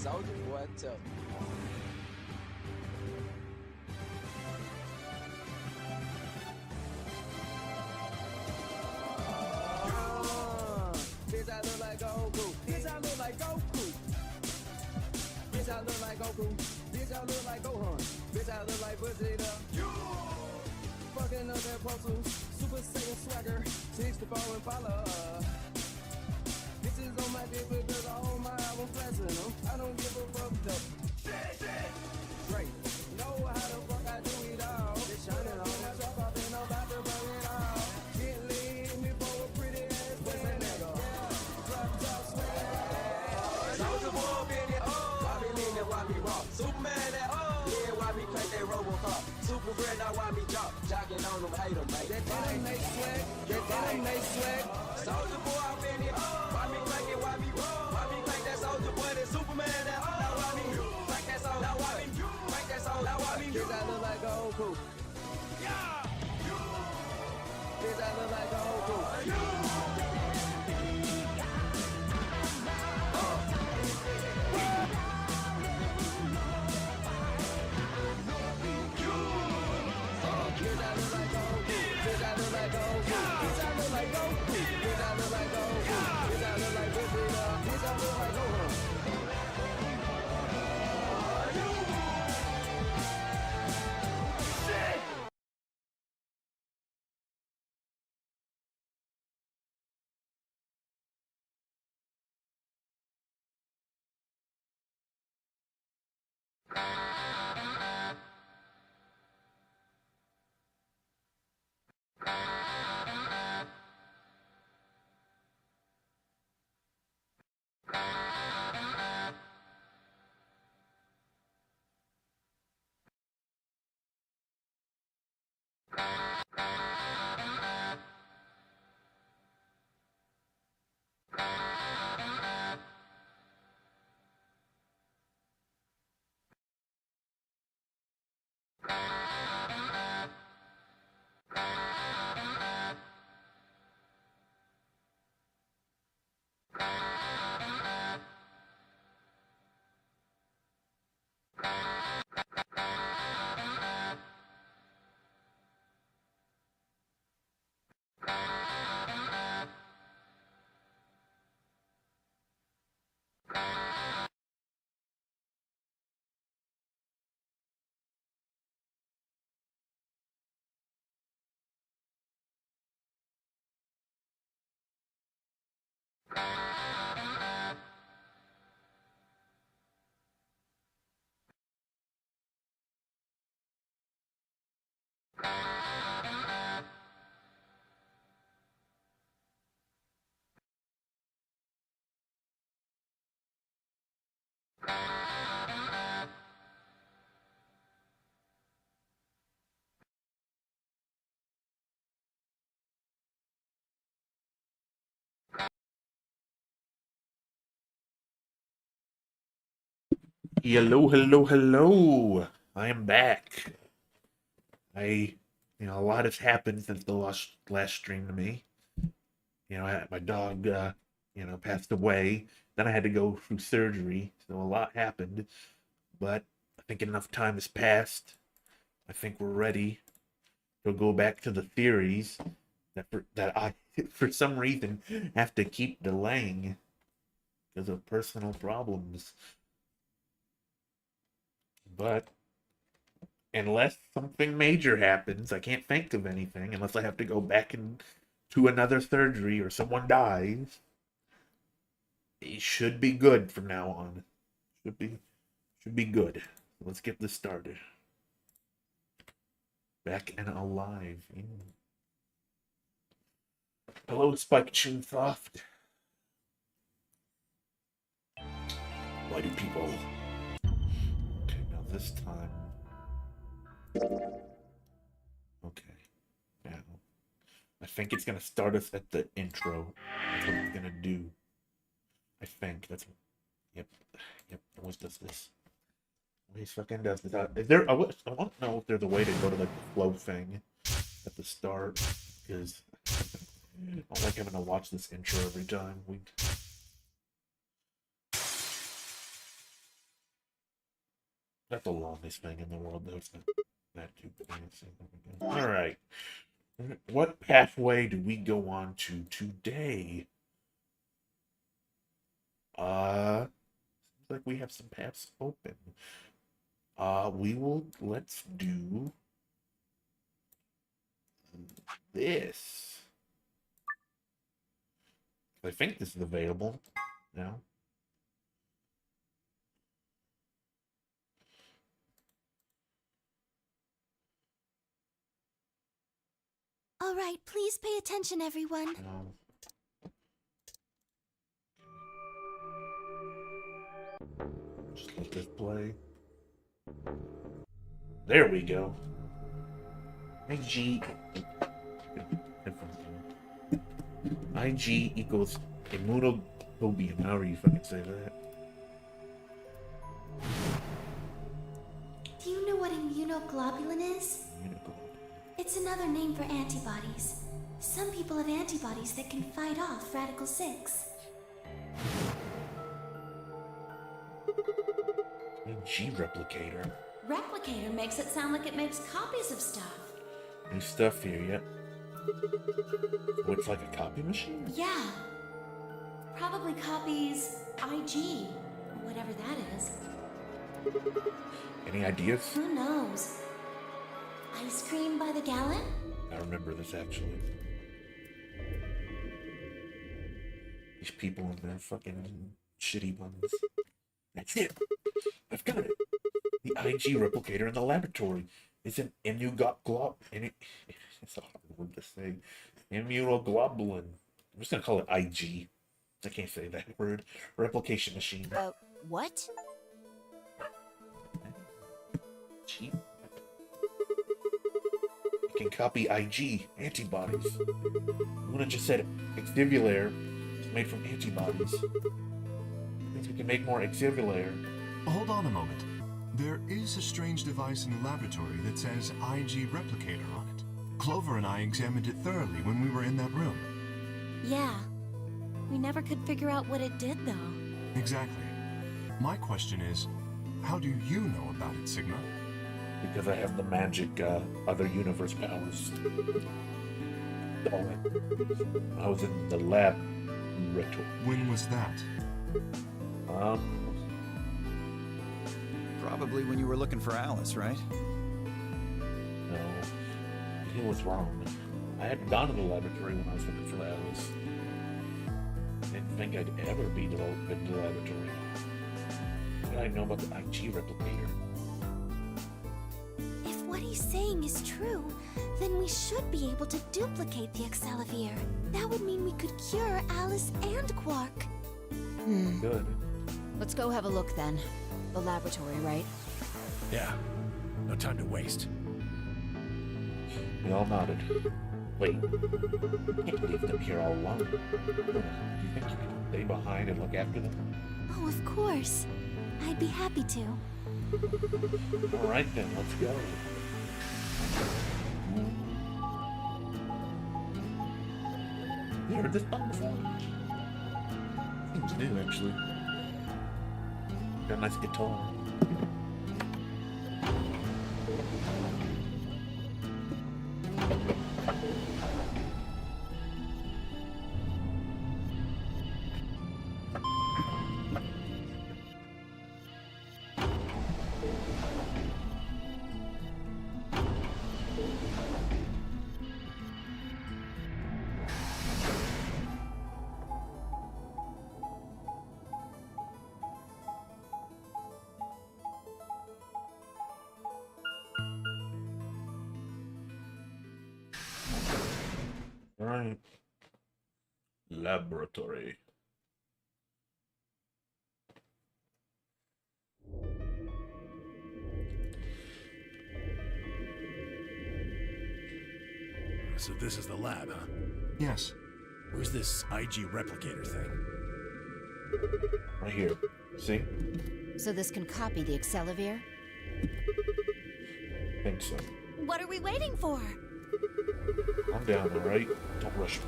Soldier Boy tough. Bitch, I look like Goku. Bitch, I look like Goku. Bitch, I look like Goku. Bitch, I look like Gohan. Bitch, I look like Vegeta. Fucking up that puzzle. Super Saiyan swagger. 64 and follow. Bitches on my dick because I hold my album flashing them. I don't give a fuck though. Drake, know how the fuck I do it all. It's shining on my truck, I've been about to burn it all. Get lit me for a pretty ass what's that nigga? Yeah, drop top swag. Soldier Boy up in it, why me lean and why me walk? Superman that, yeah, why me crank that Robocop? Super friend, now why me jock? Jocking on them, hate them, mate. That didn't make swag, that didn't make swag. Soldier Boy up in it, why me crank it, why me roll? Why me crank that Soldier Boy, that Superman that, now why me crank that song, now why me crank that song, now why me bitch, I look like Goku. Yeah! Bitch, I look like Goku. Hello, hello, hello. I am back. A lot has happened since the last stream to me. My dog, passed away. Then I had to go through surgery, so a lot happened. But I think enough time has passed. I think we're ready to go back to the theories that I, for some reason, have to keep delaying because of personal problems. But unless something major happens, I can't think of anything unless I have to go back to another surgery or someone dies. It should be good from now on. Should be good. Let's get this started. Back and alive. Hello, Spike Chunsoft. Why do people? Okay, now this time. Okay. Now, I think it's gonna start us at the intro. That's what it's gonna do. I think that's. Yep. It always does this. Always fucking does this. Is there? I want to know if there's a way to go to like the flow thing at the start, because I don't like having to watch this intro every time. That's the longest thing in the world, though. It's not too fancy. All right. What pathway do we go on to today? Seems like we have some paths open. Let's do this. I think this is available now. All right, please pay attention, everyone. Just let this play. There we go. IG equals immunoglobulin. However you fucking say that. Do you know what immunoglobulin is? It's another name for antibodies. Some people have antibodies that can fight off Radical 6. IG replicator. Replicator makes it sound like it makes copies of stuff. New stuff here, yep. So it's like a copy machine? Yeah. Probably copies IG, whatever that is. Any ideas? Who knows? Ice cream by the gallon? I remember this actually. These people in their fucking shitty ones. That's it. I've got it. The IG replicator in the laboratory is an it's a hard word to say. Immunoglobulin. I'm just gonna call it IG. I can't say that word. Replication machine. What? Cheap. It can copy IG antibodies. Luna just said Exivulair is made from antibodies. Means we can make more Exivulair. Hold on a moment. There is a strange device in the laboratory that says IG replicator on it. Clover and I examined it thoroughly when we were in that room. Yeah. We never could figure out what it did, though. Exactly. My question is, how do you know about it, Sigma? Because I have the magic other universe powers. I was in the lab. When was that? Probably when you were looking for Alice, right? No. He was wrong. I hadn't gone to the laboratory when I was looking for Alice. I didn't think I'd ever be in the laboratory. What did I know about the IG replicator? If what he's saying is true, then we should be able to duplicate the Excelivir. That would mean we could cure Alice and Quark. Good. Let's go have a look then. The laboratory, right? Yeah. No time to waste. We all nodded. Wait. I can't leave them here all alone. Do you think you can stay behind and look after them? Oh, of course. I'd be happy to. Alright then, let's go. You heard this song before? Seems new, actually. Got a nice guitar. Alright. Laboratory. So this is the lab, huh? Yes. Where's this IG replicator thing? Right here. See? So this can copy the Excelivir? Think so. What are we waiting for? Calm down, alright? Don't rush me.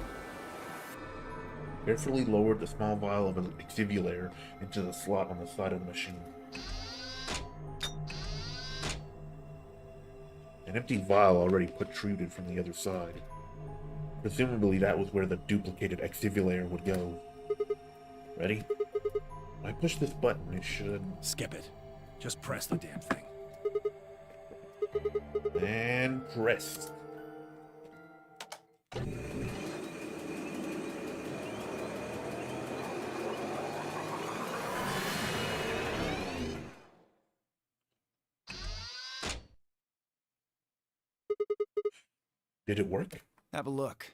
Carefully lowered the small vial of Exivulair into the slot on the side of the machine. An empty vial already protruded from the other side. Presumably that was where the duplicated exivulator would go. Ready? When I push this button, it should... Skip it. Just press the damn thing. And pressed. Did it work? Have a look.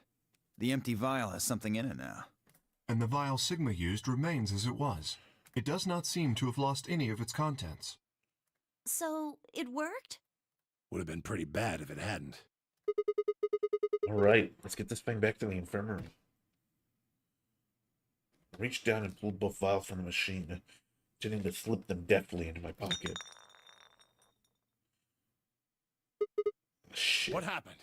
The empty vial has something in it now. And the vial Sigma used remains as it was. It does not seem to have lost any of its contents. So, it worked? Would have been pretty bad if it hadn't. Alright, let's get this thing back to the infirmary. I reached down and pulled both vials from the machine, intending to slip them deftly into my pocket. Shit. What happened?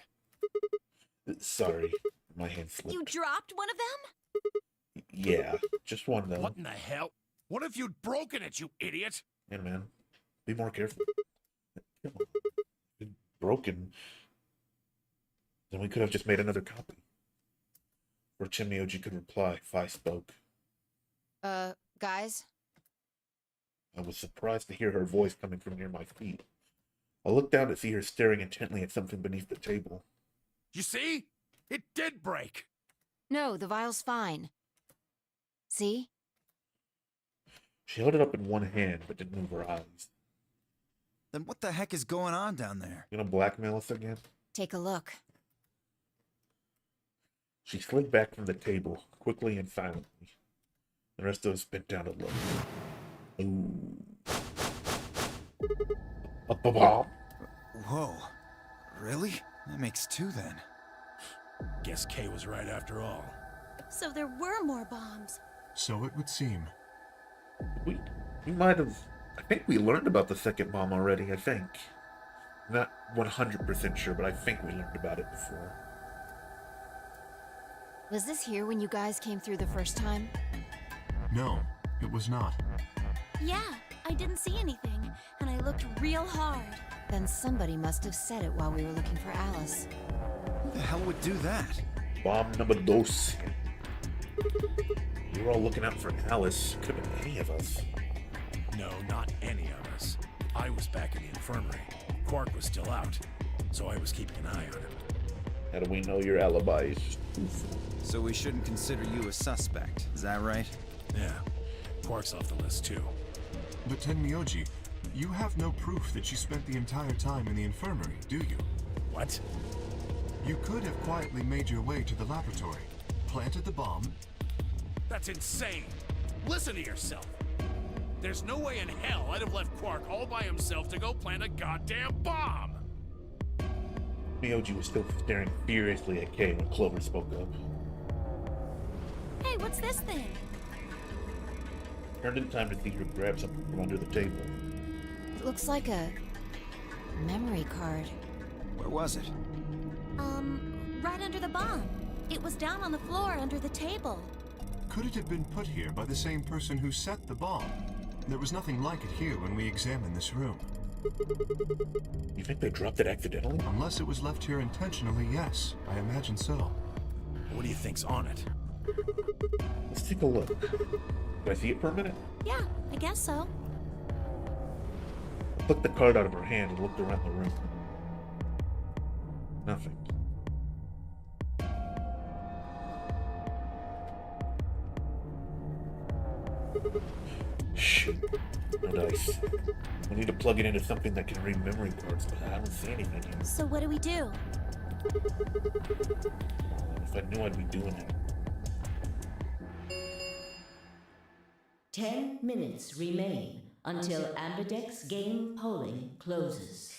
Sorry, my hand slipped. You dropped one of them? Yeah, just one though. What in the hell? What if you'd broken it, you idiot? Yeah, man, be more careful. Come on. If it's broken, then we could have just made another copy. Or Chimioji could reply if I spoke. Guys? I was surprised to hear her voice coming from near my feet. I looked down to see her staring intently at something beneath the table. You see? It did break. No, the vial's fine. See? She held it up in one hand, but didn't move her eyes. Then what the heck is going on down there? You gonna blackmail us again? Take a look. She slid back from the table, quickly and silently. The rest of us bent down to look. Ooh. A bomb. Whoa. Really? That makes two then. Guess Kay was right after all. So there were more bombs. So it would seem. We might have... I think we learned about the second bomb already, I think. Not 100% sure, but I think we learned about it before. Was this here when you guys came through the first time? No, it was not. Yeah, I didn't see anything, and I looked real hard. Then somebody must have said it while we were looking for Alice. Who the hell would do that? Bomb number dos. We were all looking out for Alice. Could have been any of us. No, not any of us. I was back in the infirmary. Quark was still out, so I was keeping an eye on him. How do we know your alibi is just truthful? So we shouldn't consider you a suspect, is that right? Yeah, Quark's off the list too. But Tenmyoji, you have no proof that you spent the entire time in the infirmary, do you? What? You could have quietly made your way to the laboratory, planted the bomb. That's insane! Listen to yourself! There's no way in hell I'd have left Quark all by himself to go plant a goddamn bomb! Mioji was still staring furiously at Kay when Clover spoke up. Hey, what's this thing? Turned in time to see her grab something from under the table. It looks like a memory card. Where was it? Right under the bomb. It was down on the floor under the table. Could it have been put here by the same person who set the bomb? There was nothing like it here when we examined this room. You think they dropped it accidentally? Unless it was left here intentionally, yes. I imagine so. What do you think's on it? Let's take a look. Can I see it for a minute? Yeah, I guess so. I took the card out of her hand and looked around the room. Nothing. Shoot. No dice. We need to plug it into something that can read memory cards, but I don't see anything here. So what do we do? If I knew, I'd be doing it. 10 minutes remain until Ambidex game polling closes.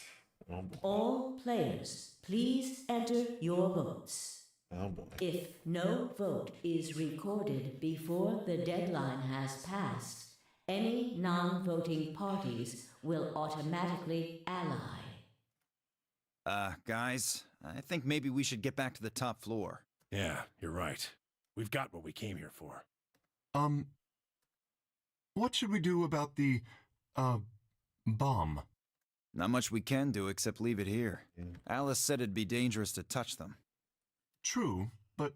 Oh boy. All players, please enter your votes. Oh boy. If no vote is recorded before the deadline has passed, any non-voting parties will automatically ally. Guys, I think maybe we should get back to the top floor. Yeah, you're right. We've got what we came here for. What should we do about the, bomb? Not much we can do except leave it here. Yeah. Alice said it'd be dangerous to touch them. True, but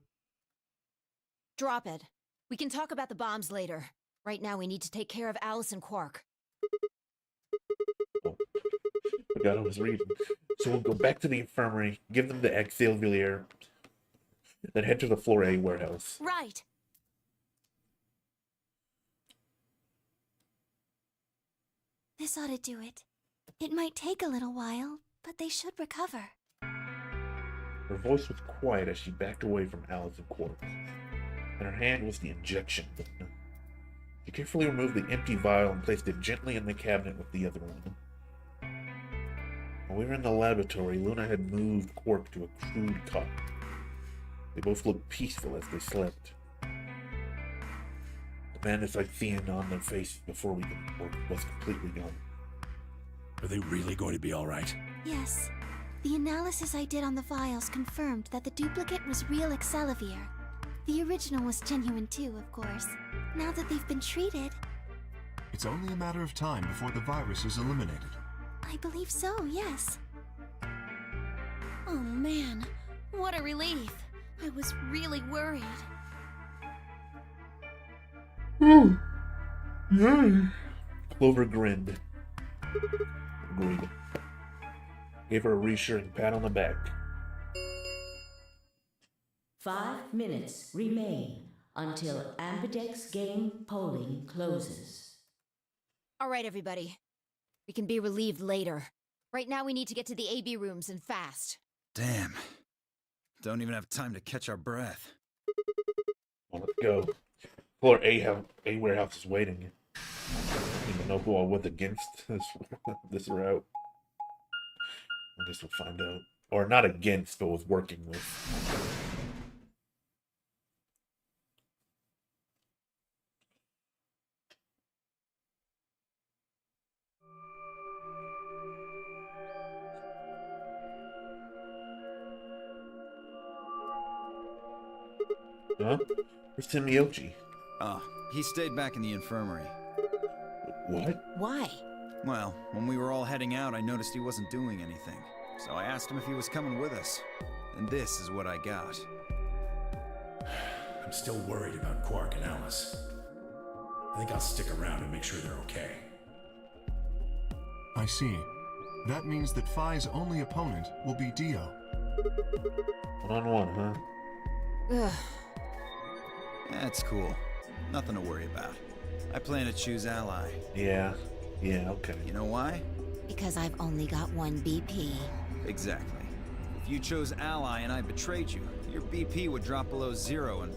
Drop it. We can talk about the bombs later. Right now, we need to take care of Alice and Quark. Forgot I was reading. So we'll go back to the infirmary, give them the auxiliary, then head to the Floor A warehouse. Right. This ought to do it. It might take a little while, but they should recover. Her voice was quiet as she backed away from Alice and Quark. In her hand was the injection button. She carefully removed the empty vial and placed it gently in the cabinet with the other one. While we were in the laboratory, Luna had moved Quark to a crude cot. They both looked peaceful as they slept. The madness I'd seen on their faces before we was completely gone. Are they really going to be all right? Yes. The analysis I did on the vials confirmed that the duplicate was real Excelivir. The original was genuine too, of course. Now that they've been treated, it's only a matter of time before the virus is eliminated. I believe so, yes. Oh man, what a relief. I was really worried. Clover grinned. Agreed. Gave her a reassuring pat on the back. 5 minutes remain until Ambidex game polling closes. All right, everybody. We can be relieved later. Right now, we need to get to the AB rooms and fast. Damn. Don't even have time to catch our breath. Well, let's go. Floor A warehouse is waiting. I don't even know who I was against this route. I guess we'll find out. Or not against, but was working with. Huh? Where's Timiochi? Oh, he stayed back in the infirmary. What? Why? Well, when we were all heading out, I noticed he wasn't doing anything. So I asked him if he was coming with us. And this is what I got. I'm still worried about Quark and Alice. I think I'll stick around and make sure they're okay. I see. That means that Phi's only opponent will be Dio. 1-on-1, huh? Ugh. That's cool. Nothing to worry about. I plan to choose Ally. Yeah, okay. You know why? Because I've only got one BP. Exactly. If you chose Ally and I betrayed you, your BP would drop below 0 and...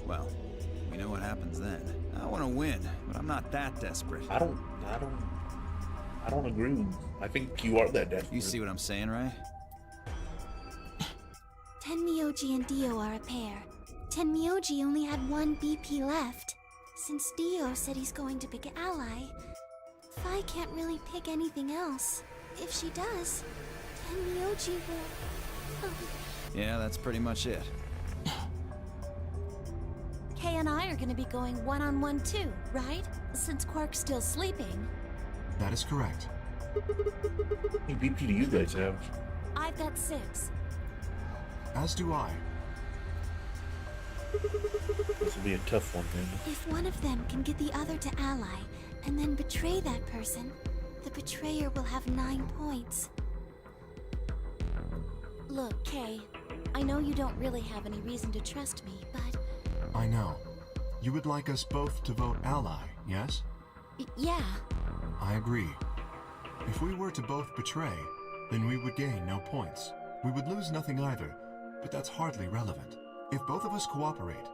well, we know what happens then. I want to win, but I'm not that desperate. I don't agree. I think you are that desperate. You see what I'm saying, right? Tenmyoji and Dio are a pair. Tenmyoji only had one BP left. Since Dio said he's going to pick Ally, Phi can't really pick anything else. If she does, Tenmyoji will... Yeah, that's pretty much it. Kay and I are gonna be going one-on-one too, right? Since Quark's still sleeping. That is correct. How many BP do you guys have? I've got 6. As do I. This will be a tough one, then. If one of them can get the other to Ally, and then betray that person, the betrayer will have 9 points. Look, Kay, I know you don't really have any reason to trust me, but... I know. You would like us both to vote Ally, yes? yeah. I agree. If we were to both betray, then we would gain no points. We would lose nothing either, but that's hardly relevant. If both of us cooperate,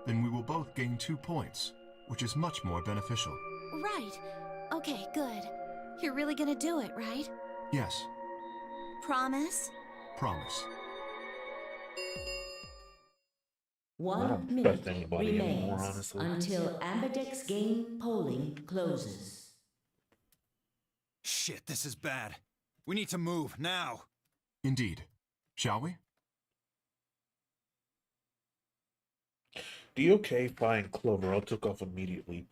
then we will both gain 2 points, which is much more beneficial. Right. Okay, good. You're really gonna do it, right? Yes, Promise? promise. 1 don't minute trust anybody anymore, remains honestly. until Ambidex game polling closes. Shit, this is bad. We need to move, now! Indeed. Shall we? DOK, Phi, and Clover all took off immediately,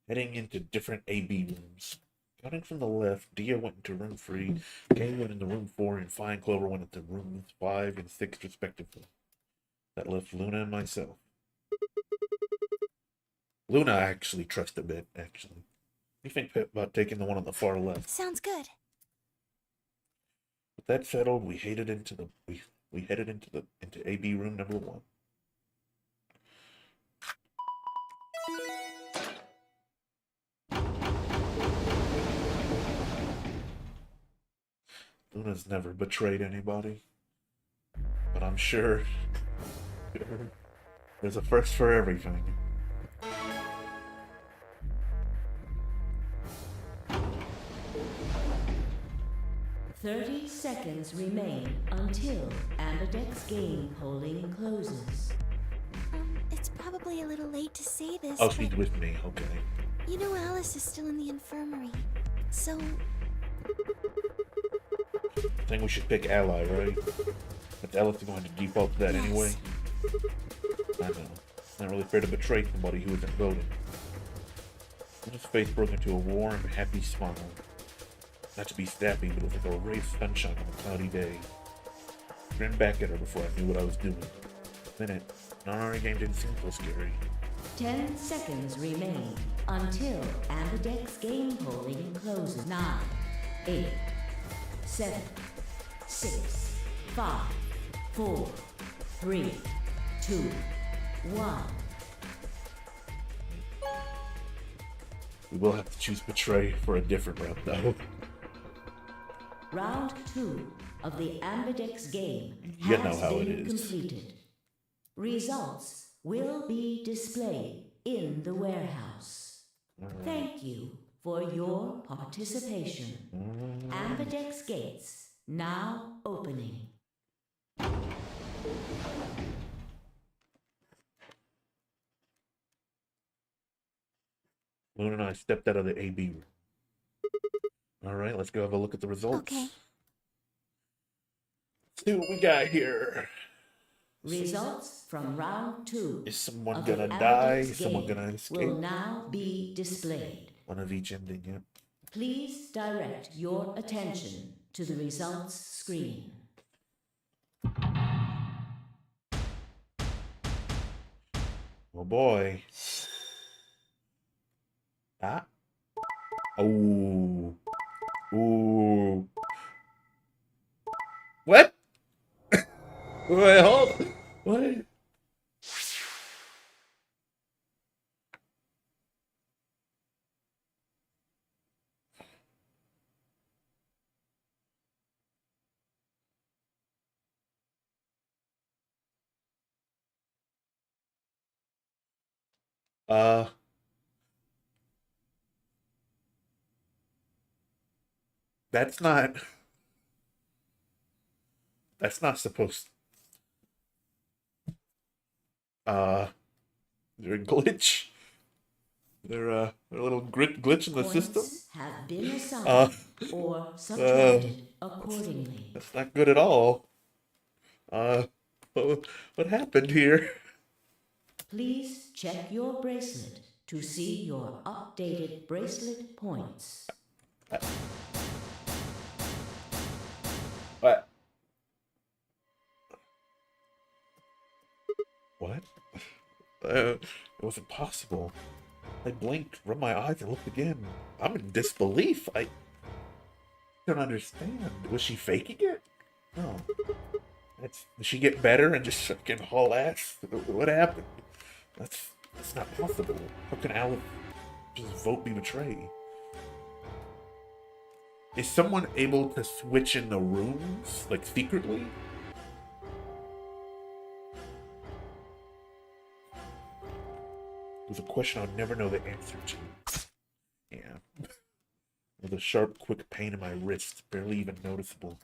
heading into different AB rooms. Counting from the left, Dia went into room 3, Kay went into room 4, and Fine Clover went into rooms 5 and 6 respectively. That left Luna and myself. Luna I actually trust a bit, actually. What do you think about taking the one on the far left? Sounds good. With that settled, we headed into AB room number 1. Luna's never betrayed anybody, but I'm sure there's a first for everything. Seconds remain until Ambidex game polling closes. It's probably a little late to say this, Oh, but she's with me, okay. you know Alice is still in the infirmary. So, I think we should pick Ally, right? But Alice is going to default to that Yes. anyway. I know. It's not really fair to betray somebody who isn't voting. Luna's face broke into a warm, happy smile. Not to be snappy, but it was like a ray of sunshine on a cloudy day. I grinned back at her before I knew what I was doing. A minute, non-RE game didn't seem so scary. 10 seconds remain until Ambidex game polling closes. 9, 8, 7, 6, 5, 4, 3, 2, 1. We will have to choose Betray for a different round, though. Round 2 of the Ambidex game You has know how it been is. completed. Results will be displayed in the warehouse. Thank you for your participation. Ambidex gates now opening. Luna and I stepped out of the AB room. Alright, let's go have a look at the results. okay. Let's see what we got here. Results from round 2 Is someone of gonna the die? Ambidex Is someone game gonna escape? will now be displayed. One of each ending, yep. Please direct your attention to the results screen. Oh boy. Ah. Oh. Ooh. What? Wait, hold on. What? That's not. That's not supposed. There a glitch? There a little glitch in the system? Points have been assigned or subtracted accordingly. That's not good at all. What happened here? Please check your bracelet to see your updated bracelet points. What? What? It wasn't possible. I blinked, rubbed my eyes, and looked again. I'm in disbelief. I don't understand. Was she faking it? No. Did she get better and just fucking haul ass? What happened? That's not possible. How can Alice just vote me betray? Is someone able to switch in the rooms, like secretly? It was a question I'll never know the answer to. Yeah. With a sharp, quick pain in my wrist, barely even noticeable.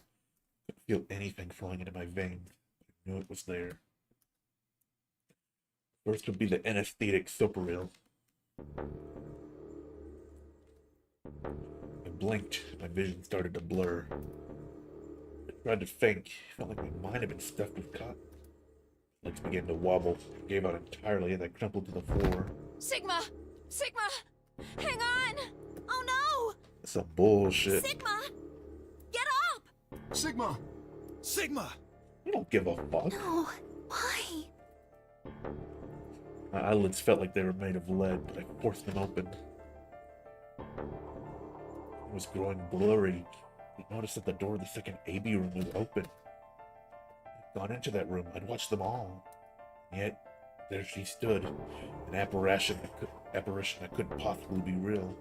I couldn't feel anything flowing into my veins. I knew it was there. First would be the anesthetic Soparil. I blinked, my vision started to blur. I tried to think, felt like my mind had been stuffed with cotton. Legs began to wobble, gave out entirely as I crumpled to the floor. Sigma! Sigma! Hang on! Oh Some bullshit. Sigma! Get up! Sigma! Sigma! You don't give a fuck. No, why? My eyelids felt like they were made of lead, but I forced them open. It was growing blurry. I noticed that the door of the second AB room was open. I'd gone into that room. I'd watched them all. And yet, there she stood, an apparition that couldn't possibly be real.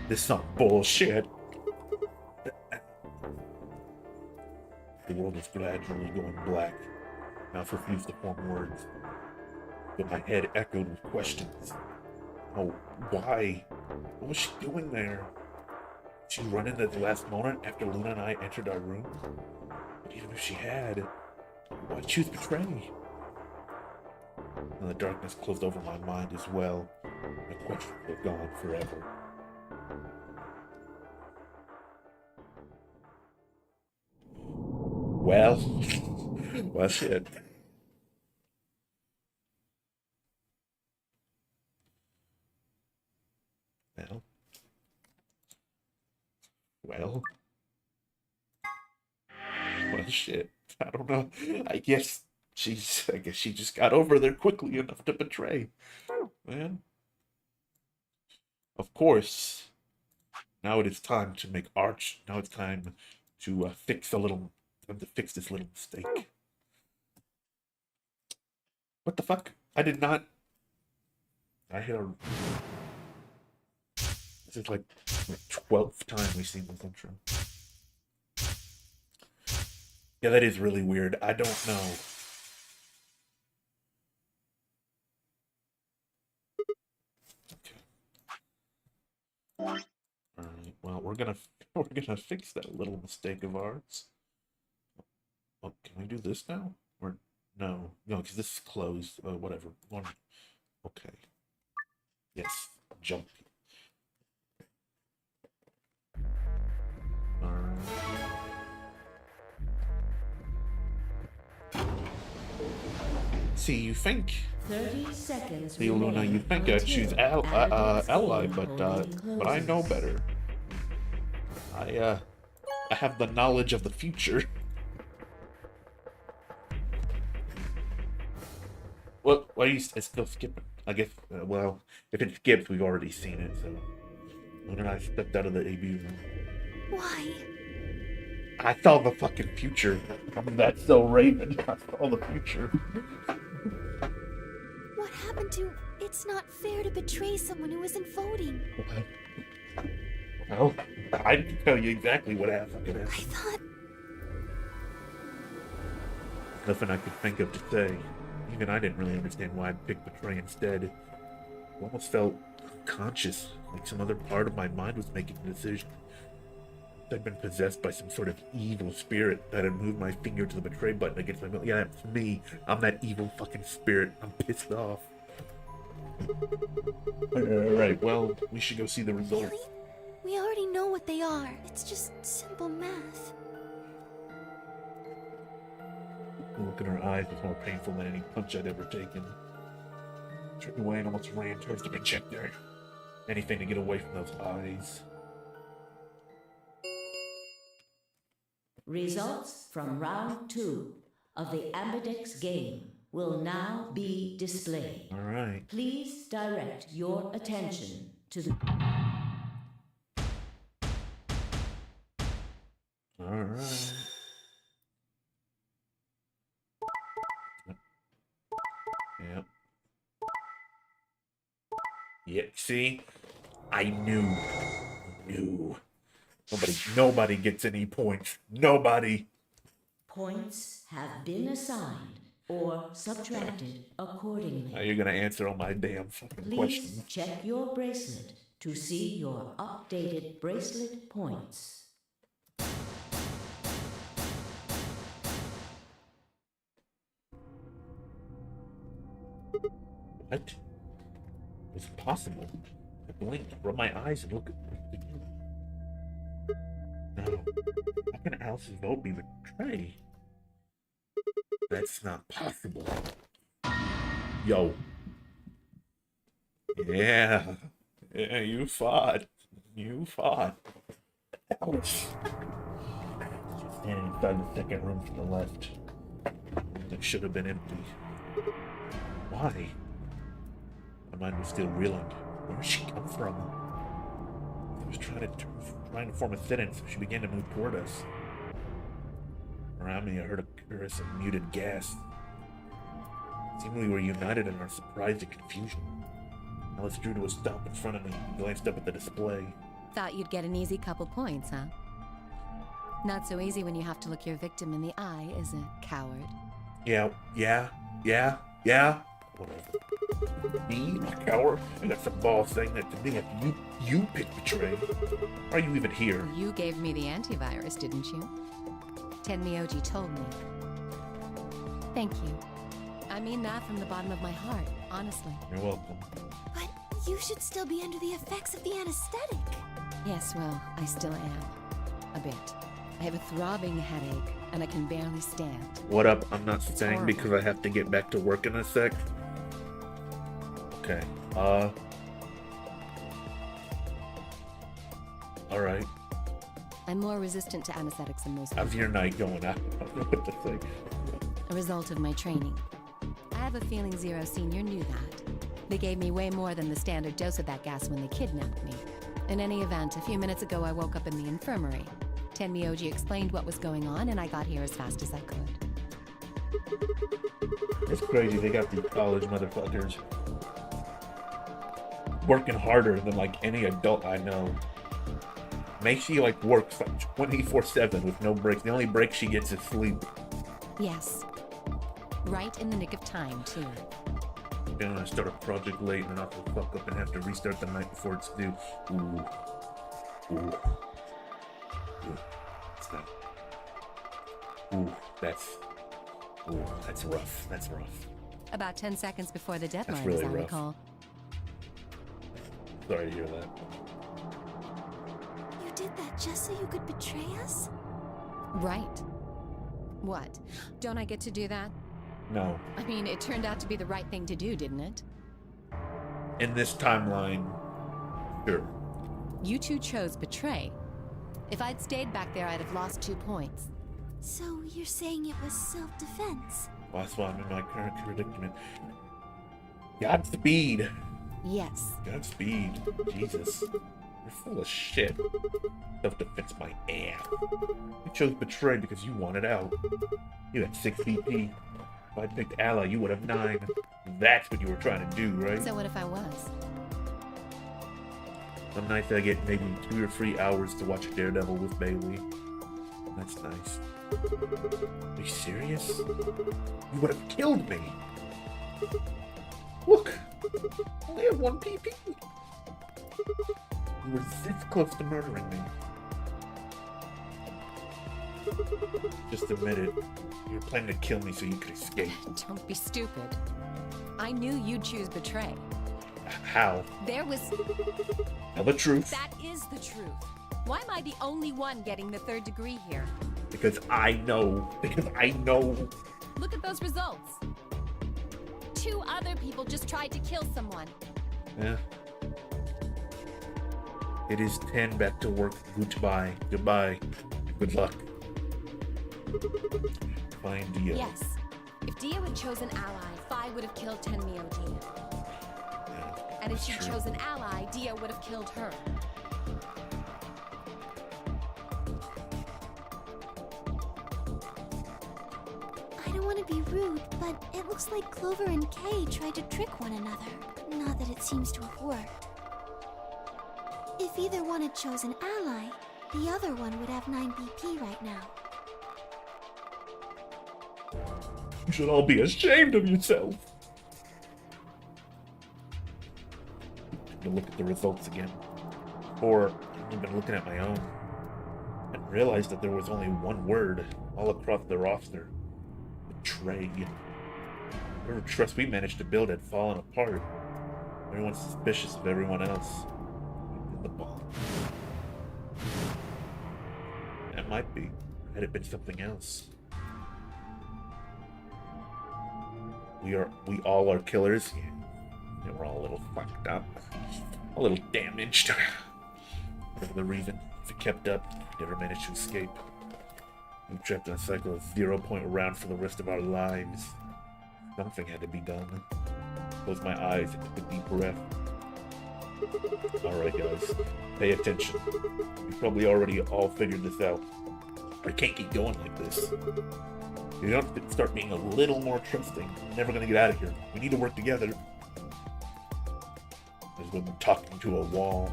This is some bullshit. The world was gradually going black. Mouth refused to form words, but my head echoed with questions. Oh, why? What was she doing there? Did she run in at the last moment after Luna and I entered our room? But even if she had, why choose betray? And the darkness closed over my mind as well. My questions were gone forever. Well, well, shit. Well, shit. I don't know. I guess she just got over there quickly enough to betray. Man. Of course. Now it is time to make arch. Now it's time to fix this little mistake. What the fuck? I did not. I hit a. This is like the 12th time we've seen this intro. Yeah, that is really weird. I don't know. Okay. Alright, well, we're gonna fix that little mistake of ours. Oh, can we do this now? Or no, because this is closed. Whatever. Okay. Yes, jump. Alright. See, you think. 30 seconds. See, Luna, you think I'd choose ally, but I know better. I have the knowledge of the future. Well, why are you still skipping? I guess, well, if it skips, we've already seen it, so. Luna and I stepped out of the AB room. Why? I saw the fucking future. That's so Raven. I saw the future. What happened to it's not fair to betray someone who isn't voting? Well, I can tell you exactly what happened. I thought... Nothing I could think of to say. Even I didn't really understand why I picked betray instead. It almost felt unconscious, like some other part of my mind was making the decision. I'd been possessed by some sort of evil spirit that had moved my finger to the betray button against my will. Yeah, that's me. I'm that evil fucking spirit. I'm pissed off. Alright, well, we should go see the results. Really? We already know what they are. It's just simple math. The look in her eyes was more painful than any punch I'd ever taken. I turned away and almost ran towards the projector. Anything to get away from those eyes. Results from round 2 of the Ambidex game will now be displayed. All right. Please direct your attention to the... All right. Yep. Yeah, see? I knew. Nobody gets any points. Nobody. Points have been assigned or subtracted accordingly. Now you're gonna answer all my damn fucking Please questions. check your bracelet to see your updated bracelet points. What? It's impossible. I blinked, rub my eyes, and look at No. How can Alice's vote be betrayed? That's not possible. Yo. Yeah. Yeah, you fought. You fought. Ouch. She's standing inside the second room from the left. It should have been empty. Why? My mind was still reeling. Where did she come from? I was trying to form a sentence, so she began to move toward us. Around me, I heard a chorus of muted gasps. It seemed we were united in our surprise and confusion. Alice drew to a stop in front of me and glanced up at the display. Thought you'd get an easy couple points, huh? Not so easy when you have to look your victim in the eye, is it, coward? Yeah. Whatever. Me, a coward? I got some balls saying that to me after you picked Betray. Why are you even here? You gave me the antivirus, didn't you? Tenmyoji told me. Thank you. I mean that from the bottom of my heart, honestly. You're welcome. But you should still be under the effects of the anesthetic. Yes, well, I still am. A bit. I have a throbbing headache, and I can barely stand. What up? I'm not staying horrible. because I have to get back to work in a sec. Okay. Alright. I'm more resistant to anesthetics than most How's people. your night going? I don't know what to think. A result of my training. I have a feeling Zero Senior knew that. They gave me way more than the standard dose of that gas when they kidnapped me. In any event, a few minutes ago I woke up in the infirmary. Tenmyoji explained what was going on, and I got here as fast as I could. It's crazy. They got these college motherfuckers working harder than like any adult I know. Macy like works like 24/7 with no breaks. The only break she gets is sleep. Yes. Right in the nick of time, too. Then I start a project late and I'll fuck up and have to restart the night before it's due. Ooh. It's not. That's rough. That's rough. About 10 seconds before the deadline, really as I rough. recall. Sorry to hear that. You did that just so you could betray us? Right. What? Don't I get to do that? No. I mean, it turned out to be the right thing to do, didn't it? In this timeline, sure. You two chose betray. If I'd stayed back there, I'd have lost 2 points. So you're saying it was self-defense? Well, that's why I'm in my current predicament. Godspeed. Yes. Godspeed. Jesus. You're full of shit. Self-defense my ass. You chose Betray because you wanted out. You had 6 BP. If I'd picked Ally, you would have 9. That's what you were trying to do, right? So what if I was? Some nights I get maybe 2 or 3 hours to watch Daredevil with Bailey. That's nice. Are you serious? You would have killed me. Look! I only have 1 PP. You were this close to murdering me. Just admit it. You were planning to kill me so you could escape. Don't be stupid. I knew you'd choose betray. How? There was... Tell the truth. That is the truth. Why am I the only one getting the 3rd degree here? Because I know. Because I know. Look at those results. 2 other people just tried to kill someone. Yeah. It is 10 back to work. Goodbye. Goodbye. Good luck. Find Dio. Yes. If Dio had chosen ally, Phi would have killed Tenmyoji. Yeah, And if that's she'd true. chosen ally, Dio would have killed her. I don't want to be rude, but it looks like Clover and Kay tried to trick one another. Not that it seems to have worked. If either one had chosen ally, the other one would have 9 BP right now. You should all be ashamed of yourself. To look at the results again. Or I've been looking at my own and realized that there was only one word all across the roster. Betray. Whatever trust we managed to build had fallen apart. Everyone's suspicious of everyone else. In the ball. That might be. Had it been something else. We all are killers. Yeah, we're all a little fucked up. A little damaged. whatever the reason. If it kept up, never managed to escape. We were trapped in a cycle of 0 point round for the rest of our lives. Something had to be done. Close my eyes and took a deep breath. Alright guys, pay attention. You probably already all figured this out. I can't keep going like this. You don't start being a little more trusting. We're never gonna get out of here. We need to work together. As when we're talking to a wall.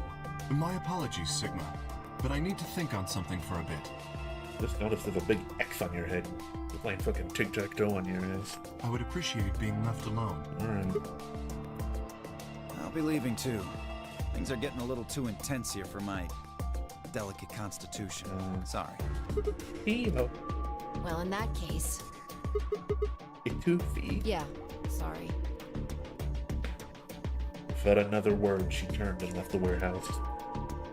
My apologies, Sigma, but I need to think on something for a bit. Just noticed there's a big X on your head. You're playing fucking tic-tac-toe on your ass. I would appreciate being left alone. Alright. I'll be leaving too. Things are getting a little too intense here for my delicate constitution. Sorry. Evo. Well, in that case... Itufi. Yeah, sorry. Without another word, she turned and left the warehouse.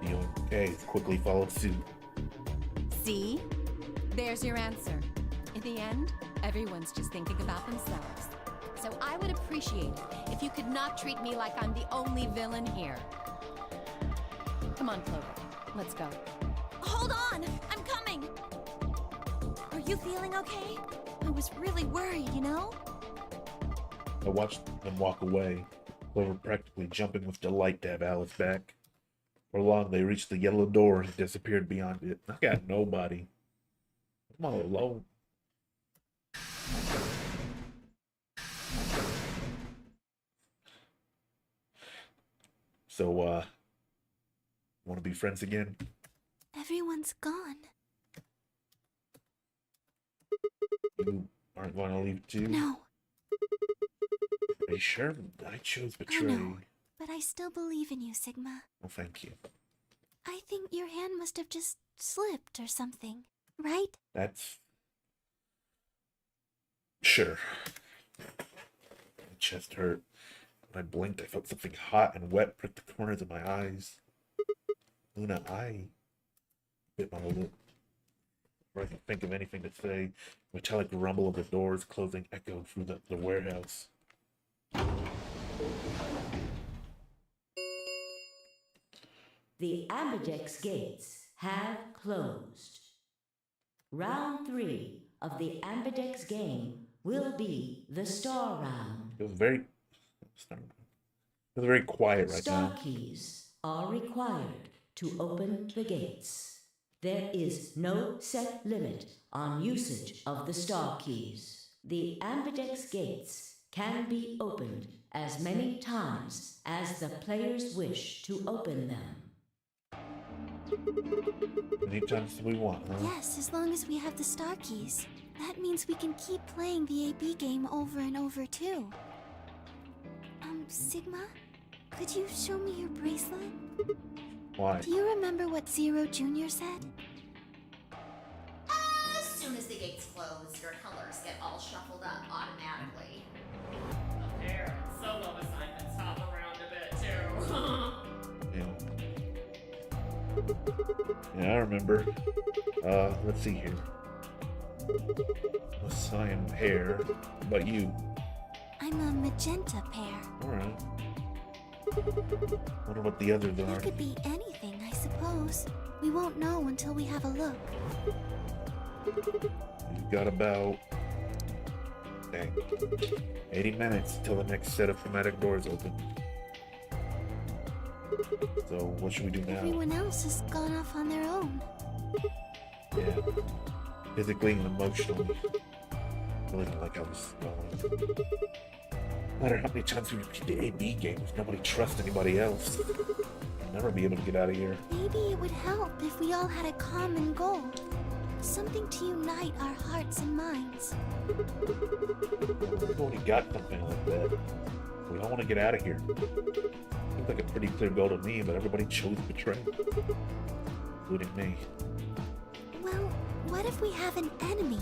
The OK quickly followed suit. See? There's your answer. In the end, everyone's just thinking about themselves. So I would appreciate it if you could not treat me like I'm the only villain here. Come on, Clover. Let's go. Hold on! I'm coming! Are you feeling okay? I was really worried, you know? I watched them walk away, Clover practically jumping with delight to have Alice back. For long, they reached the yellow door and disappeared beyond it. I got nobody. I'm all alone. So, want to be friends again? Everyone's gone. You aren't going to leave too? No. Are you sure? I chose I Betray. know, but I still believe in you, Sigma. Well, thank you. I think your hand must have just slipped or something, right? That's... Sure. My chest hurt. When I blinked, I felt something hot and wet prick the corners of my eyes. Luna, I bit my lip. Before I could think of anything to say, the metallic rumble of the doors closing echoed through the warehouse. The Ambidex gates have closed. Round 3 of the Ambidex game will be the Star Round. It was very quiet right Star now. keys are required to open the gates. There is no set limit on usage of the star keys. The Ambidex gates can be opened as many times as the players wish to open them. Anytime we want, huh? Yes, as long as we have the star keys. That means we can keep playing the AB game over and over too. Sigma? Could you show me your bracelet? Why? Do you remember what Zero Jr. said? As soon as the gates close, your colors get all shuffled up automatically. There, solo assignments hop around a bit too. Yeah, I remember. Let's see here. A cyan pair. What about you? I'm a magenta pair. Alright. Wonder what the others You are. could be anything, I suppose. We won't know until we have a look. You've got about... dang. 80 minutes till the next set of thematic doors open. So, what should we do now? Everyone else has gone off on their own. Yeah. Physically and emotionally. Feeling like I was going. No matter how many times we repeat the AB games, nobody trusts anybody else. I'll never be able to get out of here. Maybe it would help if we all had a common goal. Something to unite our hearts and minds. We've already got something like that. We all want to get out of here. Seems like a pretty clear goal to me, but everybody chose Betray. Including me. Well, what if we have an enemy?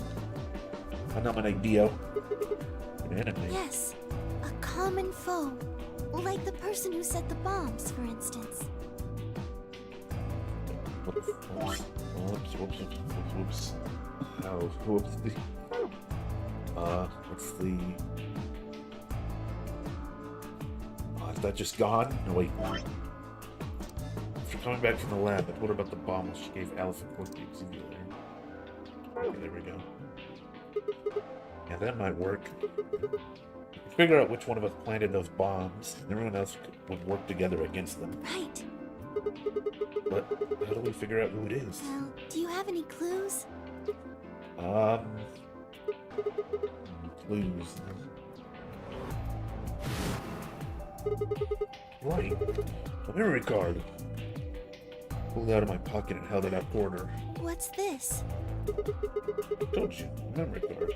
I know an idea. An enemy. Yes, a common foe. Like the person who set the bombs, for instance. Whoops. Oh, whoops. Let's see. Oh, is that just gone? No, wait. coming back from the lab, I told her about the bomb which she gave Alice and Quark the exhibit. Okay, there we go. Yeah, that might work. We can figure out which one of us planted those bombs, and everyone else would work together against them. Right. But how do we figure out who it is? Well, do you have any clues? Clues. Right. A memory card. Pulled it out of my pocket and held it out toward her. What's this? Told you, a memory card.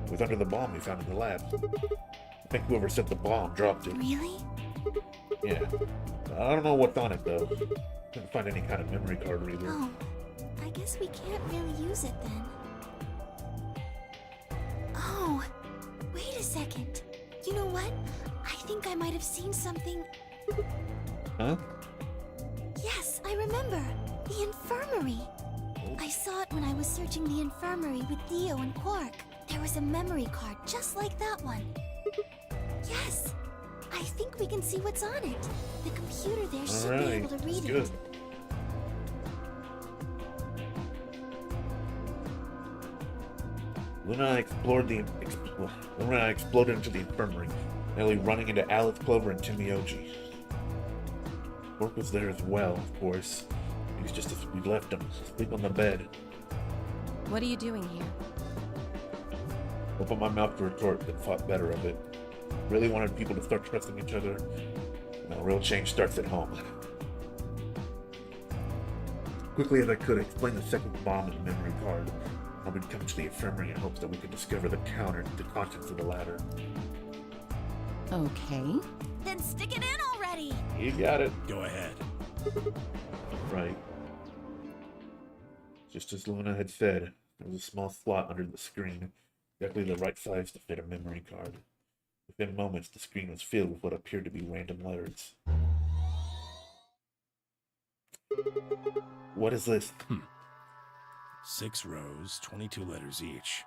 It was under the bomb we found in the lab. I think whoever set the bomb dropped it. Really? Yeah. I don't know what's on it though. Couldn't find any kind of memory card reader. Oh, I guess we can't really use it then. Oh, wait a second. You know what? I think I might have seen something. Huh? Yes, I remember. The infirmary. I saw it when I was searching the infirmary with Dio and Quark. There was a memory card just like that one. Yes, I think we can see what's on it. The computer there should be able to read good. it. Luna and I exploded into the infirmary, nearly running into Alice, Clover, and Timioji. Quark was there as well, of course. He was just as we left him, asleep on the bed. What are you doing here? Opened my mouth to retort, but thought better of it. Really wanted people to start trusting each other. Real change starts at home. Quickly as I could, I explained the second bomb in the memory card. I would come to the infirmary in hopes that we could discover the counter to the contents of the ladder. Okay. Then stick it in already! You got it. Go ahead. Right. Just as Luna had said, there was a small slot under the screen, exactly the right size to fit a memory card. Within moments, the screen was filled with what appeared to be random letters. What is this? 6 rows, 22 letters each.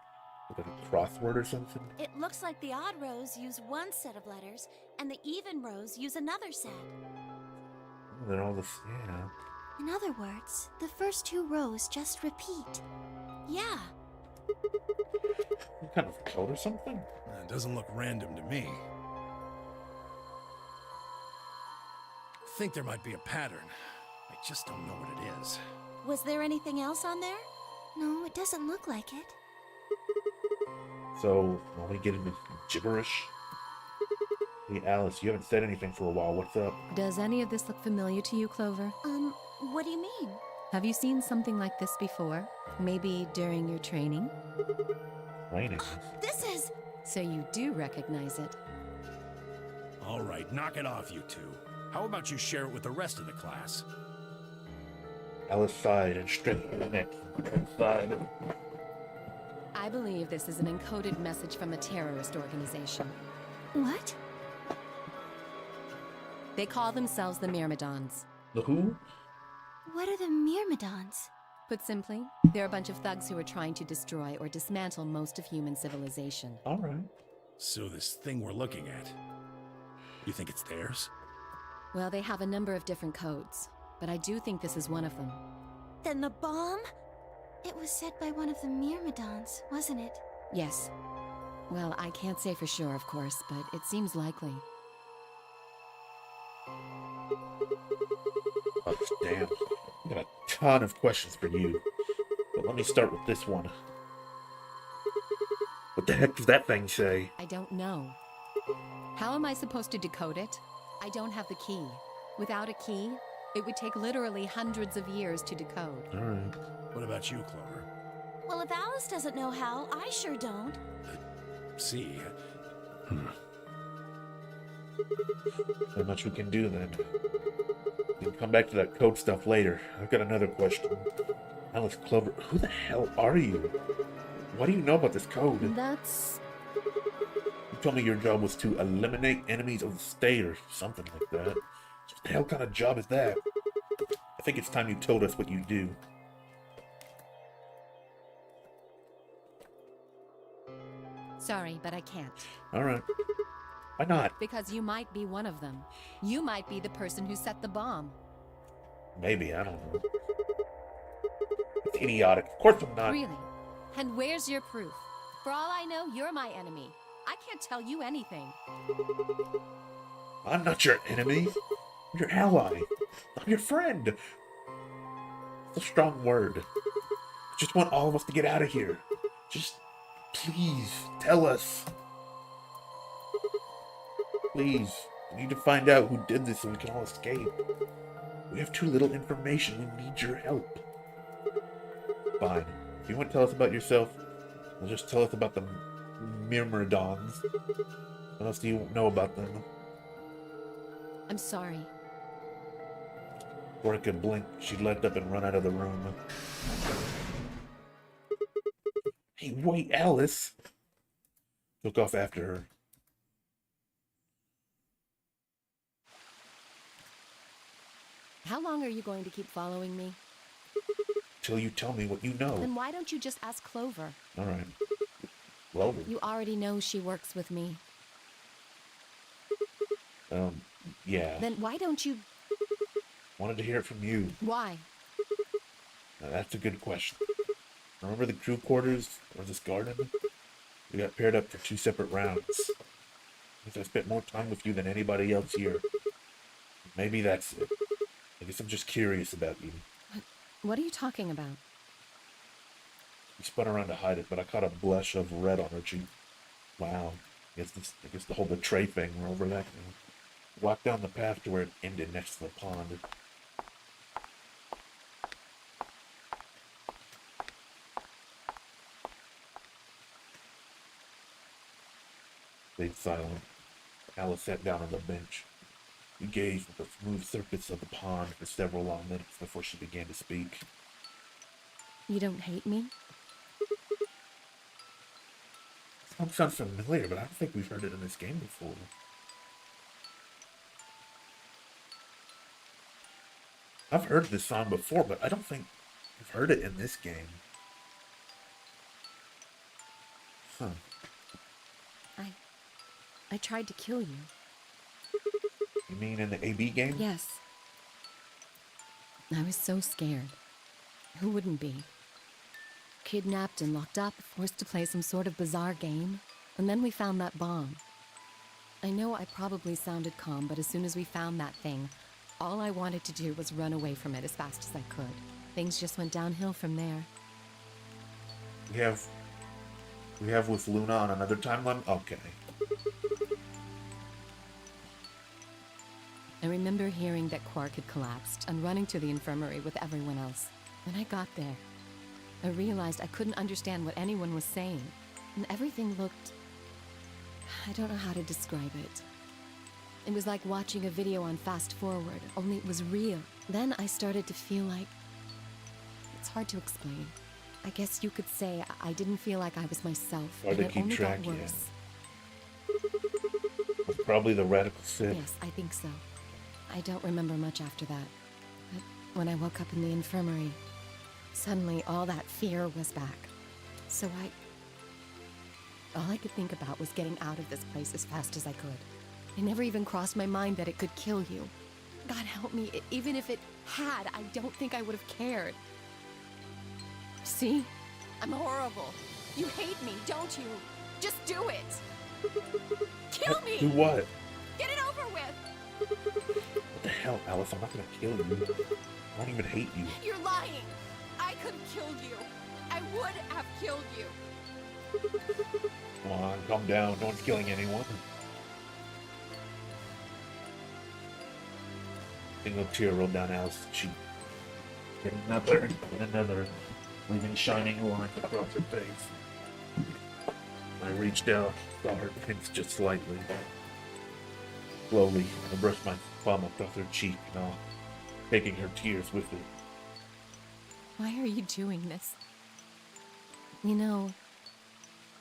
Like a crossword or something? It looks like the odd rows use one set of letters, and the even rows use another set. Oh, they're all the yeah. In other words, the first two rows just repeat. Yeah. Some kind of code or something? It doesn't look random to me. Think there might be a pattern. I just don't know what it is. Was there anything else on there? No, it doesn't look like it. So, when we get into gibberish? Hey, Alice, you haven't said anything for a while. What's up? Does any of this look familiar to you, Clover? What do you mean? Have you seen something like this before? Maybe during your training? Training? This is... So you do recognize it. All right, knock it off, you two. How about you share it with the rest of the class? Alice sighed and straightened her neck. Sighed. I believe this is an encoded message from a terrorist organization. What? They call themselves the Myrmidons. The who? What are the Myrmidons? Put simply, they're a bunch of thugs who are trying to destroy or dismantle most of human civilization. All right. So this thing we're looking at, you think it's theirs? Well, they have a number of different codes, but I do think this is one of them. Then the bomb? It was set by one of the Myrmidons, wasn't it? Yes. Well, I can't say for sure, of course, but it seems likely. Oh, damn. I got a ton of questions for you. But let me start with this one. What the heck does that thing say? I don't know. How am I supposed to decode it? I don't have the key. Without a key, it would take literally hundreds of years to decode. All right. What about you, Clover? Well, if Alice doesn't know how, I sure don't. See. Not much we can do then. We can come back to that code stuff later. I've got another question. Alice, Clover, who the hell are you? What do you know about this code? That's... You told me your job was to eliminate enemies of the state or something like that. What the hell kind of job is that? I think it's time you told us what you do. Sorry, but I can't. Alright. Why not? Because you might be one of them. You might be the person who set the bomb. Maybe, I don't know. It's idiotic. Of course I'm not. Really? And where's your proof? For all I know, you're my enemy. I can't tell you anything. I'm not your enemy. I'm your ally. I'm your friend. It's a strong word. I just want all of us to get out of here. Just, please, tell us. Please. We need to find out who did this so we can all escape. We have too little information. We need your help. Fine. If you want to tell us about yourself, well, just tell us about the Myrmidons. What else do you know about them? I'm sorry. Before I could blink, she'd leapt up and run out of the room. Hey, wait, Alice! Took off after her. How long are you going to keep following me? Till you tell me what you know. Then why don't you just ask Clover? Alright. Well, You already know she works with me. yeah. Then why don't you... Wanted to hear it from you. Why? Now, that's a good question. Remember the crew quarters or this garden? We got paired up for 2 separate rounds. Because I spent more time with you than anybody else here. Maybe that's it. I guess I'm just curious about you. What are you talking about? We spun around to hide it, but I caught a blush of red on her cheek. Wow. I guess the whole betray thing, we're over that now. Walked down the path to where it ended next to the pond. Stayed silent. Alice sat down on the bench. We gazed at the smooth surface of the pond for several long minutes before she began to speak. You don't hate me? Song sounds familiar, but I don't think we've heard it in this game before. I've heard this song before, but I don't think I've heard it in this game. Huh. I tried to kill you. You mean in the AB game? Yes. I was so scared. Who wouldn't be? Kidnapped and locked up, forced to play some sort of bizarre game. And then we found that bomb. I know I probably sounded calm, but as soon as we found that thing, all I wanted to do was run away from it as fast as I could. Things just went downhill from there. We have with Luna on another timeline? Okay. I remember hearing that Quark had collapsed and running to the infirmary with everyone else. When I got there, I realized I couldn't understand what anyone was saying, and everything looked... I don't know how to describe it. It was like watching a video on fast forward, only it was real. Then I started to feel like... It's hard to explain. I guess you could say I didn't feel like I was myself, Hard and to it keep only track, got yeah. worse. Probably the radical Sith. Yes, I think so. I don't remember much after that. But when I woke up in the infirmary, suddenly all that fear was back. So all I could think about was getting out of this place as fast as I could. It never even crossed my mind that it could kill you. God help me, even if it had, I don't think I would have cared. See? I'm horrible. You hate me, don't you? Just do it! Kill me! Do what? Get it over with! What the hell, Alice? I'm not gonna kill you. I don't even hate you. You're lying! I could have killed you. I would have killed you. Come on, calm down. No one's killing anyone. A single tear rolled down Alice's cheek. Then another, and another, leaving shining lines across her face. I reached out, saw her pinch just slightly. Slowly, I brushed my palm across her cheek, now taking her tears with it. Why are you doing this? You know,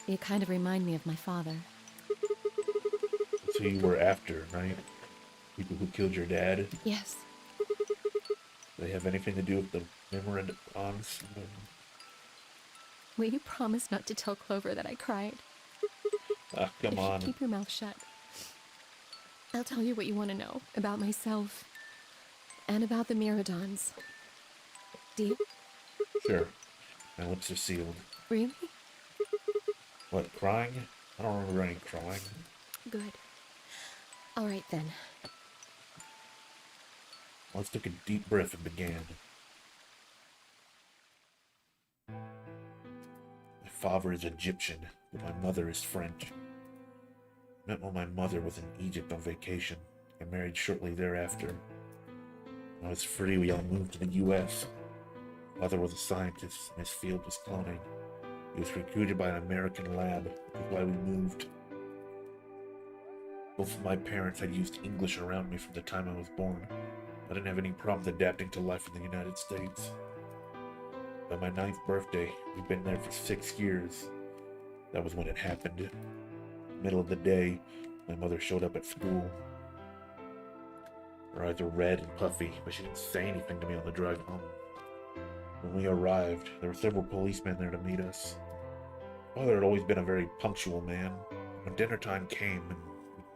you kind of remind me of my father. That's who you were after, right? People who killed your dad? Yes. Do they have anything to do with the Myrmidons? Will you promise not to tell Clover that I cried? Ah, come on. Keep your mouth shut. I'll tell you what you want to know about myself. And about the Myrmidons. Do you? Sure. My lips are sealed. Really? What, crying? I don't remember any crying. Good. All right, then. Let's take a deep breath and began. My father is Egyptian, but my mother is French. I met when my mother was in Egypt on vacation and married shortly thereafter. When I was 3, we all moved to the U.S. Father was a scientist, and his field was cloning. He was recruited by an American lab, which is why we moved. Both of my parents had used English around me from the time I was born. I didn't have any problems adapting to life in the United States. By my 9th birthday, we'd been there for 6 years. That was when it happened. Middle of the day, my mother showed up at school. Her eyes were red and puffy, but she didn't say anything to me on the drive home. When we arrived, there were several policemen there to meet us. Father had always been a very punctual man. When dinner time came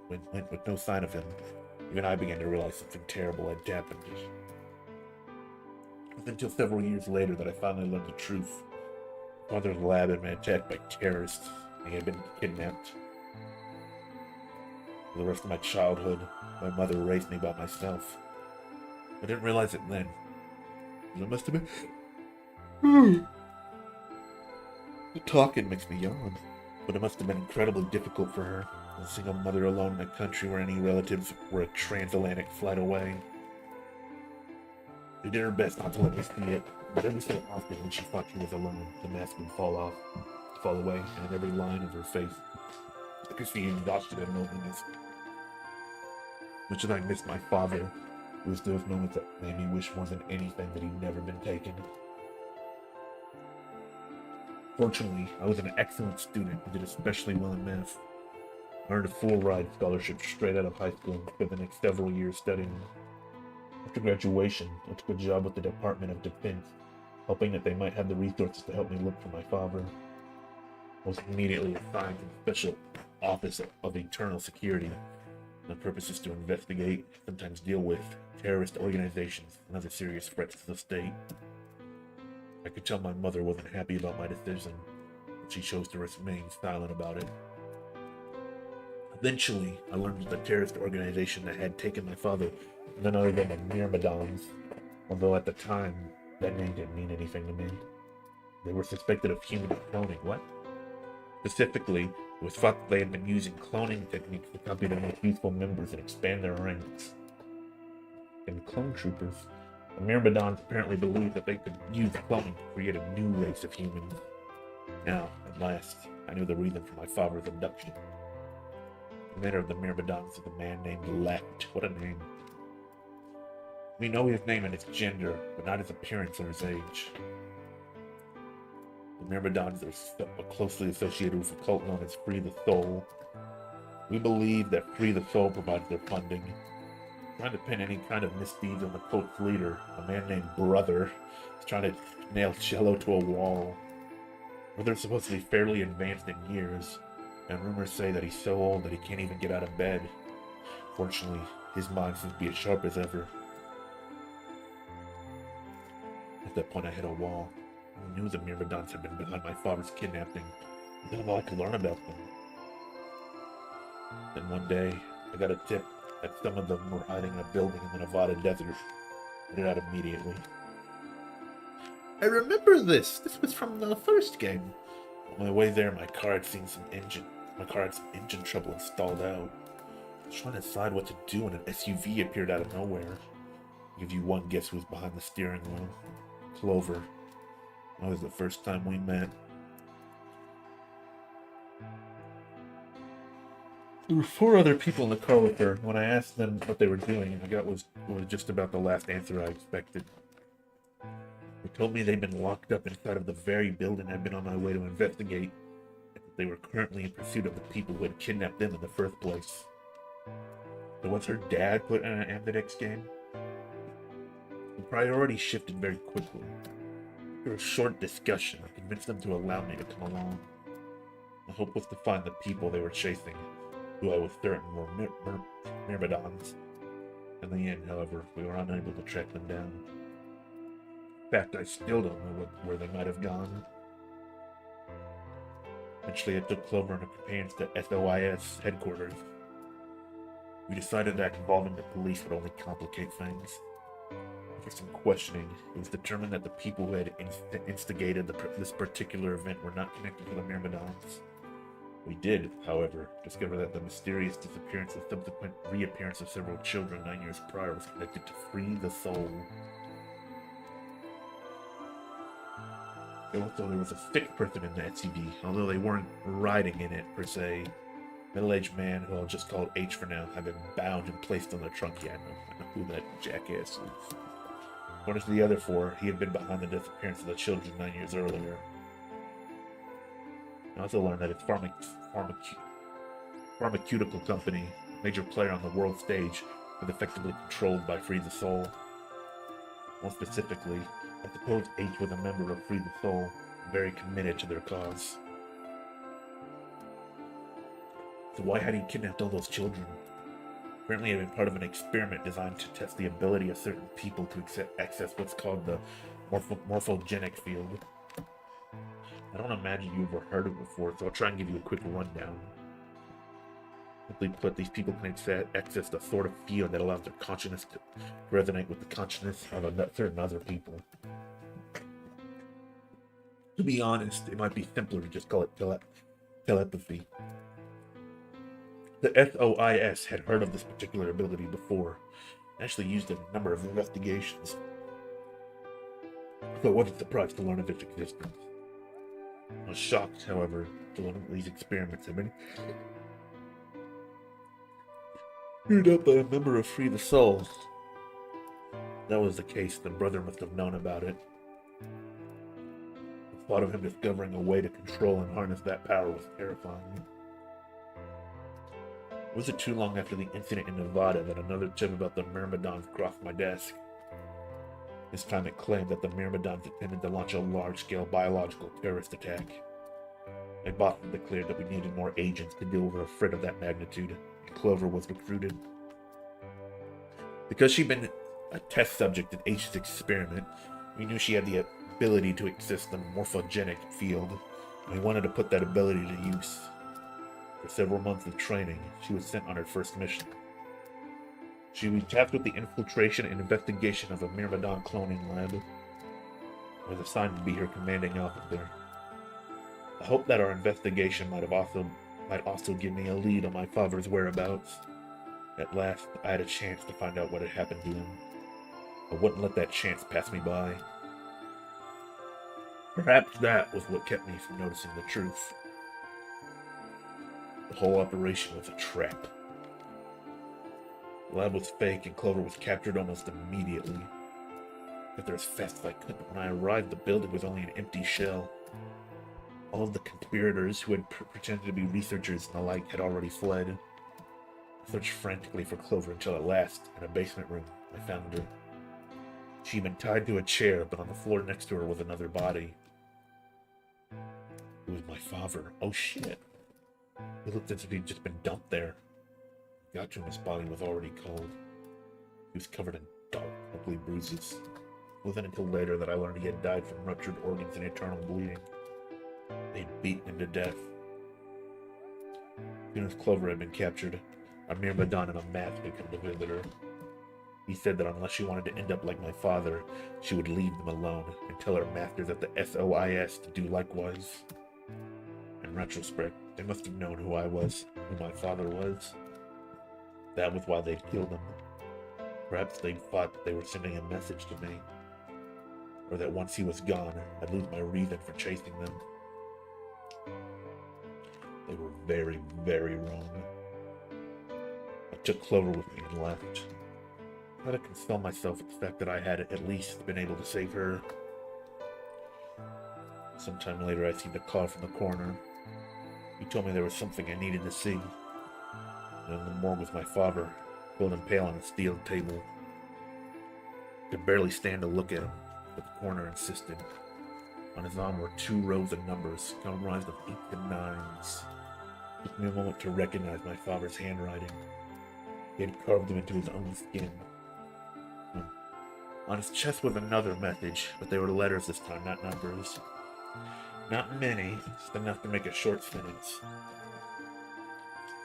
and went with no sign of him, even I began to realize something terrible had happened. It was until several years later that I finally learned the truth. Father's lab had been attacked by terrorists, and he had been kidnapped. For the rest of my childhood, my mother raised me by myself. I didn't realize it then. It must have been... The talking makes me yawn, but it must have been incredibly difficult for her, a single mother alone in a country where any relatives were a transatlantic flight away. She did her best not to let me see it, but every so often when she thought she was alone, the mask would fall away, and in every line of her face, I could see exhaustion and loneliness. Much as I missed my father, it was those moments that made me wish more than anything that he'd never been taken. Fortunately, I was an excellent student who did especially well in math. I earned a full-ride scholarship straight out of high school and spent the next several years studying. After graduation, I took a job with the Department of Defense, hoping that they might have the resources to help me look for my father. I was immediately assigned to the Special Office of Internal Security. My purpose is to investigate, sometimes deal with, terrorist organizations and other serious threats to the state. I could tell my mother wasn't happy about my decision, but she chose to remain silent about it. Eventually, I learned that the terrorist organization that had taken my father was none other than the Myrmidons, although at the time, that name didn't mean anything to me. They were suspected of human cloning. What? Specifically, it was thought that they had been using cloning techniques to copy their most useful members and expand their ranks. And clone troopers, the Myrmidons apparently believed that they could use cloning to create a new race of humans. Now, at last, I knew the reason for my father's abduction. The leader of the Myrmidons is a man named Lect. What a name. We know his name and his gender, but not his appearance or his age. The Myrmidons are closely associated with a cult known as Free the Soul. We believe that Free the Soul provides their funding. Trying to pin any kind of misdeeds on the cult's leader, a man named Brother, is trying to nail Cello to a wall. Brother's supposed to be fairly advanced in years, and rumors say that he's so old that he can't even get out of bed. Fortunately, his mind seems to be as sharp as ever. At that point, I hit a wall. I knew the Myrmidons had been behind my father's kidnapping. I didn't know I could learn about them. Then one day, I got a tip that some of them were hiding in a building in the Nevada desert. I hid out immediately. I remember this! This was from the first game. On my way there, my car had some engine trouble and stalled out. I was trying to decide what to do when an SUV appeared out of nowhere. I'll give you one guess who was behind the steering wheel. Clover. That was the first time we met. There were 4 other people in the car with her. When I asked them what they were doing, I got was just about the last answer I expected. They told me they'd been locked up inside of the very building I'd been on my way to investigate, and that they were currently in pursuit of the people who had kidnapped them in the first place. So was her dad put in an Ambidex game? The priority shifted very quickly. After a short discussion, I convinced them to allow me to come along. The hope was to find the people they were chasing, who I was certain were Myrmidons, In the end, however, we were unable to track them down. In fact, I still don't know where they might have gone. Eventually, I took Clover and her companions to SOIS headquarters. We decided that involving the police would only complicate things. After some questioning, it was determined that the people who had instigated this particular event were not connected to the Myrmidons. We did, however, discover that the mysterious disappearance and subsequent reappearance of several children 9 years prior was connected to Free the Soul. Also, there was a sixth person in the SUV, although they weren't riding in it per se. Middle-aged man, who I'll just call H for now, had been bound and placed on the trunk. Yeah, I know who that jackass is. According to the other four, he had been behind the disappearance of the children 9 years earlier. I also learned that its pharmaceutical company, a major player on the world stage, was effectively controlled by Free the Soul. More specifically, I suppose H was a member of Free the Soul, very committed to their cause. So why had he kidnapped all those children? Apparently it had been part of an experiment designed to test the ability of certain people to access what's called the morphogenic field. I don't imagine you've ever heard of it before, so I'll try and give you a quick rundown. Simply put, these people can access the sort of field that allows their consciousness to resonate with the consciousness of certain other people. To be honest, it might be simpler to just call it telepathy. The SOIS had heard of this particular ability before, and actually used it in a number of investigations. So I wasn't surprised to learn of its existence. I was shocked, however, to learn that these experiments had been carried out by a member of Free the Soul. If that was the case, then Brother must have known about it. The thought of him discovering a way to control and harness that power was terrifying. It wasn't too long after the incident in Nevada that another tip about the Myrmidons crossed my desk. This time it claimed that the Myrmidons intended to launch a large-scale biological terrorist attack. My boss declared that we needed more agents to deal with a threat of that magnitude, and Clover was recruited. Because she'd been a test subject in H's experiment, we knew she had the ability to access the morphogenic field, and we wanted to put that ability to use. For several months of training, she was sent on her first mission. She was tasked with the infiltration and investigation of a Myrmidon cloning lab. I was assigned to be her commanding officer. I hoped that our investigation might also give me a lead on my father's whereabouts. At last, I had a chance to find out what had happened to him. I wouldn't let that chance pass me by. Perhaps that was what kept me from noticing the truth. The whole operation was a trap. The lab was fake and Clover was captured almost immediately. Got there as fast as I could, but when I arrived, the building was only an empty shell. All of the conspirators who had pretended to be researchers and the like had already fled. I searched frantically for Clover until at last, in a basement room, I found her. She'd been tied to a chair, but on the floor next to her was another body. It was my father. Oh shit. It looked as if he'd just been dumped there. I got to him, his body was already cold. He was covered in dark, ugly bruises. It wasn't until later that I learned he had died from ruptured organs and eternal bleeding. They'd beaten him to death. As soon as Clover had been captured, a Myrmidon in a mask had come to visit her. He said that unless she wanted to end up like my father, she would leave them alone and tell her masters at the SOIS to do likewise. In retrospect, they must have known who I was, who my father was. That was why they'd killed him. Perhaps they thought that they were sending a message to me. Or that once he was gone, I'd lose my reason for chasing them. They were very, very wrong. I took Clover with me and left. I had to console myself with the fact that I had at least been able to save her. Sometime later, I received a call from the coroner. He told me there was something I needed to see. And in the morgue was my father, cold and pale on a steel table. I could barely stand to look at him, but the coroner insisted. On his arm were 2 rows of numbers, comprised of 8s and 9s. It took me a moment to recognize my father's handwriting. He had carved them into his own skin, On his chest was another message, but they were letters this time, not numbers. Not many, just enough to make a short sentence.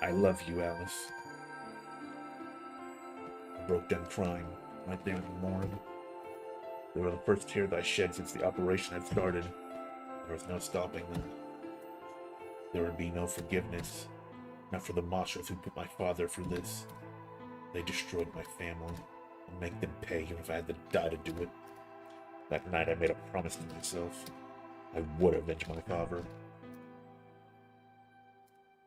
I love you, Alice. I broke down crying right there in the morgue. They were the first tears I shed since the operation had started. There was no stopping them. There would be no forgiveness. Not for the Marshals who put my father through this. They destroyed my family. I'll make them pay even if I had to die to do it. That night I made a promise to myself. I would avenge my father.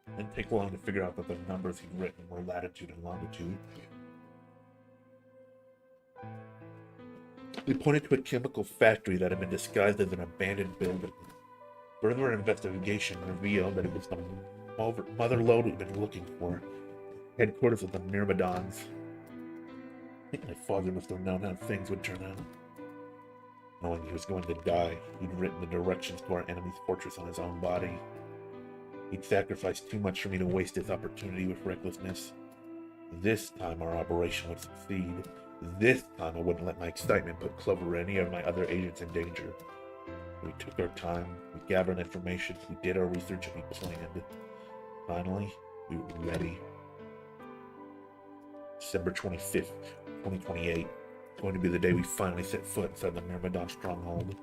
It didn't take long to figure out that the numbers he'd written were latitude and longitude. They pointed to a chemical factory that had been disguised as an abandoned building. Further investigation revealed that it was the mother lode we'd been looking for. Headquarters of the Myrmidons. I think my father must have known how things would turn out. Knowing he was going to die, he'd written the directions to our enemy's fortress on his own body. He'd sacrificed too much for me to waste his opportunity with recklessness. This time our operation would succeed. This time I wouldn't let my excitement put Clover or any of my other agents in danger. We took our time, we gathered information, we did our research, and we planned. Finally, we were ready. December 25th, 2028. Going to be the day we finally set foot inside the Myrmidon stronghold.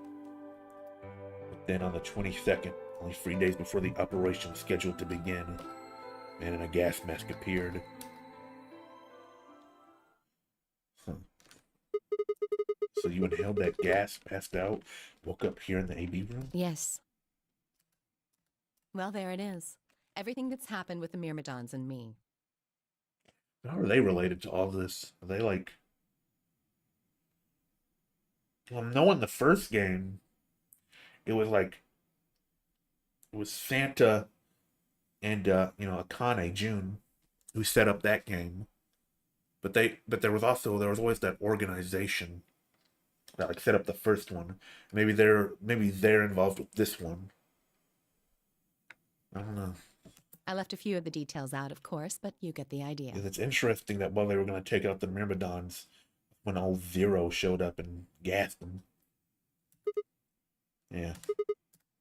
But then on the 22nd, only 3 days before the operation was scheduled to begin, a man in a gas mask appeared. So you inhaled that gas, passed out, woke up here in the AB room? Yes. Well, there it is. Everything that's happened with the Myrmidons and me. How are they related to all this? Are they like... Well, knowing the first game, it was like... It was Santa and, Akane, June, who set up that game. But there was always that organization that like set up the first one. Maybe they're involved with this one. I don't know. I left a few of the details out, of course, but you get the idea. It's interesting that while they were going to take out the Myrmidons, when old Zero showed up and gassed them. Yeah.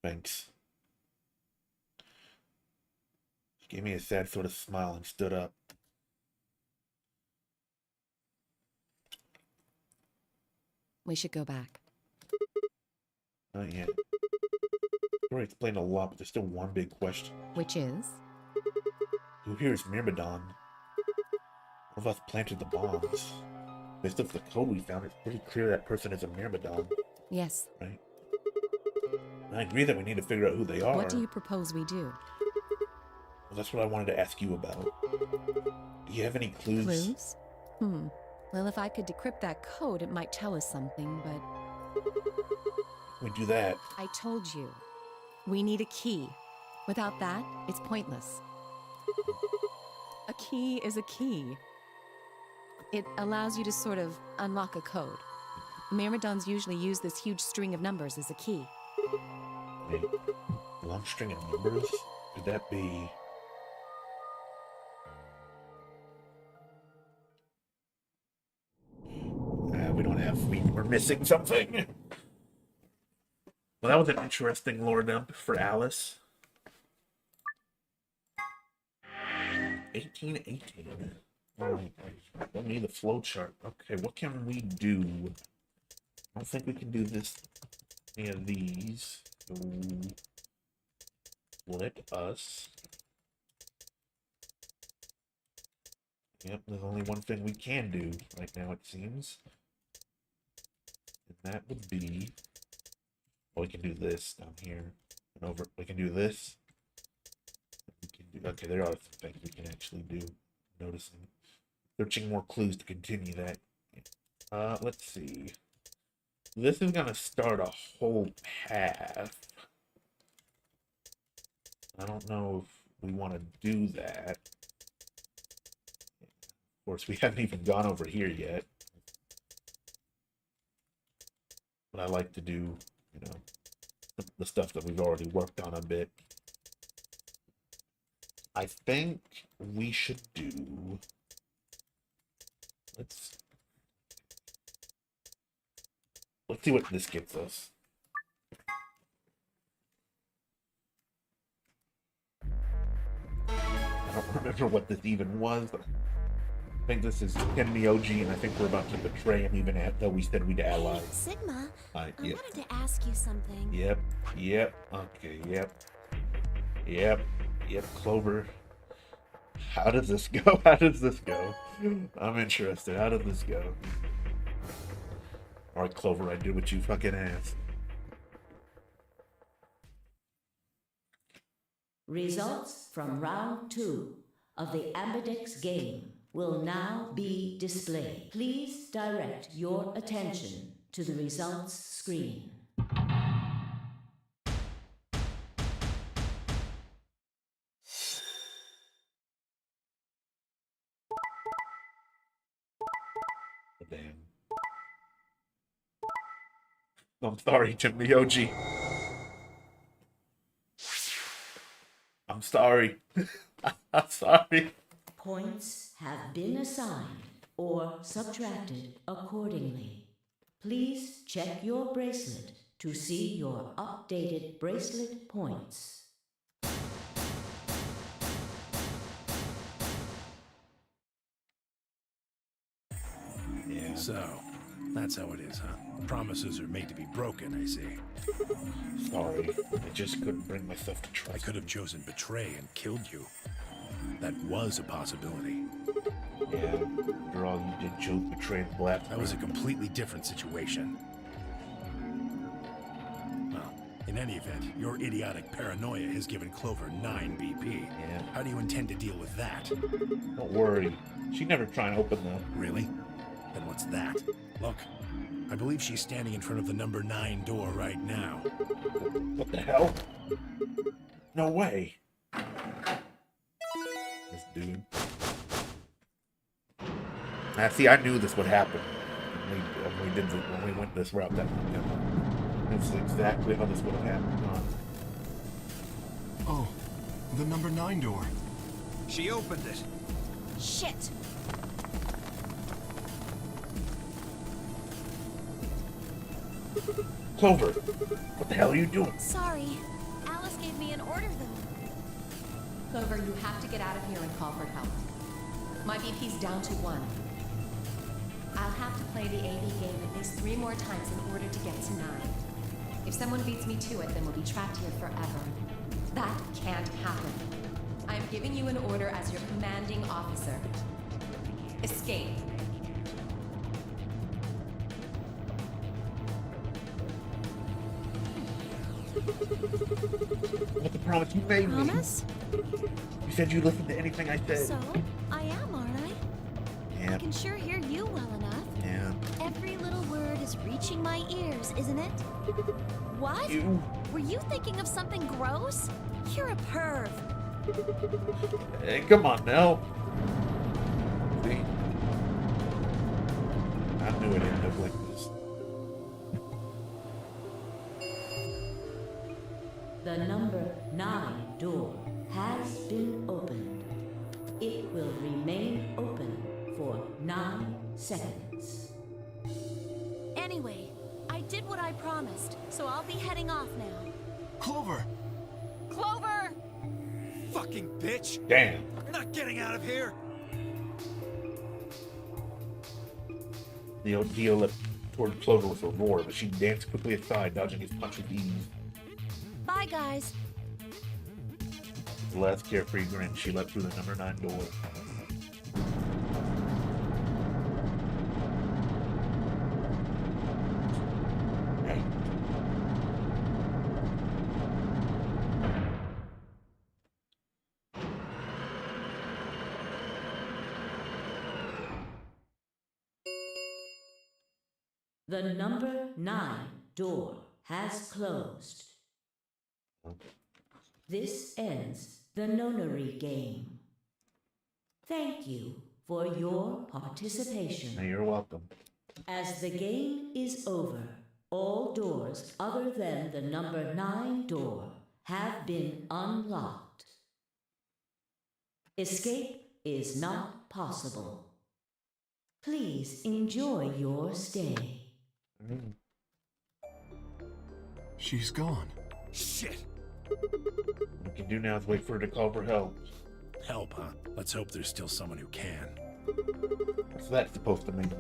Thanks. She gave me a sad sort of smile and stood up. We should go back. Not yet. I already explained a lot, but there's still one big question. Which is? Who here is Myrmidon? One of us planted the bombs. Based off the code we found, it's pretty clear that person is a Myrmidon. Yes. Right? I agree that we need to figure out who they are. What do you propose we do? Well, that's what I wanted to ask you about. Do you have any clues? Clues? Well, if I could decrypt that code, it might tell us something, but... We do that. I told you. We need a key. Without that, it's pointless. A key is a key. It allows you to sort of unlock a code. Myrmidons usually use this huge string of numbers as a key. Wait, a long string of numbers? Could that be... we don't have... We're missing something! Well, that was an interesting lore dump for Alice. 1818. Alright, don't need the flowchart. Okay, what can we do? I don't think we can do this. Any of these. So let us. Yep, there's only one thing we can do right now, it seems. And that would be... Well, we can do this down here. And over. We can do this. We can do, okay, there are some things we can actually do. Noticing. Searching more clues to continue that. Let's see. This is gonna start a whole path. I don't know if we want to do that. Of course, we haven't even gone over here yet. But I like to do, the stuff that we've already worked on a bit. I think we should do... Let's see what this gets us. I don't remember what this even was. I think this is Ken Mioji, and I think we're about to betray him, even though we said we'd ally. Hey, Sigma, I Yep. wanted to ask you something. Yep. Okay. Yep. Clover. How does this go? I'm interested. How does this go? All right, Clover, I did what you fucking asked. Results from round 2 of the Ambidex game will now be displayed. Please direct your attention to the results screen. Damn. I'm sorry, Jim Mioji. I'm sorry. I'm sorry. Points have been assigned or subtracted accordingly. Please check your bracelet to see your updated bracelet points. Yeah. So, that's how it is, huh? Promises are made to be broken, I see. Sorry. I just couldn't bring myself to trust. I could have chosen betray and killed you. That was a possibility. Yeah. After all, you did choose betray and blast. That was a completely different situation. Well, in any event, your idiotic paranoia has given Clover 9 BP. Yeah. How do you intend to deal with that? Don't worry. She never tried to open the... Really? Then what's that? Look, I believe she's standing in front of the number 9 door right now. What the hell? No way. This dude. Now, see, I knew this would happen when we went this route. That's exactly how this would have happened. Oh, the number 9 door. She opened it. Shit! Clover, what the hell are you doing? Sorry. Alice gave me an order, though. Clover, you have to get out of here and call for help. My BP's down to 1. I'll have to play the AV game at least 3 more times in order to get to 9. If someone beats me to it, then we'll be trapped here forever. That can't happen. I'm giving you an order as your commanding officer. Escape. What the promise you made me? Promise? You said you listened to anything I said. So, I am, aren't I? Yeah. I can sure hear you well enough. Yeah. Every little word is reaching my ears, isn't it? What? You. Were you thinking of something gross? You're a perv. Hey, come on now. See? I knew it ended up like this. The number 9 door has been opened. It will remain open for 9 seconds. Anyway, I did what I promised, so I'll be heading off now. Clover! Clover! Fucking bitch! Damn. You're not getting out of here! The Dio leapt toward Clover with a roar, but she danced quickly aside, dodging his punch with ease. Bye, guys. With the last carefree grin, she leapt through the number 9 door. Hey. The number 9 door has closed. This ends the nonary game. Thank you for your participation. Hey, you're welcome. As the game is over, all doors other than the number 9 door have been unlocked. Escape is not possible. Please enjoy your stay. She's gone. Shit. What we can do now is wait for her to call for help. Help, huh? Let's hope there's still someone who can. What's that supposed to mean?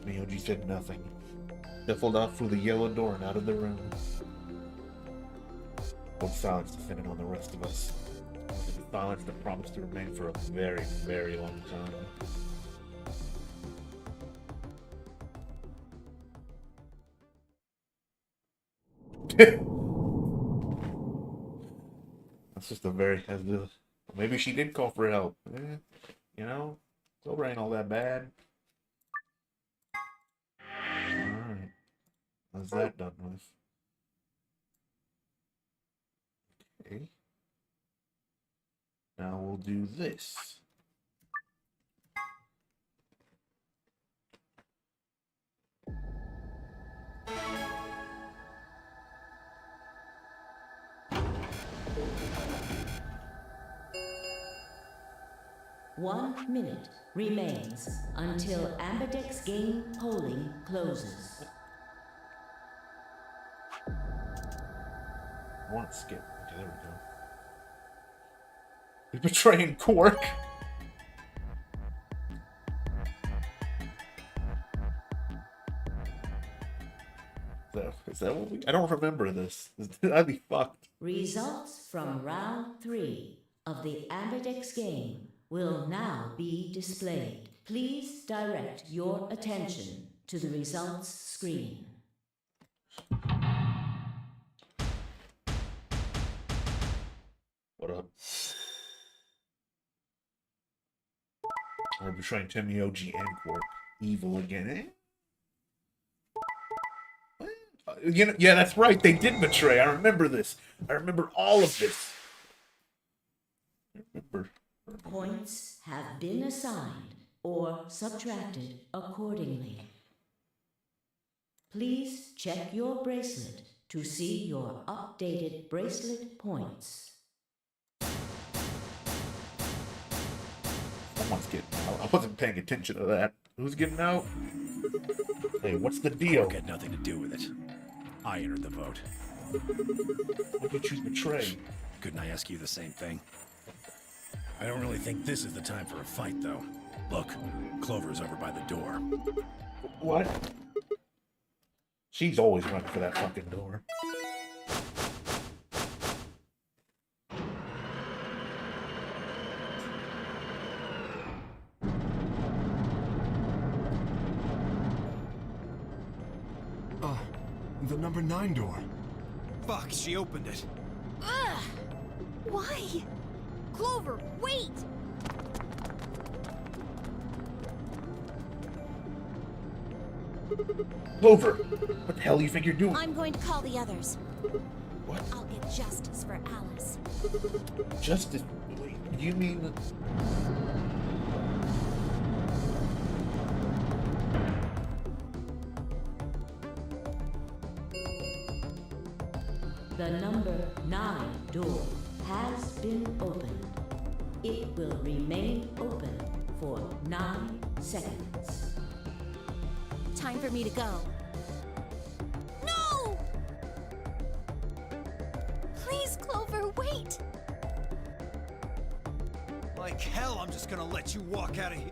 Miyoji said nothing. Shuffled off through the yellow door and out of the room. Both silence descended on the rest of us. It was a silence that promised to remain for a very, very long time. That's just a very... Maybe she did call for help. You know, Clover ain't all that bad. Alright. How's that done with? Okay. Now we'll do this. One minute remains until Ambidex game polling closes. One skip. Okay, there we go. You're betraying Quark. Is that what we... I don't remember this. I'd be fucked. Results from round 3 of the Ambidex game will now be displayed. Please direct your attention to the results screen. What up? We're betraying Miyoji and Quark. Evil again, eh? You know, yeah, that's right. They did betray. I remember this. I remember all of this. I remember. Points have been assigned or subtracted accordingly. Please check your bracelet to see your updated bracelet points. Someone's getting out. I wasn't paying attention to that. Who's getting out? Hey, what's the deal? I've got nothing to do with it. I entered the vote. Why did you choose betray? Couldn't I ask you the same thing? I don't really think this is the time for a fight, though. Look, Clover's over by the door. What? She's always running for that fucking door. The number 9 door. Fuck, she opened it. Ugh! Why? Clover, wait! Clover! What the hell do you think you're doing? I'm going to call the others. What? I'll get justice for Alice. Justice? Wait, you mean... The number 9 door has been opened. It will remain open for 9 seconds. Time for me to go. No! Please, Clover, wait! Like hell, I'm just gonna let you walk out of here.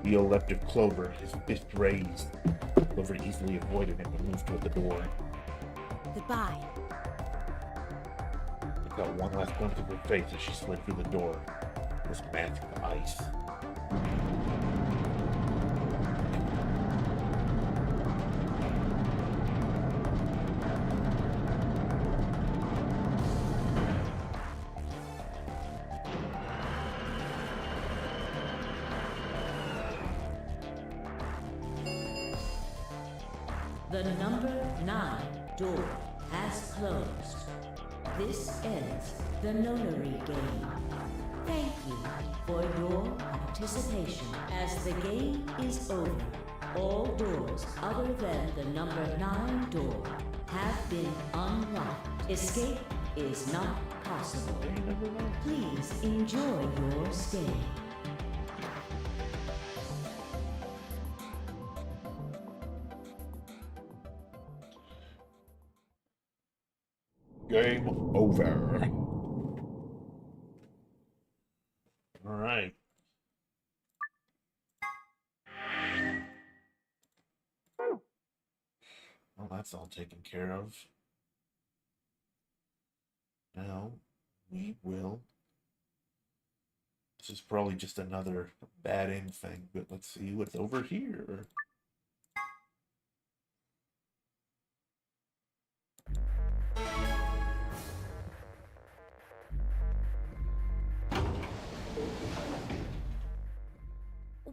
Leo leapt at Clover, his fist raised. Clover easily avoided him and moved toward the door. Goodbye. It got one last glimpse of her face as she slid through the door. It was masked with ice. The number 9 door has closed. This ends the nonary game. Thank you for your participation. As the game is over, all doors other than the number 9 door have been unlocked. Escape is not possible. Please enjoy your stay. Game over. All right. Well, that's all taken care of. Now, we will. This is probably just another bad end thing, but let's see what's over here.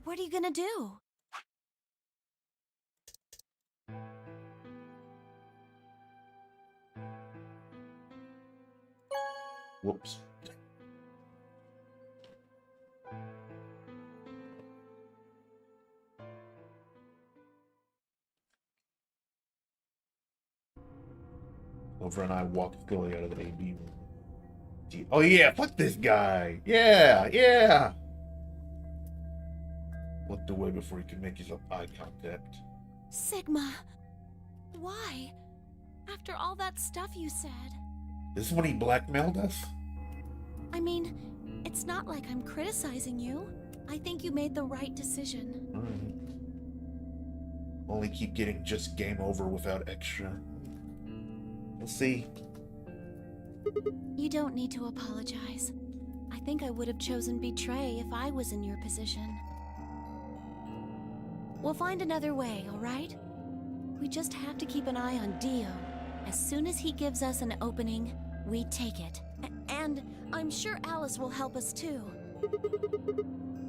What are you gonna do? Whoops. Clover and I walked Billy out of the AB room. Oh yeah, fuck this guy. Yeah, yeah. Looked away before he could make his eye contact. Sigma, why? After all that stuff you said. This is when he blackmailed us? I mean, it's not like I'm criticizing you. I think you made the right decision. Alright. Only keep getting just game over without extra. We'll see. You don't need to apologize. I think I would have chosen Betray if I was in your position. We'll find another way, alright? We just have to keep an eye on Dio. As soon as he gives us an opening, we take it. And I'm sure Alice will help us too.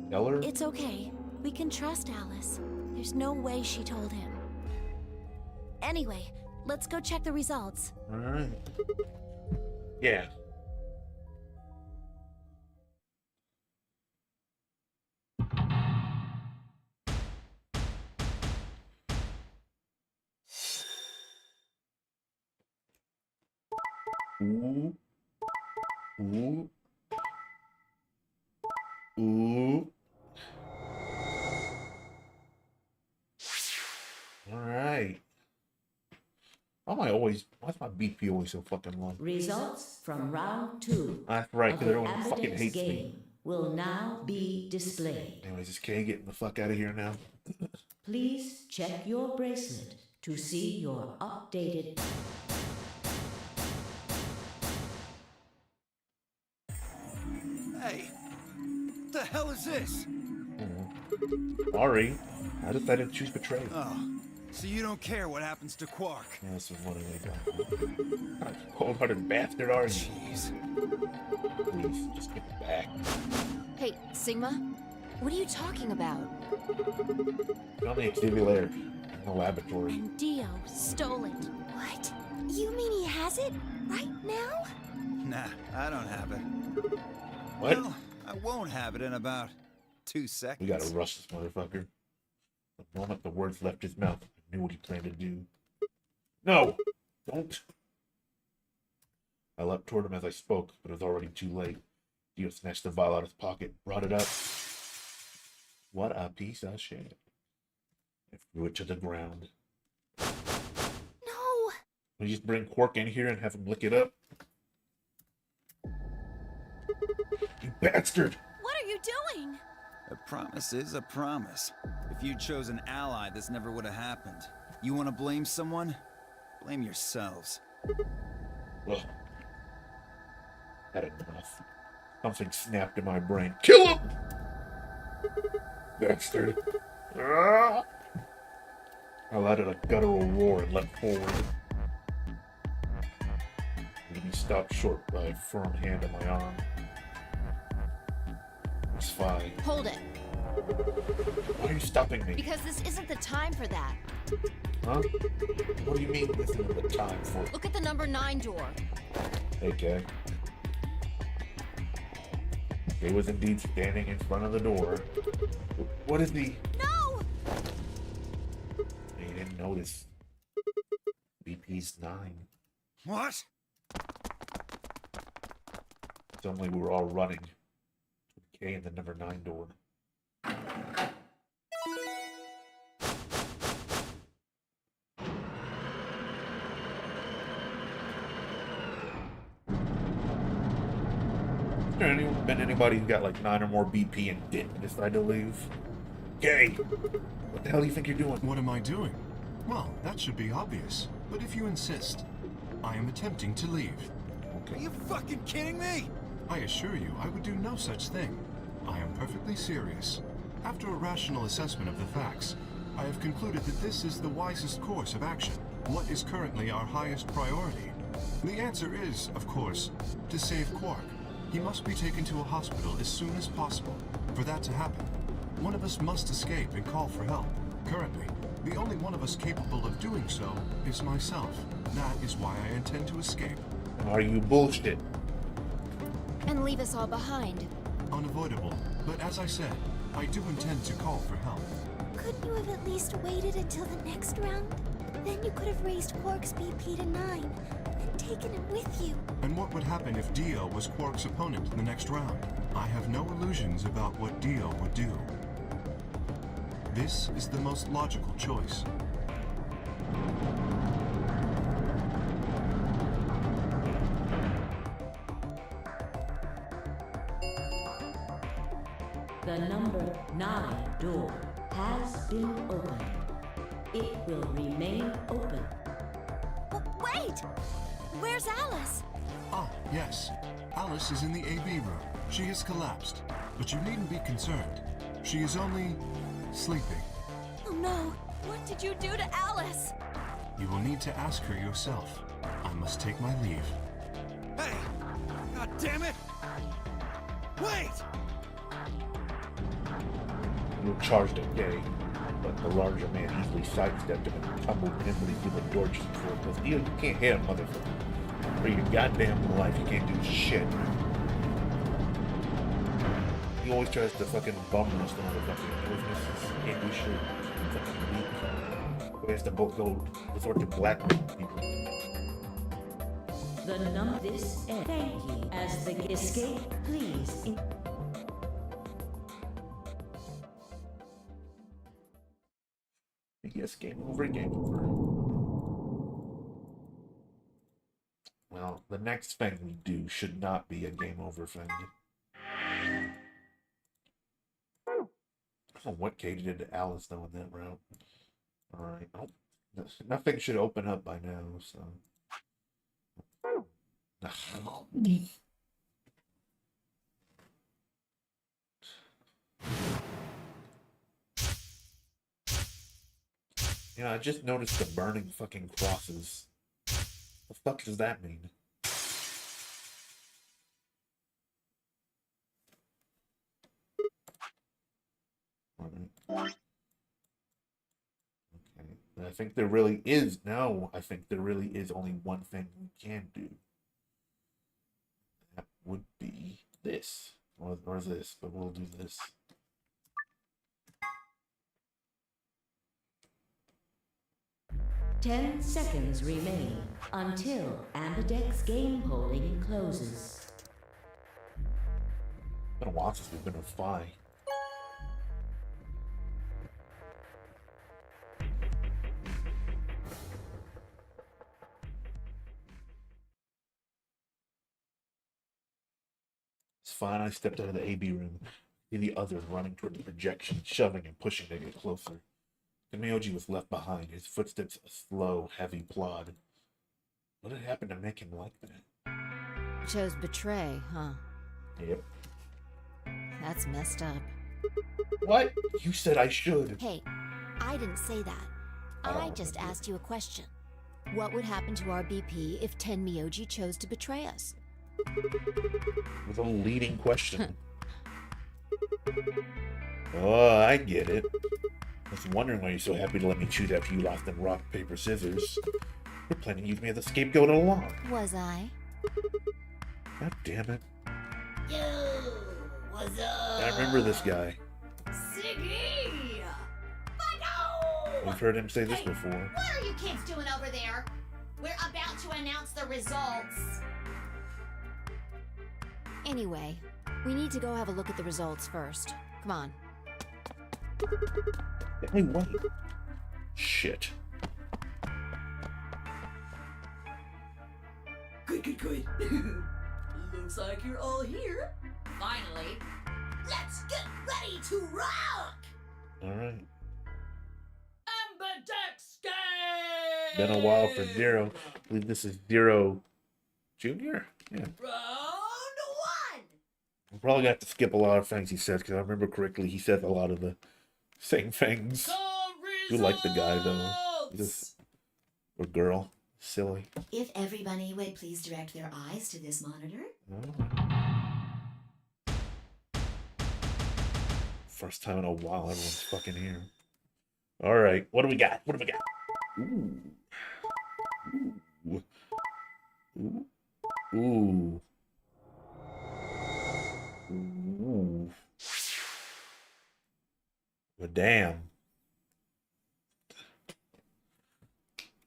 Tell her? It's okay. We can trust Alice. There's no way she told him. Anyway, let's go check the results. Alright. Yeah. Ooh. Ooh. Ooh. Alright. Why's my BP always so fucking low? Results from round 2 That's right, of because the everyone fucking Ambidex hates me. game will now be displayed. Anyways, is Kay getting the fuck out of here now? Please check your bracelet to see your updated. Hey, what the hell is this? Sorry. I decided to choose Betray. Oh, so you don't care what happens to Quark? Yeah, this is what I got. Cold-hearted bastard, are you? Jeez. Please, just get back. Hey, Sigma? What are you talking about? On the exhibit layer, in the laboratory. And Dio stole it. What? You mean he has it right now? Nah, I don't have it. What? Well, I won't have it in about 2 seconds. We gotta rush this motherfucker. The moment the words left his mouth, I knew what he planned to do. No! Don't! I leapt toward him as I spoke, but it was already too late. Dio snatched the vial out of his pocket, brought it up. What a piece of shit. I threw it to the ground. No! Will you just bring Quark in here and have him lick it up? You bastard! What are you doing? A promise is a promise. If you'd chosen ally, this never would have happened. You want to blame someone? Blame yourselves. Ugh. Had enough. Something snapped in my brain. Kill him! Bastard. Ah! I let out a guttural roar and leapt forward. He stopped short by a firm hand on my arm. It's fine. Hold it. Why are you stopping me? Because this isn't the time for that. Huh? What do you mean this isn't the time for? Look at the number 9 door. Okay. He was indeed standing in front of the door. What is he? No! He didn't notice. BP's 9. What? Suddenly we were all running. K in the number 9 door. anybody who got like 9 or more BP and didn't decide to leave. Gay! What the hell do you think you're doing? What am I doing? Well, that should be obvious. But if you insist, I am attempting to leave. Are you fucking kidding me? I assure you, I would do no such thing. I am perfectly serious. After a rational assessment of the facts, I have concluded that this is the wisest course of action. What is currently our highest priority? The answer is, of course, to save Quark. He must be taken to a hospital as soon as possible. For that to happen, one of us must escape and call for help. Currently, the only one of us capable of doing so is myself. That is why I intend to escape. Are you bullshit? And leave us all behind. Unavoidable, but as I said, I do intend to call for help. Couldn't you have at least waited until the next round? Then you could have raised Quark's BP to 9 and taken him with you. And what would happen if Dio was Quark's opponent in the next round? I have no illusions about what Dio would do. This is the most logical choice. The number 9 door has been opened. It will remain open. Wait! Where's Alice? Ah, yes. Alice is in the AB room. She has collapsed, but you needn't be concerned. She is only sleeping. Oh no! What did you do to Alice? You will need to ask her yourself. I must take my leave. Hey! God damn it! Wait! You were charged at Gay, but the larger man easily sidestepped him and tumbled nimbly through the door just before it was. You can't hit a motherfucker. For your goddamn life, you can't do shit. He always tries to fucking bum rush the motherfucker. Always misses. Can't do shit. Fucking weak. He has to both go resort to blackmail people. The number this end. Thank you. As the escape, please. Yes, game over, game over. Well, the next thing we do should not be a game over thing. I don't know what Katie did to Alice though in that route. Alright. Oh, nothing should open up by now, so. You know, I just noticed the burning fucking crosses. The fuck does that mean? Okay. I think there really is, no, I think there really is only one thing we can do. That would be this. Or this, but we'll do this. Ten seconds remain until Ambidex game polling closes. It's been a while since we've been a Phi. It's fine. I stepped out of the AB room. See the others running toward the projection, shoving and pushing to get closer. Tenmyoji was left behind, his footsteps a slow, heavy plod. What had happened to make him like that? Chose betray, huh? Yep. That's messed up. What? You said I should. Hey, I didn't say that. I just asked you a question. What would happen to our BP if Tenmyoji chose to betray us? It was a leading question. Oh, I get it. I was wondering why you're so happy to let me choose after you lost in rock, paper, scissors. You're planning to use me as a scapegoat all along. Was I? God damn it. Yo, what's up? I remember this guy. Siggy! Fucko! We've heard him say this before. What are you kids doing over there? We're about to announce the results. Anyway, we need to go have a look at the results first. Come on. Hey, wait. Shit. Good. Looks like you're all here. finally. Let's get ready to rock! Alright. Ambidex game! Been a while for Zero. I believe this is Zero Junior? Yeah. Round one! I'm probably gonna have to skip a lot of things he says, because I remember correctly he says a lot of the same things. I do like the guy though. Just or girl. Silly. If everybody would please direct their eyes to this monitor. First time in a while everyone's fucking here. Alright, what do we got? What do we got? Ooh. Ooh. Ooh. Ooh. Well, damn.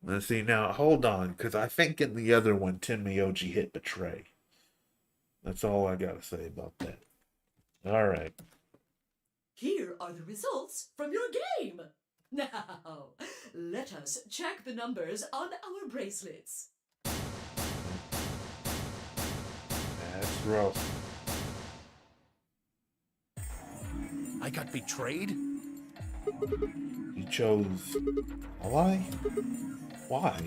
Let's see now. Hold on, because I think in the other one, Tenmyoji hit Betray. That's all I gotta say about that. All right. Here are the results from your game. Now, let us check the numbers on our bracelets. That's rough. I got betrayed? He chose Ally? Why?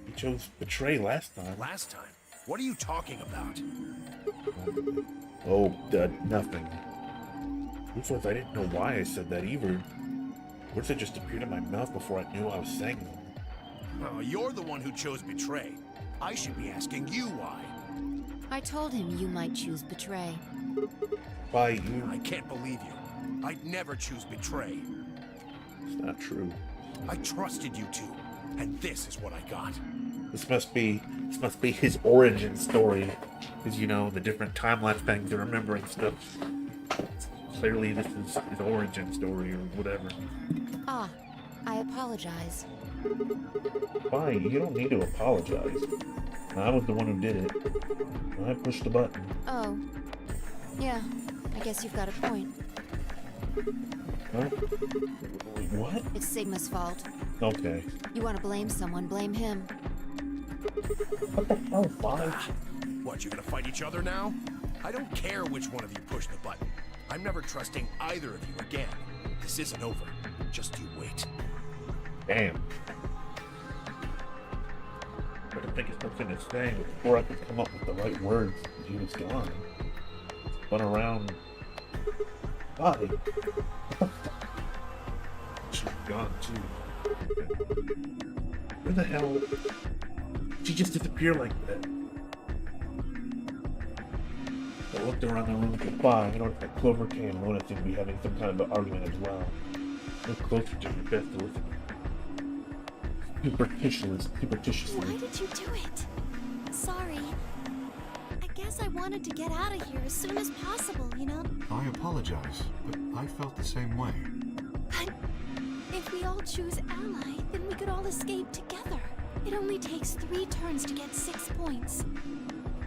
He chose Betray last time. Last time? What are you talking about? Oh, nothing. Truth was, I didn't know why I said that either. Words had just appeared in my mouth before I knew I was saying them. Oh, you're the one who chose Betray. I should be asking you why. I told him you might choose Betray. Why you? I can't believe you. I'd never choose Betray. It's not true. I trusted you two, and this is what I got. This must be his origin story. Because, you know, the different time-lapse things are remembering stuff. Clearly this is his origin story or whatever. Ah, I apologize. Fine, you don't need to apologize. I was the one who did it. I pushed the button. Oh. Yeah, I guess you've got a point. Huh? What? It's Sigma's fault. Okay. You want to blame someone, blame him. What the hell, Fine? What, you gonna fight each other now? I don't care which one of you pushed the button. I'm never trusting either of you again. This isn't over. Just you wait. Damn. I didn't think it's something to say before I could come up with the right words. He was gone. Spun around. Bye. She's gone too. Where the hell? She just disappeared like that. I looked around the room for Fi. I noticed that Clover K and Lona seemed to be having some kind of an argument as well. Look closer to me, best to listen. Superstitiously. Why did you do it? Sorry. I guess I wanted to get out of here as soon as possible, you know? I apologize, but I felt the same way. But if we all choose Ally, then we could all escape together. It only takes 3 turns to get 6 points.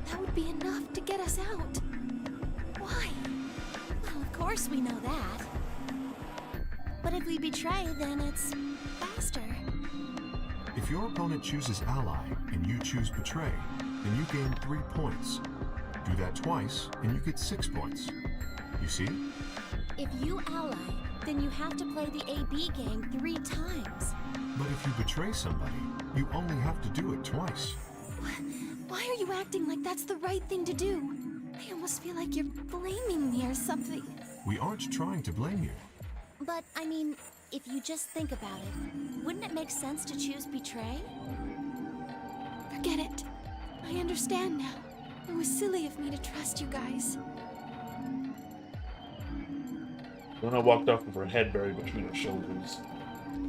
That would be enough to get us out. Why? Well, of course we know that. But if we betray, then it's faster. If your opponent chooses Ally and you choose Betray, then you gain 3 points. Do that twice and you get 6 points. You see? If you ally, then you have to play the AB game 3 times. But if you betray somebody, you only have to do it twice. Why are you acting like that's the right thing to do? I almost feel like you're blaming me or something. We aren't trying to blame you. But, I mean, if you just think about it, wouldn't it make sense to choose Betray? Forget it. I understand now. It was silly of me to trust you guys. Luna walked off with her head buried between her shoulders.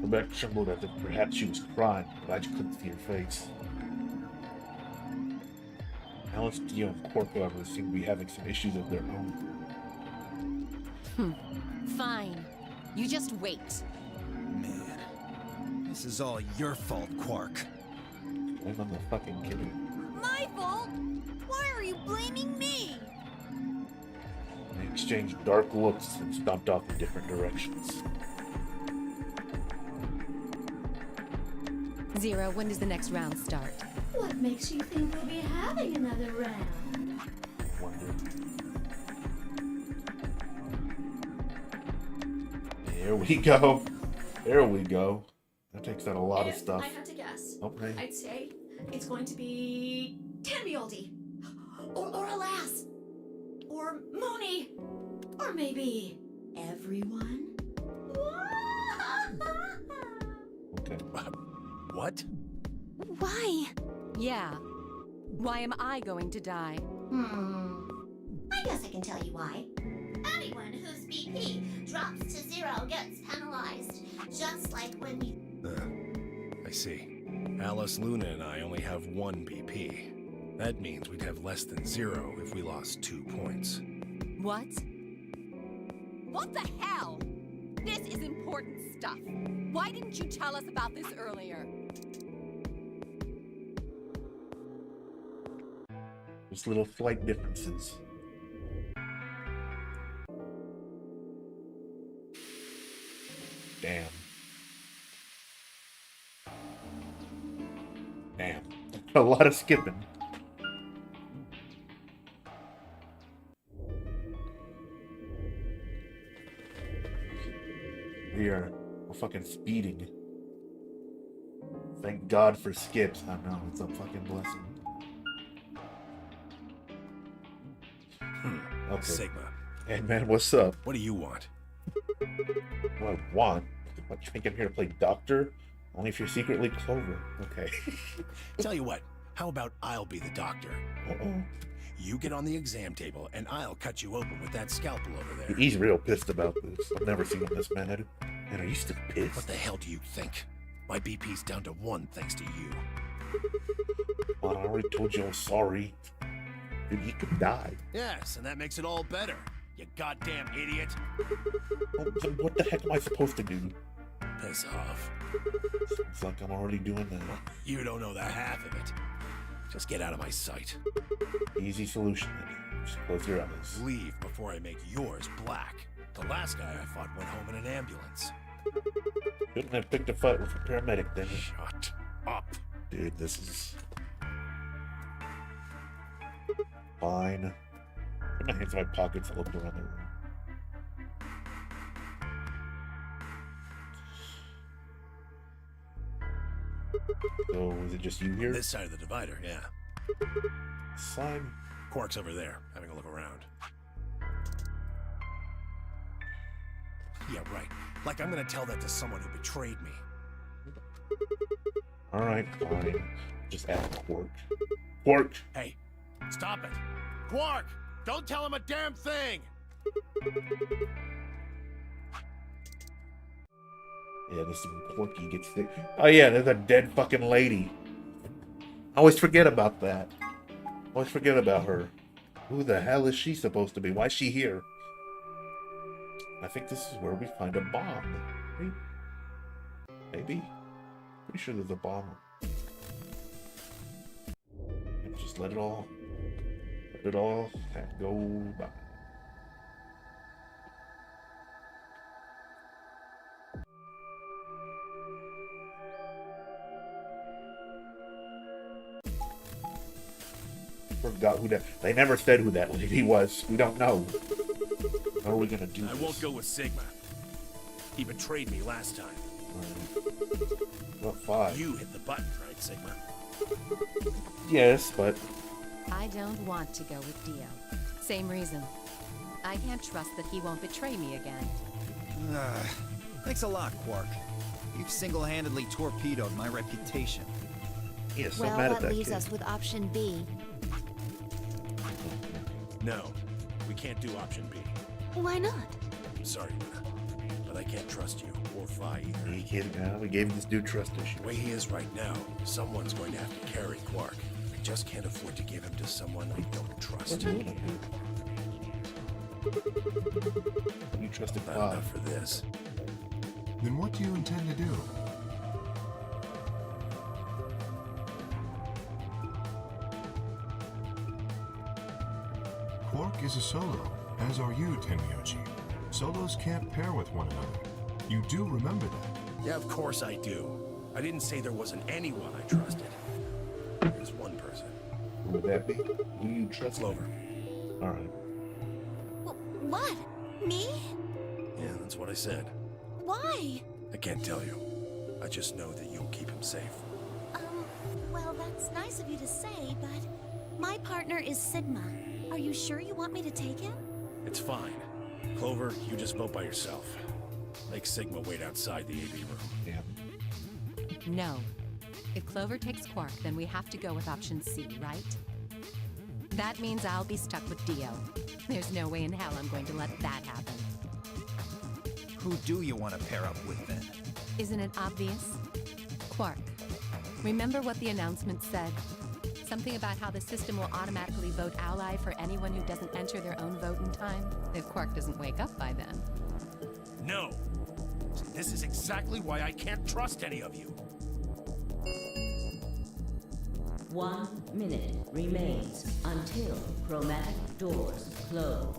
Her back trembled as if perhaps she was crying, but I just couldn't see her face. Alice, Dio, and Quark, however, seem to be having some issues of their own. Fine. You just wait. Man, this is all your fault, Quark. I'm the fucking kid. My fault? Why are you blaming me? They exchanged dark looks and stomped off in different directions. Zero, when does the next round start? What makes you think we'll be having another round? Wonder. There we go. There we go. That takes out a lot of If stuff. I had to guess, Okay. I'd say it's going to be Tenmioldi, or Alas, or Mooney, or maybe everyone. Okay. What? Why? Yeah. Why am I going to die? I guess I can tell you why. Anyone whose BP drops to 0 gets penalized. Just like when you... I see. Alice, Luna, and I only have 1 BP. That means we'd have less than 0 if we lost 2 points. What? What the hell? This is important stuff. Why didn't you tell us about this earlier? Just little slight differences. Damn. Damn. A lot of skipping. We're fucking speeding. Thank God for skips. I know, it's a fucking blessing. Okay. Sigma. Hey man, what's up? What do you want? What I want? What, you think I'm here to play doctor? Only if you're secretly Clover. Okay. Tell you what, how about I'll be the doctor? Uh-oh. You get on the exam table, and I'll cut you open with that scalpel over there. He's real pissed about this. I've never seen him this mad. Man, are you still pissed? What the hell do you think? My BP's down to 1 thanks to you. Well, I already told you I'm sorry. Dude, you could die. Yes, and that makes it all better. You goddamn idiot. Well, then what the heck am I supposed to do? Piss off. Sounds like I'm already doing that. You don't know the half of it. Just get out of my sight. Easy solution, then. Just close your eyes. Leave before I make yours black. The last guy I fought went home in an ambulance. Couldn't have picked a fight with a paramedic then. Shut up. Dude, this is... fine. Put my hands in my pockets and look around the room. So, is it just you here? This side of the divider, yeah. Side? Quark's over there, having a look around. Yeah, right. Like I'm gonna tell that to someone who betrayed me. Alright, fine. Just ask Quark. Quark! Hey, stop it! Quark! Don't tell him a damn thing! Yeah, this Porky gets sick. Oh yeah, there's a dead fucking lady. I always forget about that. Always forget about her. Who the hell is she supposed to be? Why is she here? I think this is where we find a bomb. Right? Maybe? Pretty sure there's a bomb. And just let it all go by. Forgot who that. They never said who that lady was. We don't know. How are we gonna do I this? won't go with Sigma. He betrayed me last time. What, 5? You hit the button, right, Sigma? Yes, but I don't want to go with Dio. Same reason. I can't trust that he won't betray me again. Thanks a lot, Quark. You've single-handedly torpedoed my reputation. yes, Well, I'm mad at that that leaves kid. us with option B. No, we can't do option B. Why not? Sorry, Luna, but I can't trust you, or Phi either. He can't, we gave this dude trust issues. The way he is right now, someone's going to have to carry Quark. I just can't afford to give him to someone I don't trust. You trusted Not 5. enough for this. Then what do you intend to do? Quark is a solo, as are you, Tenmyoji. Solos can't pair with one another. You do remember that. Yeah, of course I do. I didn't say there wasn't anyone I trusted. There's one person. Who would that be? Who you trust? Clover. Alright. What? Me? Yeah, that's what I said. Why? I can't tell you. I just know that you'll keep him safe. Well, that's nice of you to say, but my partner is Sigma. Are you sure you want me to take him? It's fine. Clover, you just vote by yourself. Make Sigma wait outside the AV room. Yeah. No. If Clover takes Quark, then we have to go with option C, right? That means I'll be stuck with Dio. There's no way in hell I'm going to let that happen. Who do you want to pair up with then? Isn't it obvious? Quark. Remember what the announcement said? Something about how the system will automatically vote ally for anyone who doesn't enter their own vote in time, if Quark doesn't wake up by then. No. This is exactly why I can't trust any of you. 1 minute remains until chromatic doors close.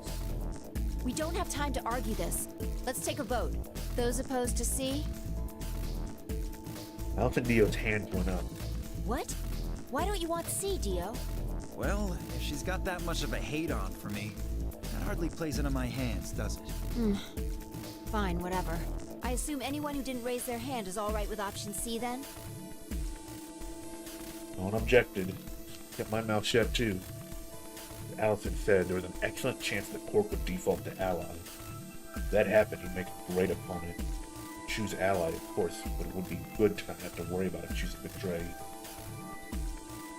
We don't have time to argue this. Let's take a vote. Those opposed to C? Alice and Dio's hands went up. What? Why don't you want C, Dio? Well, if she's got that much of a hate-on for me, that hardly plays into my hands, does it? Fine, whatever. I assume anyone who didn't raise their hand is all right with option C then? No one objected. Kept my mouth shut too. As Allison said, there was an excellent chance that Quark would default to ally. If that happened, he'd make a great opponent. Choose ally, of course, but it would be good to not have to worry about him choosing betray.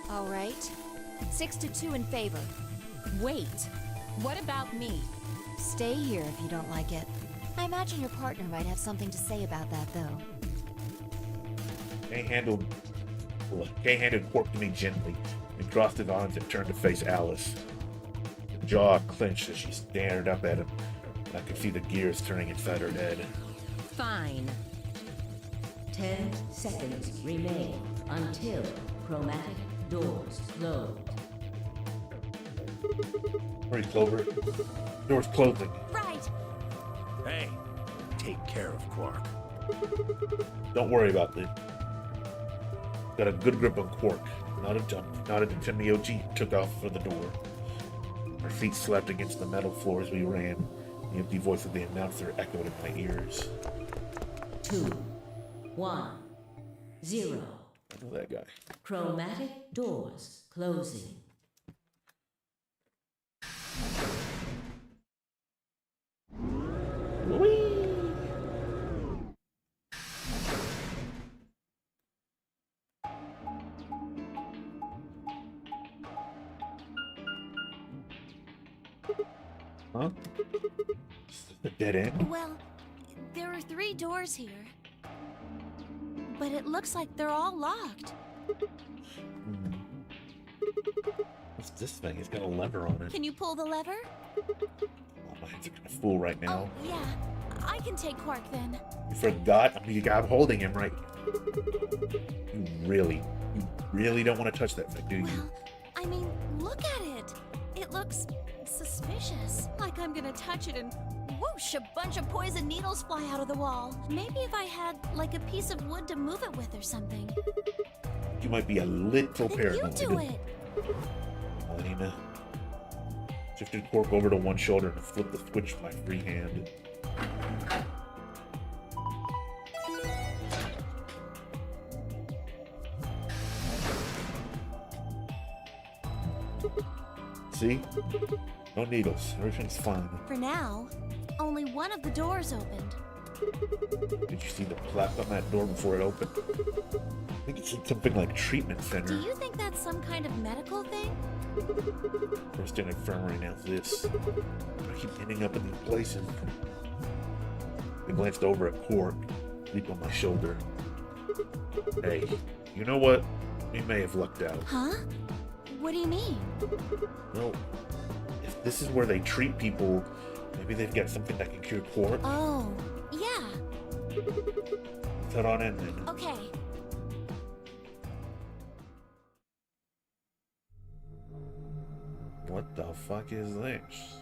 All right. 6-2 in favor. Wait! What about me? Stay here if you don't like it. I imagine your partner might have something to say about that, though. Kay handed Quark to me gently and crossed his arms and turned to face Alice. Her jaw clenched as she stared up at him, and I could see the gears turning inside her head. Fine. 10 seconds remain until chromatic doors close. Hurry, Clover. Door's closing. Right. Hey, take care of Quark. Don't worry about this. Got a good grip on Quark. Not until Tenmyoji took off for the door. Our feet slapped against the metal floor as we ran. The empty voice of the announcer echoed in my ears. 2, 1, 0. I know that guy. Chromatic doors closing. Huh? Is this a dead end? Well, there are 3 doors here. But it looks like they're all locked. What's this thing? It's got a lever on it. Can you pull the lever? Oh, my hands are kind of full right now. Oh, yeah. I can take Quark then. You forgot? I'm holding him right. You really don't want to touch that thing, do you? Well, I mean, look at it. It looks suspicious. Like I'm gonna touch it and whoosh, a bunch of poison needles fly out of the wall. Maybe if I had, like, a piece of wood to move it with or something. You might be a little paranoid. You do it. Elena shifted Quark over to one shoulder and flipped the switch with my free hand. See? No needles. Everything's fine. For now, only one of the doors opened. Did you see the plaque on that door before it opened? I think it said something like treatment center. Do you think that's some kind of medical thing? First in infirmary, now this. I keep ending up in these places. I glanced over at Quark, sleep on my shoulder. Hey, you know what? We may have lucked out. Huh? What do you mean? No. If this is where they treat people, maybe they've got something that can cure Quark. Oh, yeah. Let's head on in then. Okay. What the fuck is this?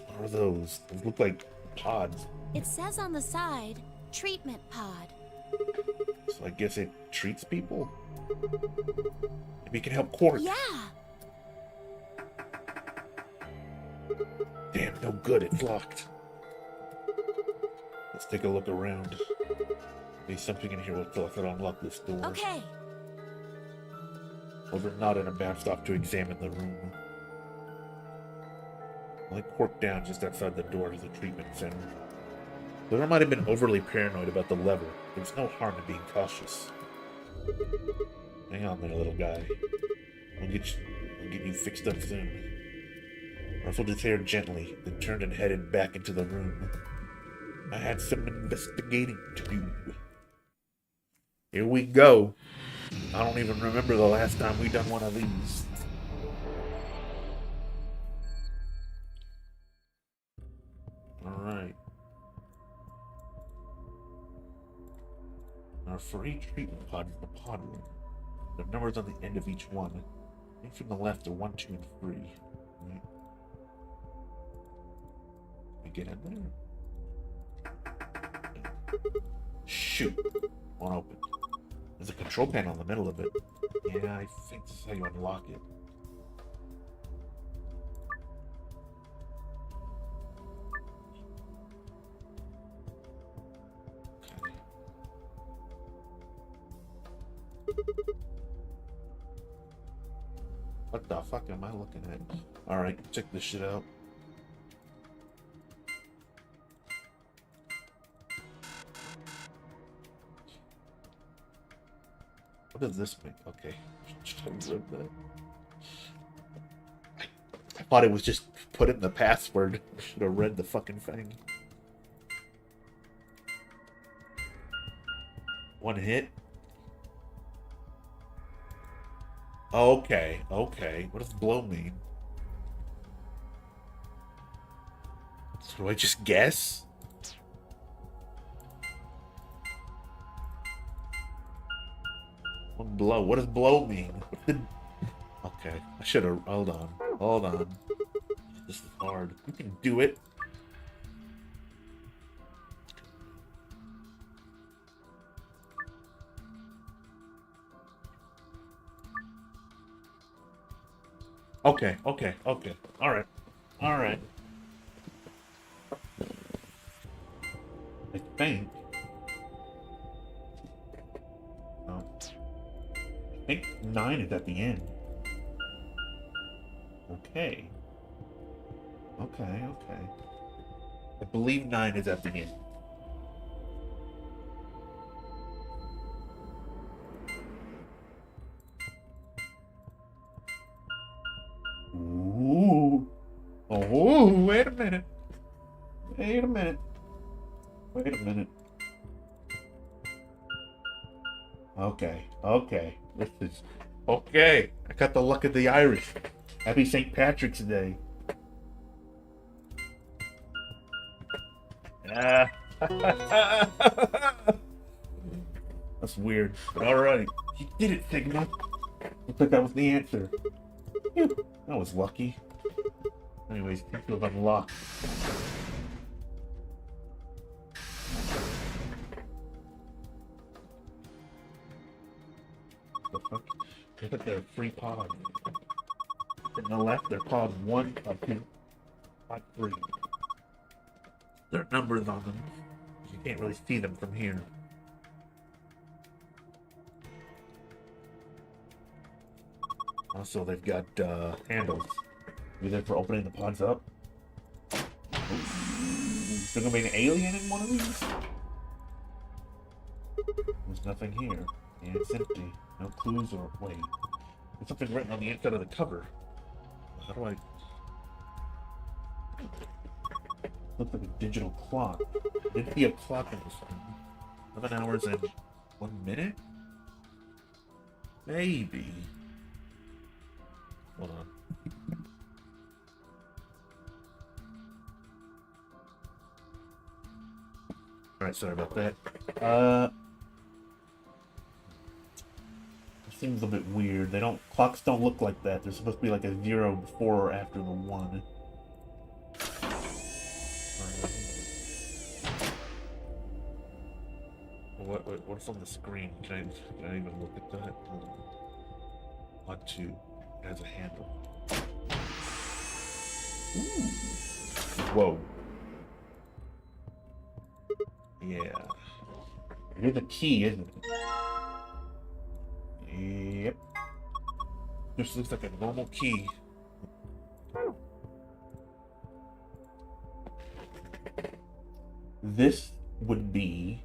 What are those? Those look like pods. It says on the side, treatment pod. So I guess it treats people? Maybe it can help Quark. Yeah. Damn, no good. It's locked. Let's take a look around. There's something in here will tell us how to unlock this door. Okay. Over nodded and bounced off to examine the room. I corked down just outside the door to the treatment center. Laura might have been overly paranoid about the level. There's no harm in being cautious. Hang on there, little guy. We'll get you fixed up soon. Ruffled his hair gently, then turned and headed back into the room. I had some investigating to do. Here we go. I don't even remember the last time we done one of these. Alright. Now for each treatment pod is the pod room. There are numbers on the end of each one. And from the left are 1, 2, and 3. Right. We get in there. Shoot. Won't open. There's a control panel in the middle of it. Yeah, I think this is how you unlock it. What the fuck am I looking at? Alright, check this shit out. What does this mean? Okay. I thought it was just put in the password. Should have read the fucking thing. One hit? Okay, okay. What does blow mean? So do I just guess? One blow. What does blow mean? What did... Okay, I should have... Hold on. Hold on. This is hard. You can do it. Okay, okay, okay. Alright. Alright. I think... Oh. I think 9 is at the end. Okay. Okay, okay. I believe 9 is at the end. Ooh. Oh, wait a minute. Wait a minute. Wait a minute. Okay, okay. This is... Okay. I got the luck of the Irish. Happy St. Patrick's Day. That's weird. But alright. You did it, Sigma. Looks like that was the answer. Phew, that was lucky. Anyways, people have unlocked. The fuck? Look at their free pod. On the left, they're pod 1, pod 2, pod 3. There are numbers on them. You can't really see them from here. Also, they've got handles. Either for opening the pods up. Is there gonna be an alien in one of these? There's nothing here. Yeah, it's empty. No clues or... Wait. There's something written on the inside of the cover. How do I... Looks like a digital clock. Didn't see a clock in this thing. 11 hours and 1 minute? Maybe. Hold on. Alright, sorry about that. It seems a bit weird. Clocks don't look like that. There's supposed to be like a 0 before or after the 1. What's on the screen? Can I even look at that? Pod 2. It has a handle. Ooh. Whoa. Yeah. It is a key, isn't it? Yep. This looks like a normal key. This would be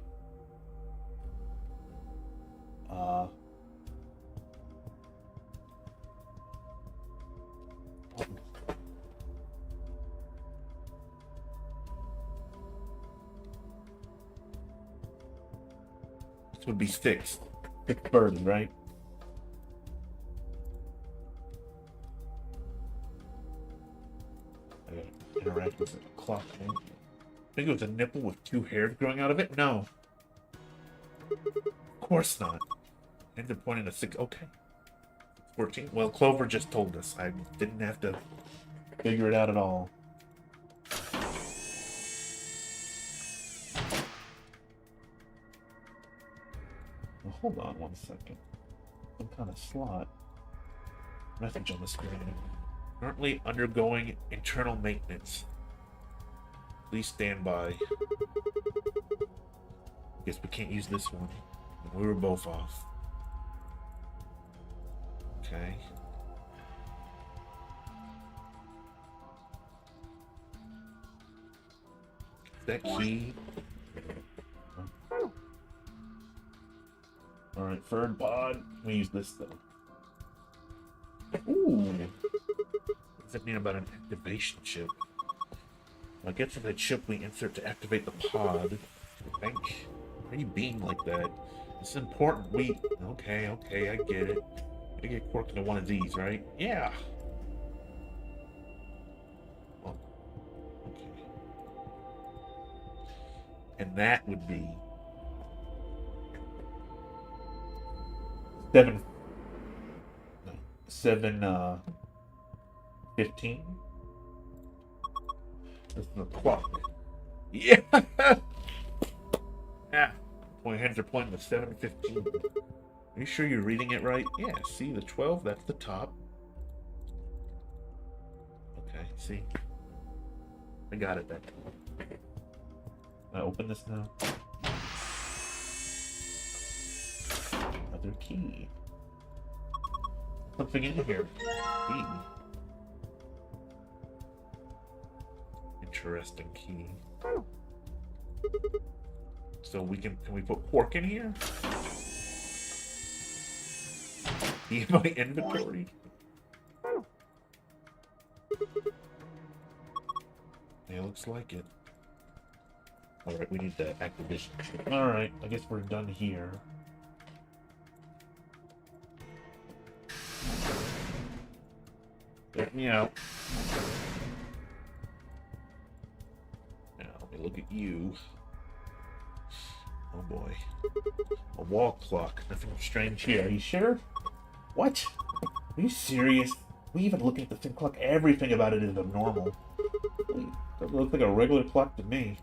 this would be sixth burden, right? I gotta interact with the clock. Right? I think it was a nipple with two hairs growing out of it. No, of course not. And they're pointing to 6. Okay, 14. Well, Clover just told us. I didn't have to figure it out at all. Well, hold on one second. Some kind of slot. Message on the screen. Currently undergoing internal maintenance. Please stand by. Guess we can't use this one. We were both off. Okay. That key. Alright, third pod. We use this though. Ooh. What does that mean about an activation chip? I guess it's a chip we insert to activate the pod. I think. Why are you being like that? It's important. Okay, I get it. I get Quark into one of these, right? Yeah. Well, okay. And that would be 7:15. This is the clock. Yeah. Yeah. My hands are pointing to 7:15. Are you sure you're reading it right? Yeah, see the 12? That's the top. Okay, see? I got it then. Can I open this now? Another key. Something in here. Key. Interesting key. So we can we put Quark in here? In my inventory. Yeah, looks like it. Alright, we need the activation chip. Alright, I guess we're done here. Get me out. Now, let me look at you. Oh boy. A wall clock. Nothing strange here. Are you sure? What? Are you serious? We even look at the same clock. Everything about it is abnormal. It looks like a regular clock to me.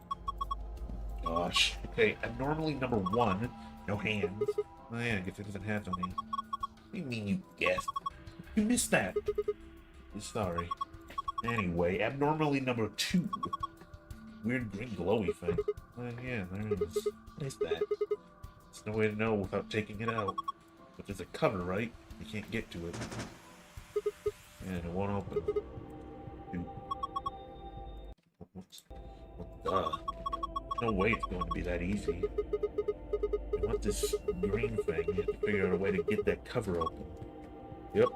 Gosh. Okay, abnormally number 1. No hands. Oh yeah, I guess it doesn't have any. What do you mean you guessed? You missed that. Sorry. Anyway, abnormally number 2. Weird green glowy thing. Yeah, there it is. What is that? There's no way to know without taking it out. But there's a cover, right? You can't get to it. And it won't open. Dude. No way it's going to be that easy. I want this green thing. You have to figure out a way to get that cover open. Yep.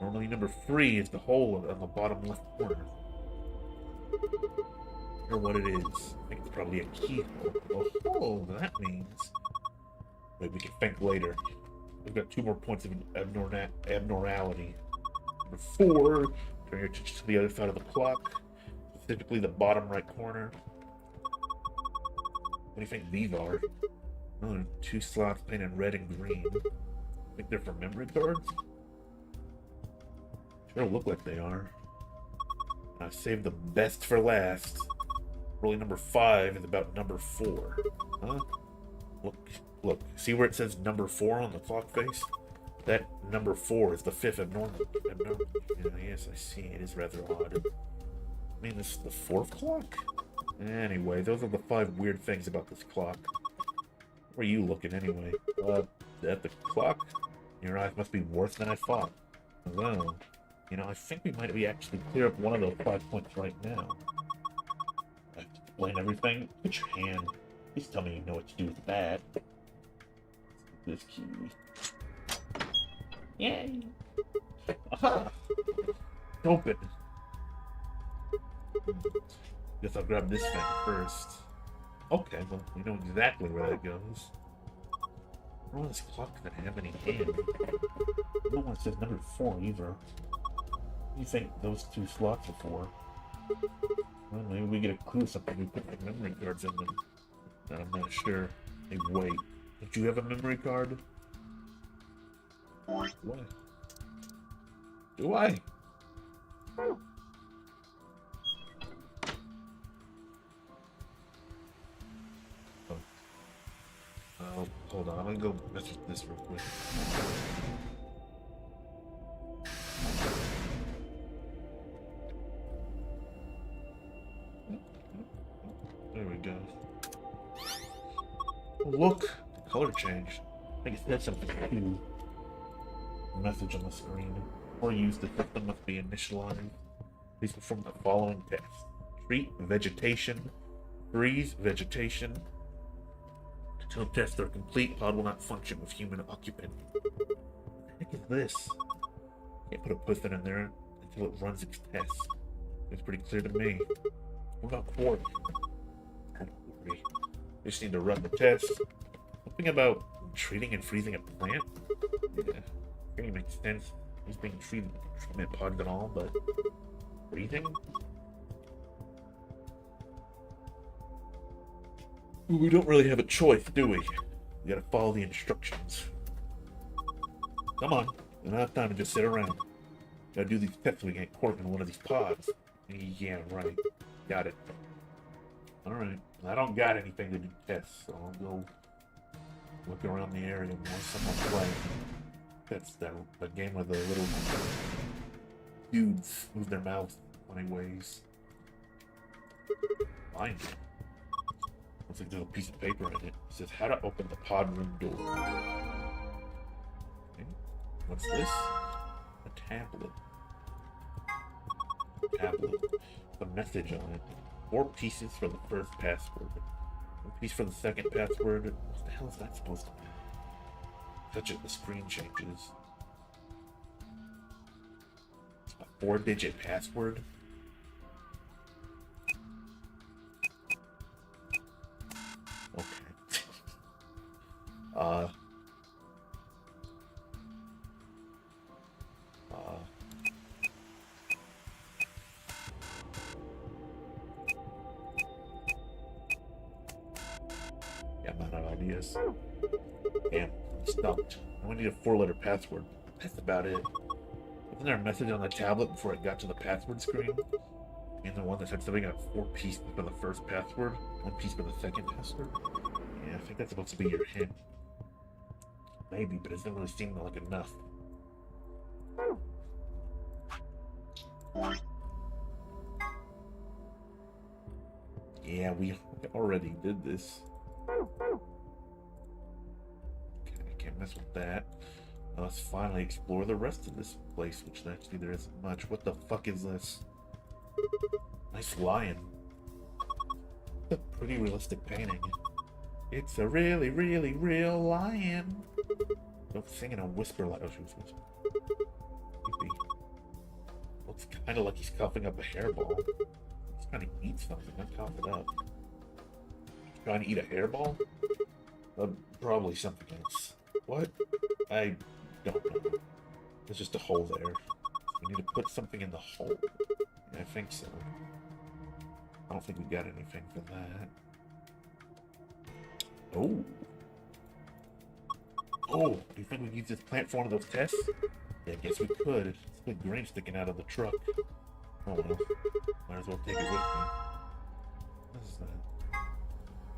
Normally number 3 is the hole on the bottom left corner. I wonder what it is. I think it's probably a keyhole. Oh, that means... Wait, we can think later. We've got 2 more points of abnormality. Number 4, turn your attention to the other side of the clock, specifically the bottom right corner. What do you think these are? Oh, 2 slots painted red and green. I think they're for memory cards? Sure look like they are. I saved the best for last. Really, number 5 is about number 4. Huh? Look. See where it says number 4 on the clock face? That number 4 is the 5th abnormal. Yeah, yes, I see. It is rather odd. mean this is the 4th clock? Anyway, those are the 5 weird things about this clock. Where are you looking anyway? At the clock? Your eyes must be worse than I thought. Well, you know, I think we might be actually clear up one of those 5 points right now. I have to explain everything? Put your hand. Please tell me you know what to do with that. This key. Yay! Aha! Open. Guess I'll grab this thing first. Okay, well, we know exactly where that goes. I don't know this clock that have any hand. No one says number 4 either. What do you think those 2 slots are for? Well, maybe we get a clue something we put the memory cards in them. I'm not sure. Hey, wait. Don't you have a memory card? What? Do I? Oh, hold on. I'm gonna go mess with this real quick. There we go. Oh, look! The color changed. I think it said something too. Message on the screen. Or use the system must be initialized. Please perform the following tests. Treat vegetation. Freeze vegetation. Until tests are complete, pod will not function with human occupant. What the heck is this? Can't put a person in there until it runs its tests. It's pretty clear to me. What about Quark? They just need to run the test. Something about treating and freezing a plant? Yeah, really makes sense. He's being treatment pods and all, but freezing? We don't really have a choice, do we? We gotta follow the instructions. Come on, we don't have time to just sit around. Gotta do these tests so we can get Quark in one of these pods. Yeah, right. Got it. Alright, I don't got anything to do tests, so I'll go look around the area and watch someone play. That's the game where the little dudes move their mouths funny ways. Fine. Looks like there's a piece of paper in it. It says how to open the pod room door. Okay. What's this? A tablet. A message on it. 4 pieces for the first password. 1 piece for the second password. What the hell is that supposed to be? Touch it, the screen changes. A 4-digit password? Okay. Yeah, I'm out of ideas. Damn, I'm stumped. I only need a 4-letter password. That's about it. Wasn't there a message on the tablet before it got to the password screen? I mean, the one that said something got 4 pieces for the first password, 1 piece for the second password? Yeah, I think that's supposed to be your hint. Maybe, but it doesn't really seem like enough. Yeah, we already did this. Okay, I can't mess with that. Let's finally explore the rest of this place, which actually there isn't much. What the fuck is this? Nice lion. A pretty realistic painting. It's a really, really real lion. Don't sing in a whisper like... Oh, she was whispering. Creepy. Looks kind of like he's coughing up a hairball. He's trying to eat something, not cough it up. Trying to eat a hairball? Probably something else. What? I don't know. There's just a hole there. We need to put something in the hole. Yeah, I think so. I don't think we got anything for that. Oh. Oh, do you think we could use this plant for one of those tests? Yeah, I guess we could. It's a big green sticking out of the truck. Oh well. Might as well take it with me. What is that?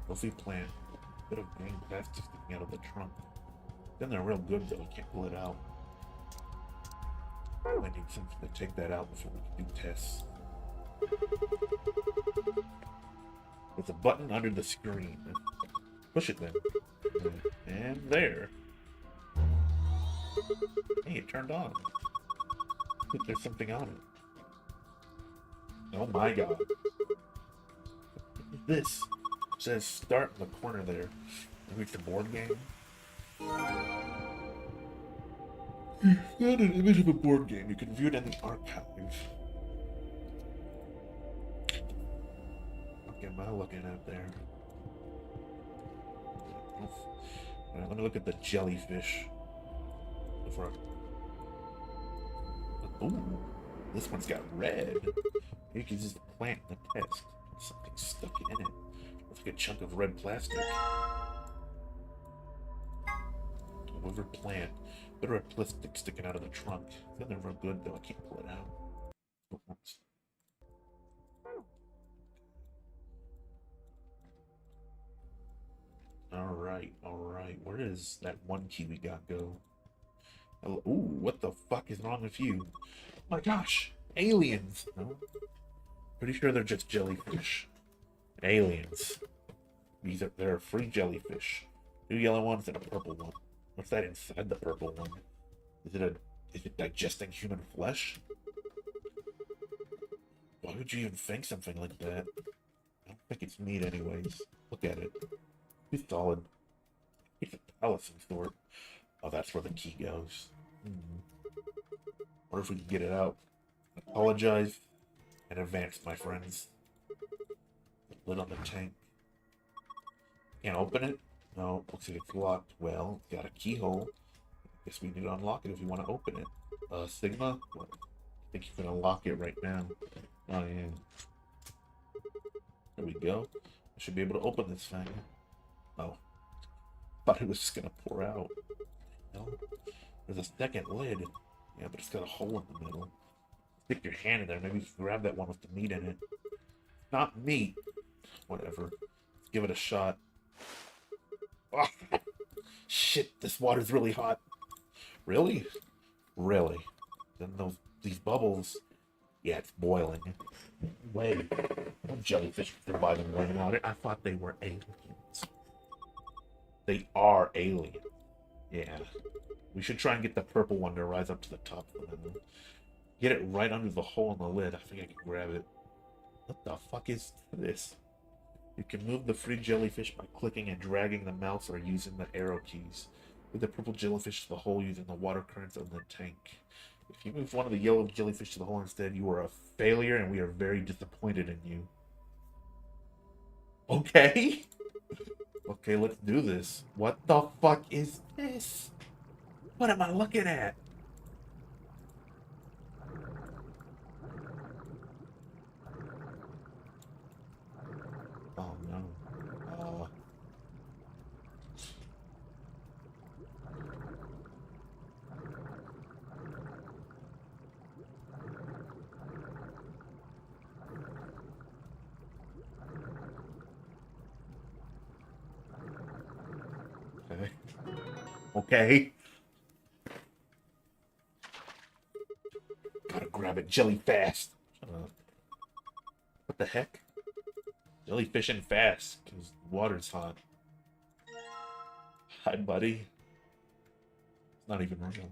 Healthy plant. A bit of green plastic sticking out of the trunk. Then they're real good though, you can't pull it out. I need something to take that out before we can do tests. There's a button under the screen. Push it then. And there. Hey, it turned on. There's something on it. Oh my god. What is this? It says start in the corner there. Maybe it's a board game? Got an image of a board game. You can view it in the archive. What am I looking at there? Alright, let me look at the jellyfish. Ooh, this one's got red. You can use the plant in the test. Something stuck in it. Looks like a chunk of red plastic. Whatever plant. Better have plastic sticking out of the trunk. They're never good though. I can't pull it out. Alright. Where does that one key we got go? Ooh, what the fuck is wrong with you? Oh my gosh! Aliens! No? Pretty sure they're just jellyfish. Aliens. They're free jellyfish. 2 yellow ones and a purple one. What's that inside the purple one? Is it digesting human flesh? Why would you even think something like that? I don't think it's meat anyways. Look at it. It's solid. It's a palace of sort. Oh, that's where the key goes. Wonder if we can get it out. Apologize in advance, my friends. The lid on the tank. Can't open it? No, looks like it's locked. Well, it's got a keyhole. Guess we need to unlock it if we want to open it. Sigma? Well, I think you can unlock it right now. Oh, yeah. There we go. I should be able to open this thing. Oh. Thought it was just gonna pour out. No. There's a second lid. Yeah, but it's got a hole in the middle. Stick your hand in there. Maybe you can grab that one with the meat in it. Not meat. Whatever. Let's give it a shot. Oh, shit, this water's really hot. Really? Really? Then these bubbles... Yeah, it's boiling. Wait. No jellyfish surviving boiling water. I thought they were aliens. They are aliens. Yeah. We should try and get the purple one to rise up to the top of them. Get it right under the hole in the lid. I think I can grab it. What the fuck is this? You can move the free jellyfish by clicking and dragging the mouse or using the arrow keys. Move the purple jellyfish to the hole using the water currents of the tank. If you move one of the yellow jellyfish to the hole instead, you are a failure and we are very disappointed in you. Okay? Okay, let's do this. What the fuck is this? What am I looking at? Oh no. Okay. Okay. Gotta grab it jelly fast. What the heck? Jellyfishing fast, because water's hot. Hi, buddy. It's not even real.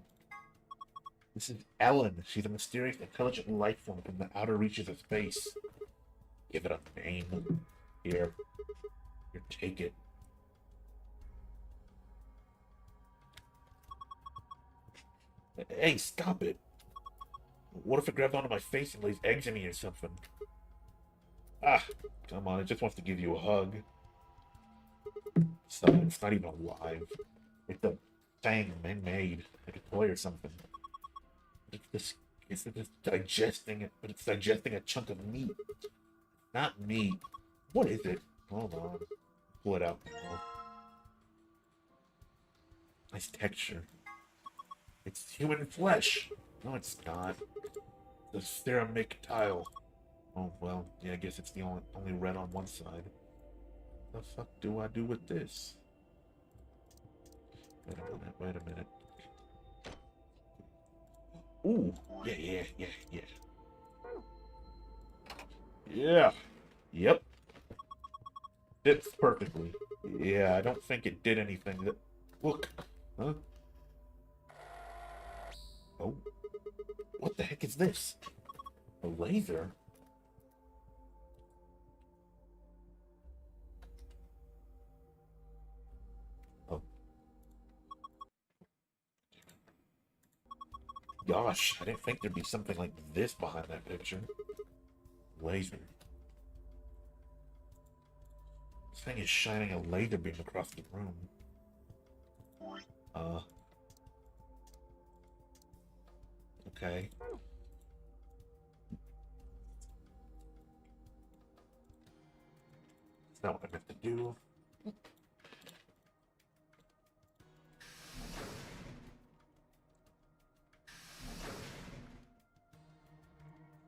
This is Ellen. She's a mysterious, intelligent life form from the outer reaches of space. Give it a name. Here, take it. Hey, stop it. What if it grabs onto my face and lays eggs in me or something? Ah, come on, it just wants to give you a hug. It's not even alive. It's a thing man-made, like a toy or something. It's just digesting it, but it's digesting a chunk of meat. Not meat. What is it? Hold on. Pull it out. Nice texture. It's human flesh. No, it's not. The ceramic tile. Oh, well, yeah, I guess it's the only red on one side. The fuck do I do with this? Wait a minute. Ooh, yeah. Yeah. Yep. Fits perfectly. Yeah, I don't think it did anything that... Look. Huh? Oh. What the heck is this? A laser? Oh. Gosh, I didn't think there'd be something like this behind that picture. Laser. This thing is shining a laser beam across the room. Okay. That's not what I meant to do.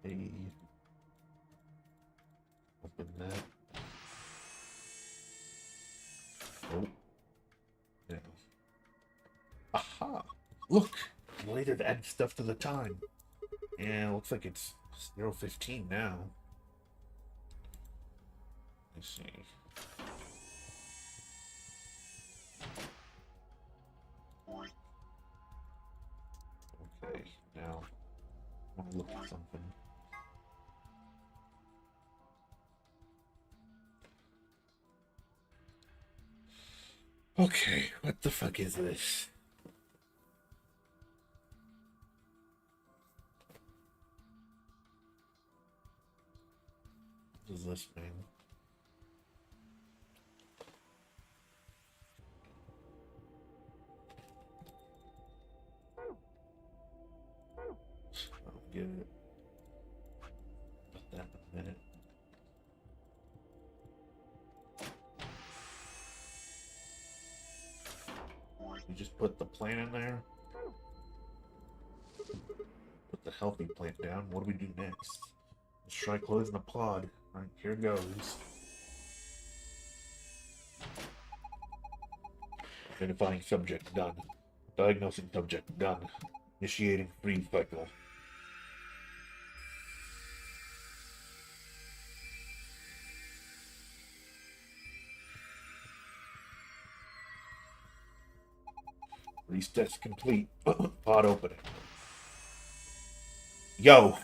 Hey. Open that. Oh. Yeah. Aha! Look! Later to add stuff to the time. Yeah, looks like it's 0:15 now. Let's see. Okay, now I want to look at something. Okay, what the fuck is this? What does this mean? I don't get it. Put that in a minute. You just put the plant in there. Put the healthy plant down. What do we do next? Let's try closing the pod. Alright, here goes. Identifying subject, done. Diagnosing subject, done. Initiating freeze cycle. Resets complete. Pod opening. Yo!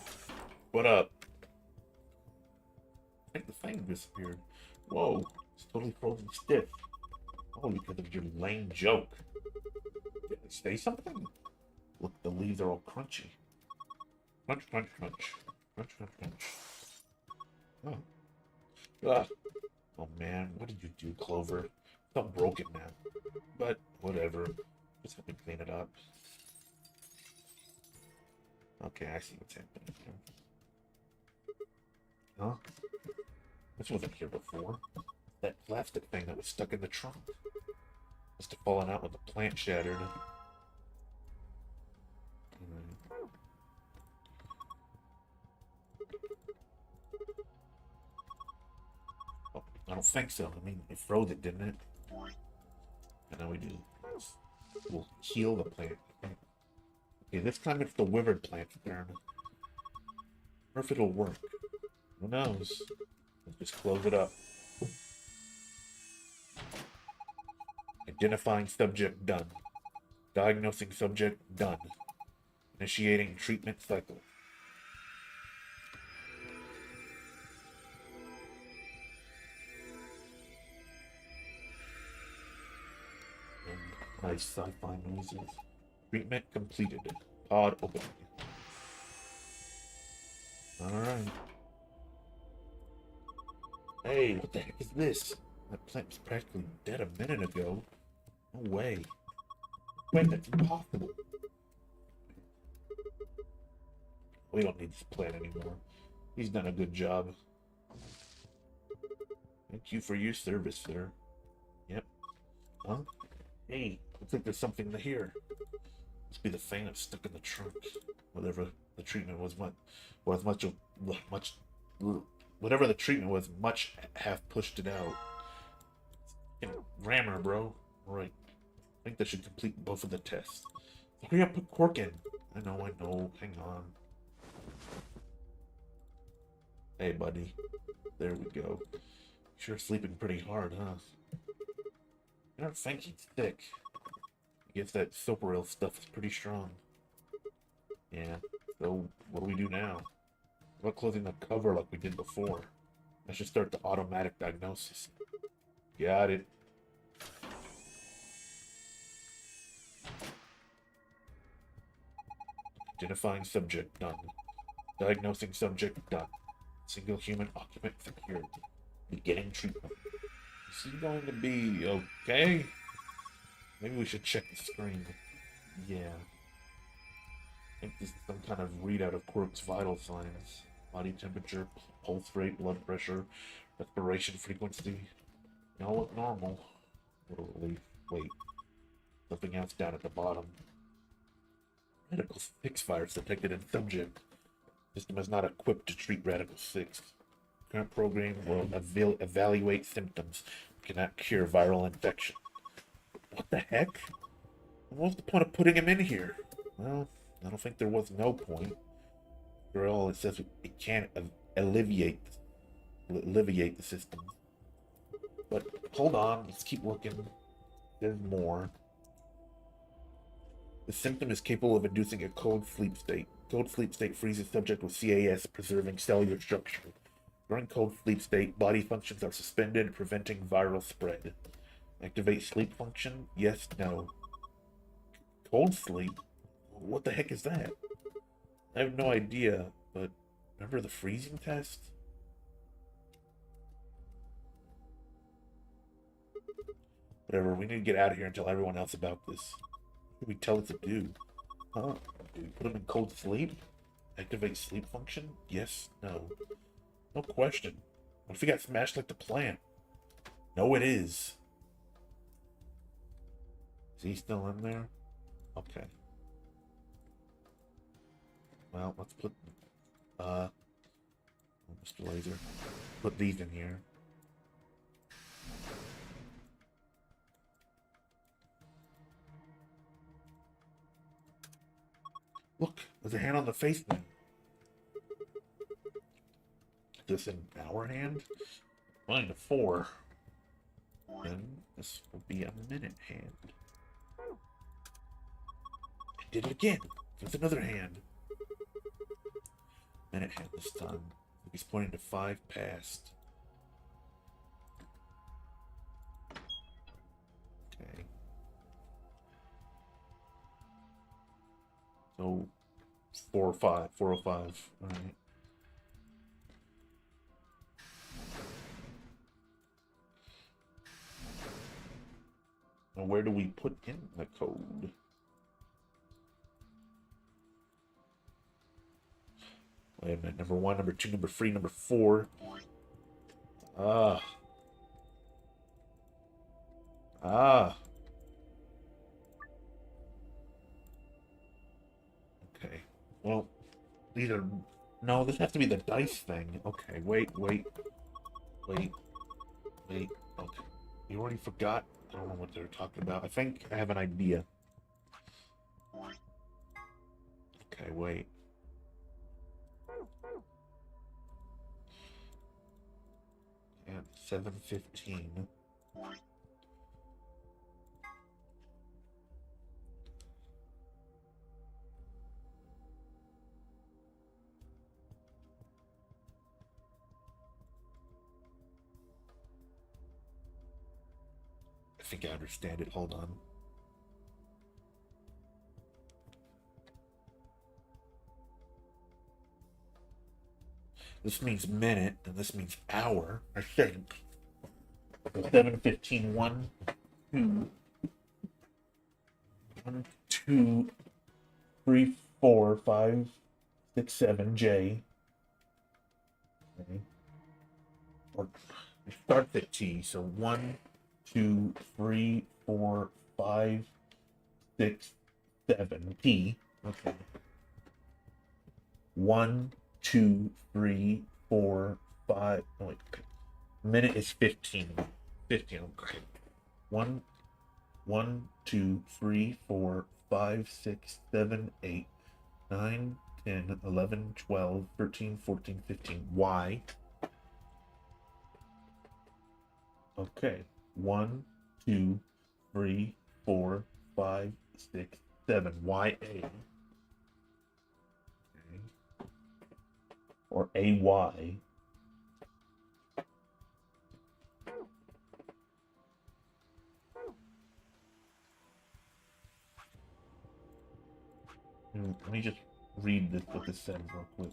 What up? I think the thing disappeared. Whoa, it's totally frozen stiff. Oh, because of your lame joke. Did it say something? Look, the leaves are all crunchy. Crunch, crunch, crunch. Crunch, crunch, crunch. Oh. Ah. Oh man, what did you do, Clover? It's all broken now. But, whatever. Just have to clean it up. Okay, I see what's happening here. Huh? This wasn't here before. That plastic thing that was stuck in the trunk. Must have fallen out when the plant shattered. Oh, I don't think so. I mean, it froze it, didn't it? And now we do. We'll heal the plant. Okay, this time it's the withered plant's turn. Or if it'll work. Who knows? We'll just close it up. Identifying subject, done. Diagnosing subject, done. Initiating treatment cycle. And nice sci-fi noises. Treatment completed. Pod opening. Alright. Hey, what the heck is this? That plant was practically dead a minute ago. No way. Wait, that's impossible. We don't need this plant anymore. He's done a good job. Thank you for your service, sir. Yep. Huh? Hey, looks like there's something here. Must be the fan that's stuck in the trunk. Whatever the treatment was, whatever the treatment was, much have pushed it out. Rammer, bro. Alright. I think that should complete both of the tests. Hurry up, put cork in. I know. Hang on. Hey, buddy. There we go. Sure sleeping pretty hard, huh? I don't think he's sick. I guess that Soparil stuff is pretty strong. Yeah, so what do we do now? How about closing the cover like we did before? I should start the automatic diagnosis. Got it. Identifying subject, done. Diagnosing subject, done. Single human occupant secured. Beginning treatment. Is he going to be okay? Maybe we should check the screen. Yeah. I think this is some kind of readout of Quirk's vital signs. Body temperature, pulse rate, blood pressure, respiration frequency. They all look normal. What a relief. Wait. Something else down at the bottom. Radical 6 virus detected in subject. System is not equipped to treat Radical 6. Current program will evaluate symptoms. Cannot cure viral infection. What the heck? What's the point of putting him in here? Well, I don't think there was no point. After all, it says it can't alleviate the system. But hold on, let's keep looking. There's more. The symptom is capable of inducing a cold sleep state. Cold sleep state freezes subject with CAS, preserving cellular structure. During cold sleep state, body functions are suspended, preventing viral spread. Activate sleep function? Yes, no. Cold sleep? What the heck is that? I have no idea, but remember the freezing test? Whatever, we need to get out of here and tell everyone else about this. What do we tell it to do? Huh? Do we put him in cold sleep? Activate sleep function? Yes, no. No question. What if he got smashed like the plant? No, it is. Is he still in there? Okay. Well, let's put, Mr. Laser, put these in here. Look, there's a hand on the face now. Is this an hour hand? 9 to 4. Then this will be a minute hand. I did it again. There's another hand. Minute hand this time. He's pointing to 5 past. Okay. So 405. 405. Alright. Now where do we put in the code? Wait a minute. Number 1, number 2, number 3, number 4. Ah. Okay. Well, these are... No, this has to be the dice thing. Okay, wait. Okay. You already forgot? I don't know what they're talking about. I think I have an idea. Okay, wait. At 7:15. I think I understand it. Hold on. This means minute, and this means hour, I think. 7:15, 1, 2, 1, 2, 3, 4, 5, 6, 7, J. Okay. Or it starts at T, so 1, 2, 3, 4, 5, 6, 7, T. Okay. 1, 2, 3, 4, 5. Oh, wait. Minute is 15. 15. Okay. 1, 2, 3, 4, 5, 6, 7, 8, 9, 10, 11, 12, 13, 14, 15. Y. Okay. 1, 2, 3, 4, 5, 6, 7. YA. Okay. Or AY. Let me just read this, what this says real quick.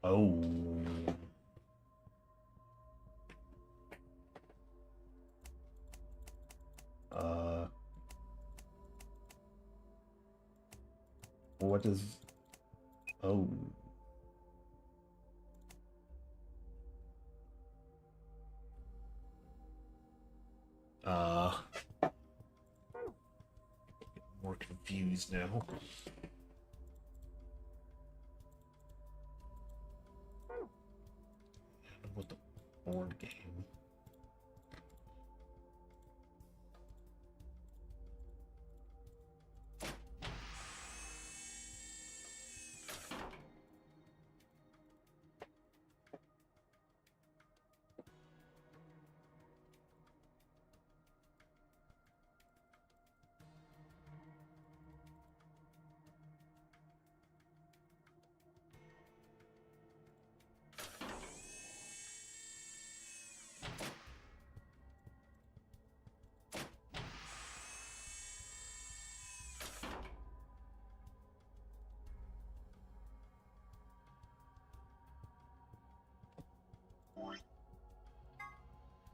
Oh. What does... Oh. More confused now. What the board game?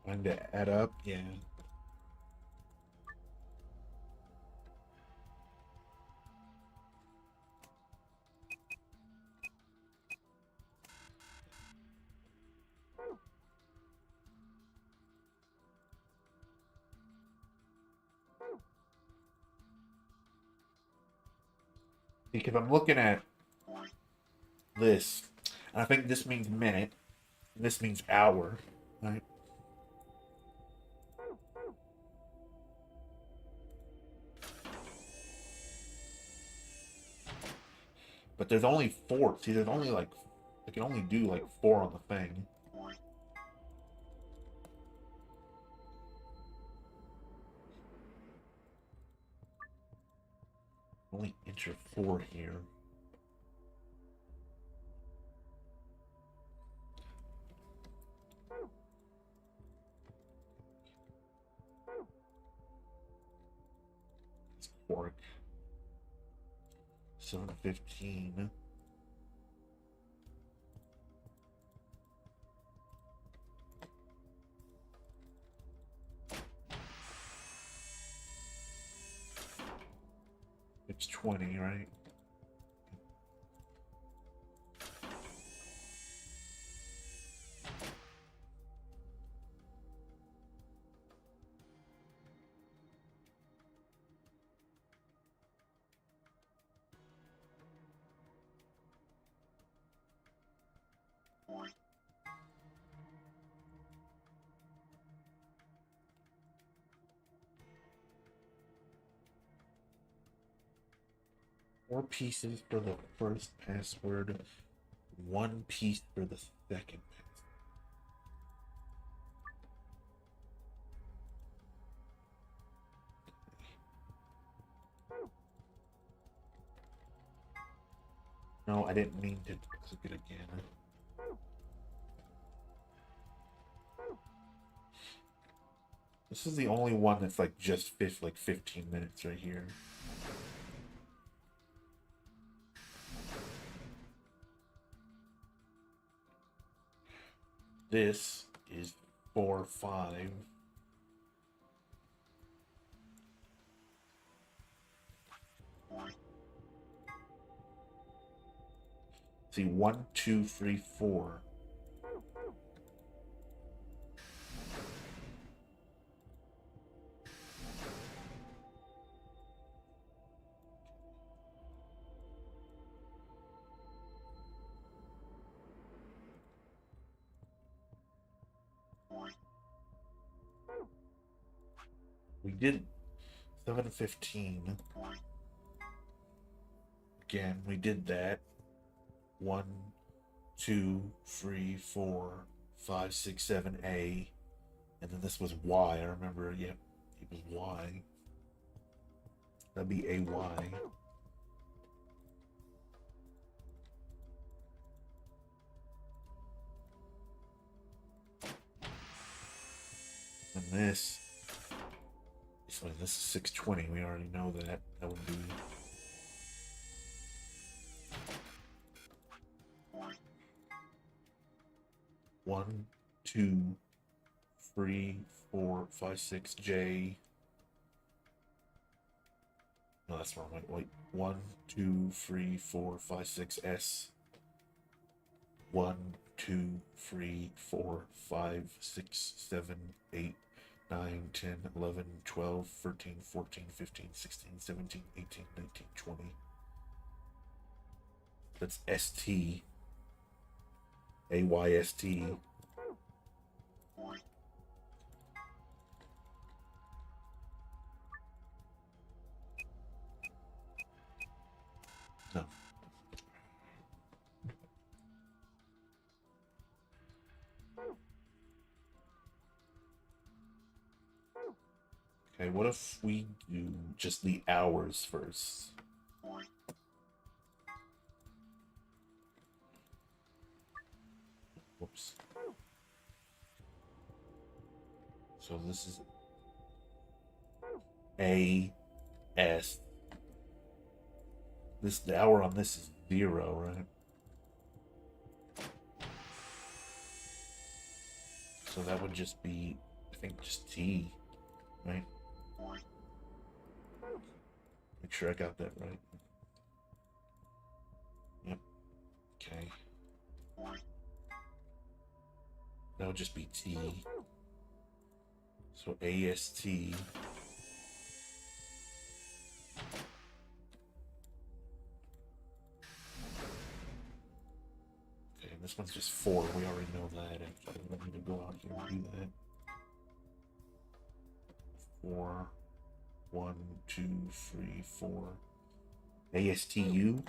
Trying to add up, yeah. Because I'm looking at this, and I think this means minute, and this means hour, right? But there's only 4. See, there's only like, I can only do like 4 on the thing. Only enter 4 here. It's Quark. 7:15. It's 20, right? Four pieces for the first password, 1 piece for the second password. No, I didn't mean to click it again. This is the only one that's like just 15 minutes right here. This is 4, 5. See, 1, 2, 3, 4. we did 7:15. Again, we did that. 1, 2, 3, 4, 5, 6, 7, A. And then this was Y. I remember, yep, it was Y. That'd be AY. And this is 620. We already know that. That would be 1, 2, 3, 4, 5, 6, J. No, that's wrong. Wait. 1, 2, 3, 4, 5, 6, S. 1, 2, 3, 4, 5, 6, 7, 8, 9, 10, 11, 12, 13, 14, 15, 16, 17, 18, 19, 20. That's ST. AYST. No. Okay, what if we do just the hours first? Whoops. So this is AS. The hour on this is 0, right? So that would just be, I think, just T, right? Make sure I got that right. Yep. Okay. That would just be T. So AST. Okay, and this one's just 4. We already know that. Actually, I don't need to go out here and do that. 4. 1, 2, 3, 4. ASTU.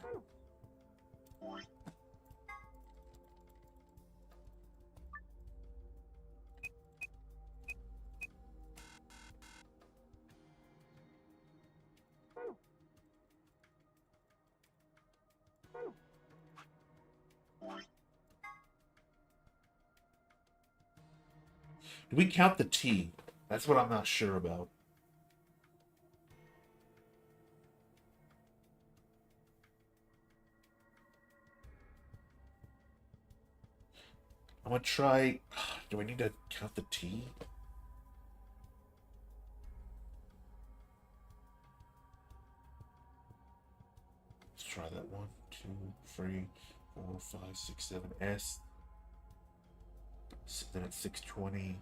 Do we count the T? That's what I'm not sure about. I'm gonna try. Do I need to count the T? Let's try that. 1, 2, 3, 4, 5, 6, 7, S. Then it's 620.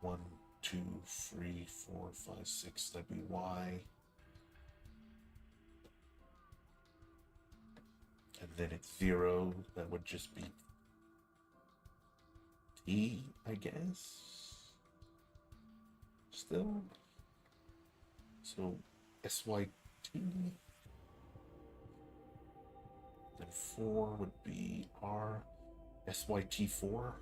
1, 2, 3, 4, 5, 6. That'd be Y. And then it's 0. That would just be T, I guess. Still. So SYT. Then 4 would be R. SYT4.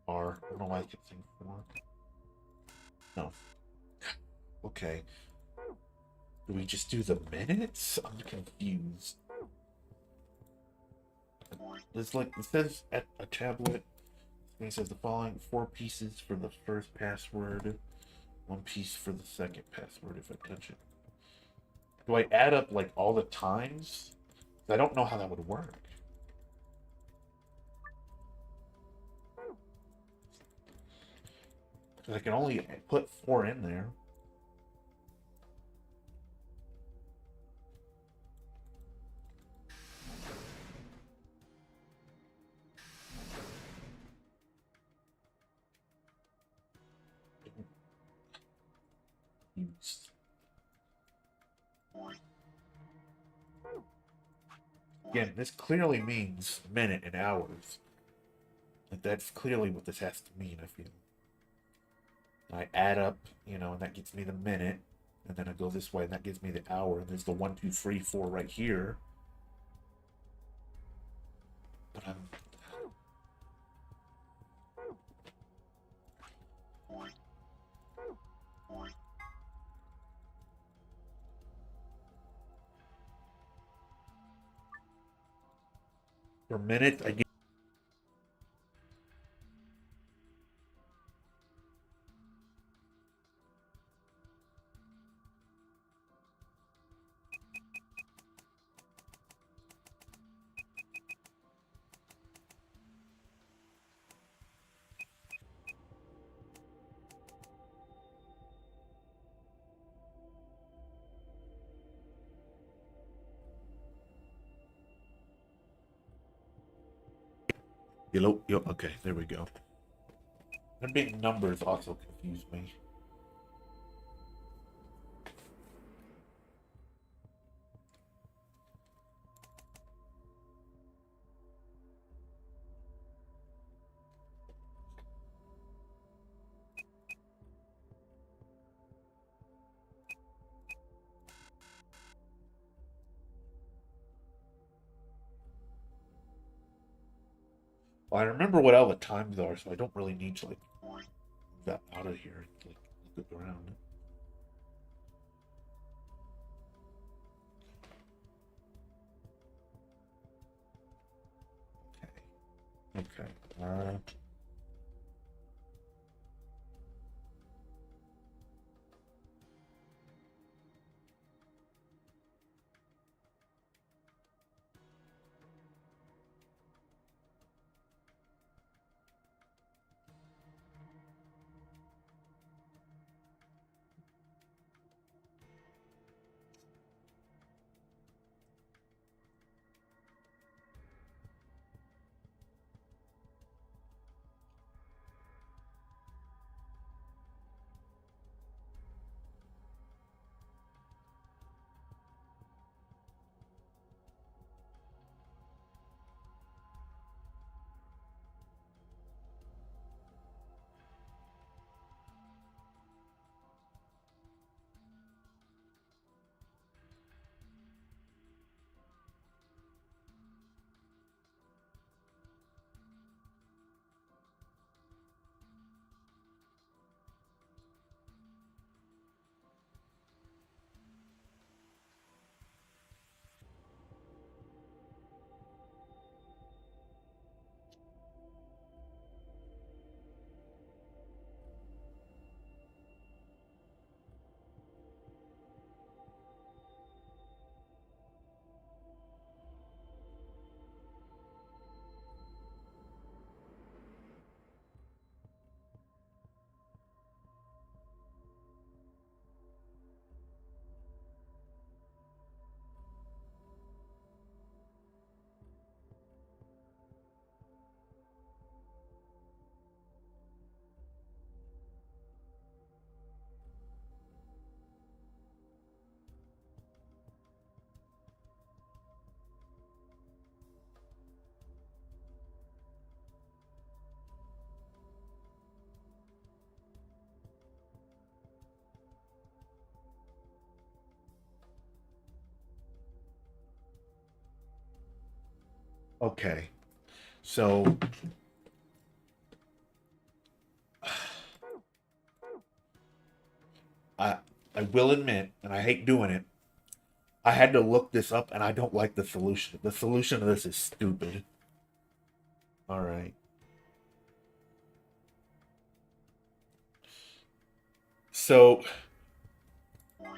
R. I don't know why I kept saying 4. No. Okay. Do we just do the minutes? I'm confused. It's like, it says at a tablet, it says the following: 4 pieces for the first password, 1 piece for the second password if I touch it. Do I add up like all the times? I don't know how that would work. I can only put 4 in there. confused. Again, this clearly means minute and hours. Like, that's clearly what this has to mean, I feel. I add up, you know, and that gets me the minute. And then I go this way, and that gives me the hour. And there's the 1, 2, 3, 4 right here. But I'm... For minutes, I get... Okay, there we go. The big numbers also confuse me. Well, I remember what all the times are, so I don't really need to, like, move that out of here and, like, look around. Okay. Okay. So... I will admit, and I hate doing it, I had to look this up, and I don't like the solution. The solution to this is stupid. Alright. So,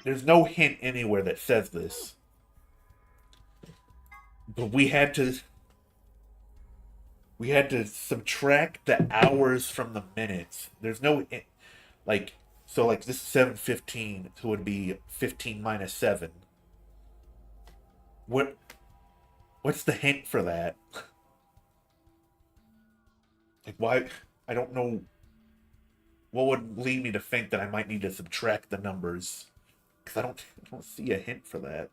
there's no hint anywhere that says this. But we had to subtract the hours from the minutes. There's no, like, so like this is 7:15, so it would be 15 minus 7. What's the hint for that? Like, why? I don't know. What would lead me to think that I might need to subtract the numbers? Because I don't see a hint for that.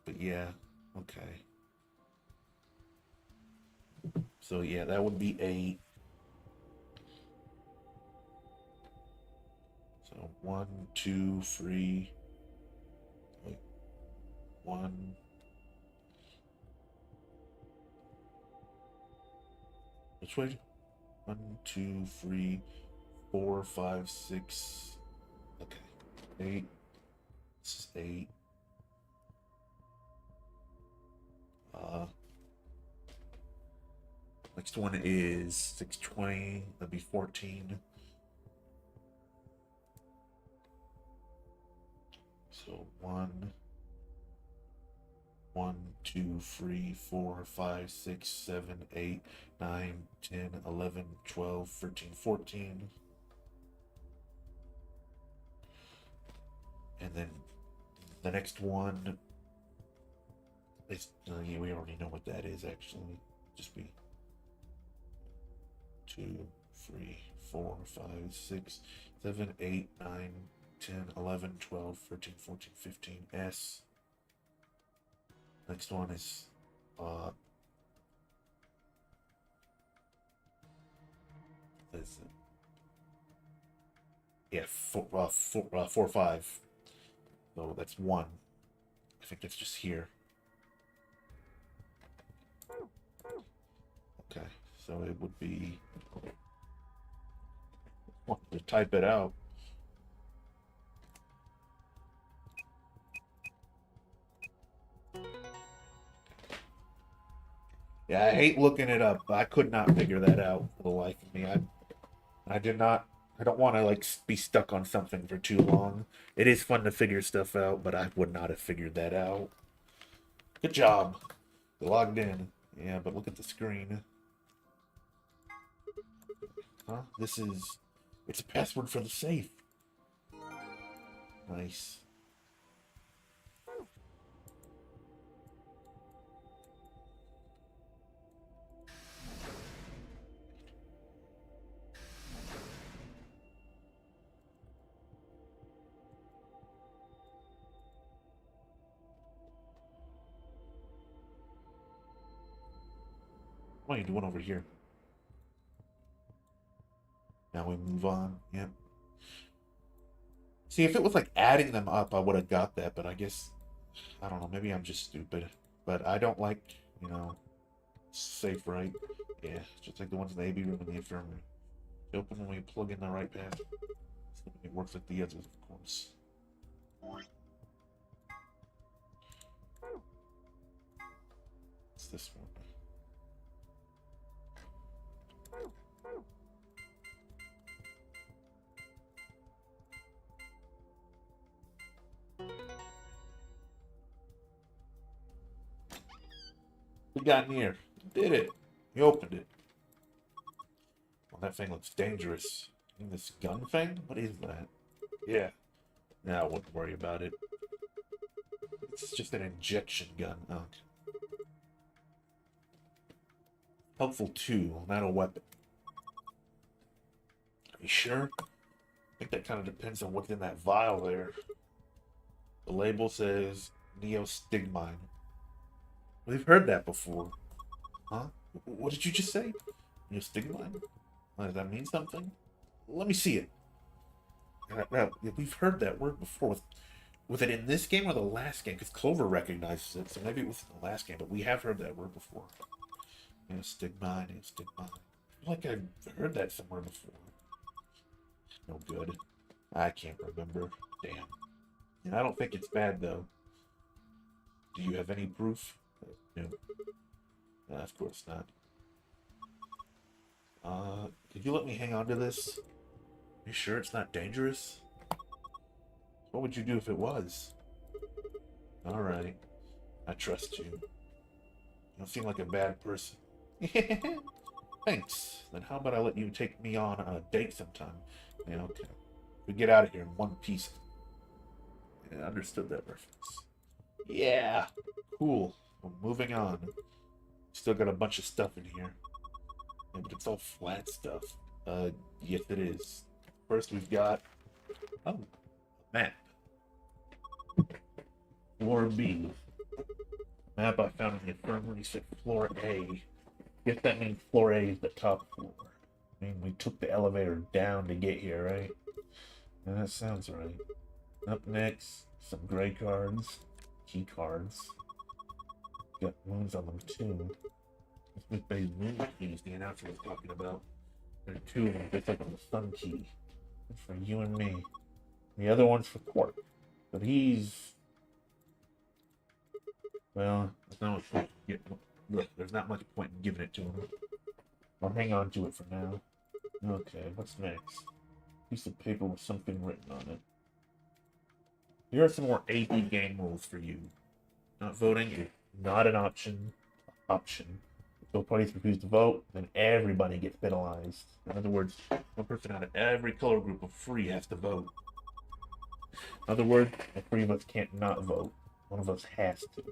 But yeah, okay. So yeah, that would be 8. So 1, 2, 3. Wait. 1. Which way? 1, 2, 3, 4, 5, 6. Okay. 8. This is 8. Next one is 620. That'd be 14. So 1, 2, 3, 4, 5, 6, 7, 8, 9, 10, 11, 12, 13, 14. And then the next one is, yeah, we already know what that is actually. Just be 2, 3, 4, 5, 6, 7, 8, 9, 10, 11, 12, 13, 14, 15. S. Next one is is it? Yeah, 4, 5. So that's 1. I think that's just here. Okay, so it would be. Want to type it out. Yeah, I hate looking it up. I could not figure that out for the life of me. I did not. I don't want to like be stuck on something for too long. It is fun to figure stuff out, but I would not have figured that out. Good job. You logged in. Yeah, but look at the screen. Huh? It's a password for the safe. Nice. What are you doing over here? Now we move on. Yep. See, if it was like adding them up, I would have got that, but I guess, I don't know, maybe I'm just stupid. But I don't like, you know, safe right. Yeah, just like the ones in the AB room and the infirmary. They open when we plug in the right path. So it works like the others, of course. It's this one. We got in here. Did it. We opened it. Well, that thing looks dangerous. And this gun thing? What is that? Yeah. No, I wouldn't worry about it. It's just an injection gun. Oh, okay. Helpful tool, not a weapon. Are you sure? I think that kind of depends on what's in that vial there. The label says Neostigmine. We've heard that before. Huh? What did you just say? Neostigmine? Does that mean something? Let me see it. Now, we've heard that word before. Was it in this game or the last game? Because Clover recognizes it, so maybe it was in the last game, but we have heard that word before. Neostigmine, Neostigmine. I feel like I've heard that somewhere before. No good. I can't remember. Damn. Yeah, I don't think it's bad, though. Do you have any proof? No. Of course not. Could you let me hang on to this? You sure it's not dangerous? What would you do if it was? Alright. I trust you. You don't seem like a bad person. Thanks. Then how about I let you take me on a date sometime? Yeah, okay. We get out of here in one piece. Yeah, I understood that reference. Yeah. Cool. Well, moving on. Still got a bunch of stuff in here. Yeah, but it's all flat stuff. Yes it is. First we've got Oh, map. Floor B. Map I found in the infirmary said floor A. Guess that means floor A is the top floor. I mean, we took the elevator down to get here, right? Yeah, that sounds right. Up next, some gray cards. Key cards. Got moons on them too. This Miss Bay's moon keys the announcer was talking about. There are two of them, just like on the sun key. It's for you and me. The other one's for Quark. But he's... Well, there's not much point in look, there's not much point in giving it to him. I'll hang on to it for now. Okay, what's next? Piece of paper with something written on it. Here are some more AP game rules for you. Not voting is not an option. If both parties refuse to vote, then everybody gets penalized. In other words, one person out of every color group of free has to vote. In other words, the three of us can't not vote. One of us has to.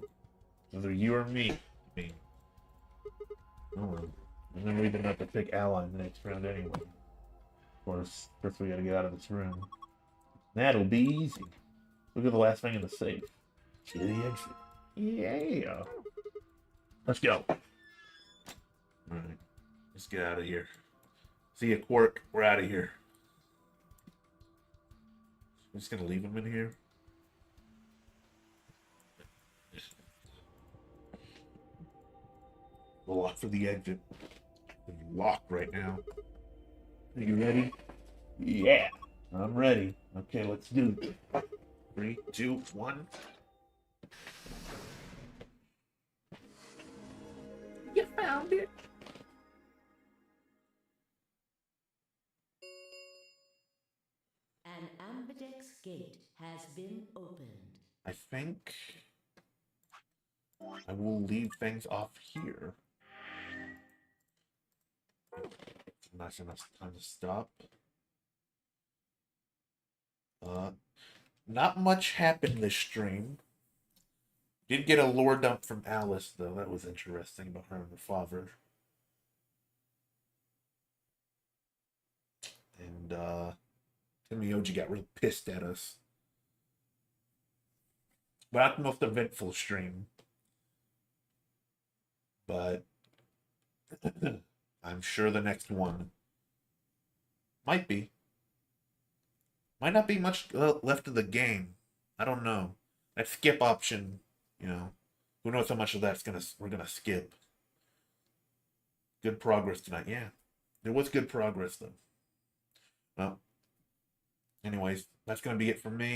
Either you or me. I mean, oh well. And then we're either not to pick ally in the next round anyway. Of course, first we gotta get out of this room. That'll be easy. Look at the last thing in the safe. To the exit. Yeah. Let's go. Alright. Let's get out of here. See ya, Quark. We're out of here. I'm just gonna leave him in here. We'll lock for the exit. It's locked right now. Are you ready? Yeah, I'm ready. Okay, let's do it. 3, 2, 1. You found it. An ambidex gate has been opened. I think I will leave things off here. Not enough time to stop. Not much happened this stream. Did get a lore dump from Alice though. That was interesting about her and her father. And Timioji got real pissed at us. Not the most eventful stream. But I'm sure the next one might be. Might not be much left of the game. I don't know. That skip option, you know, who knows how much of that's we're gonna skip. Good progress tonight. Yeah, there was good progress though. Well, anyways, that's gonna be it for me.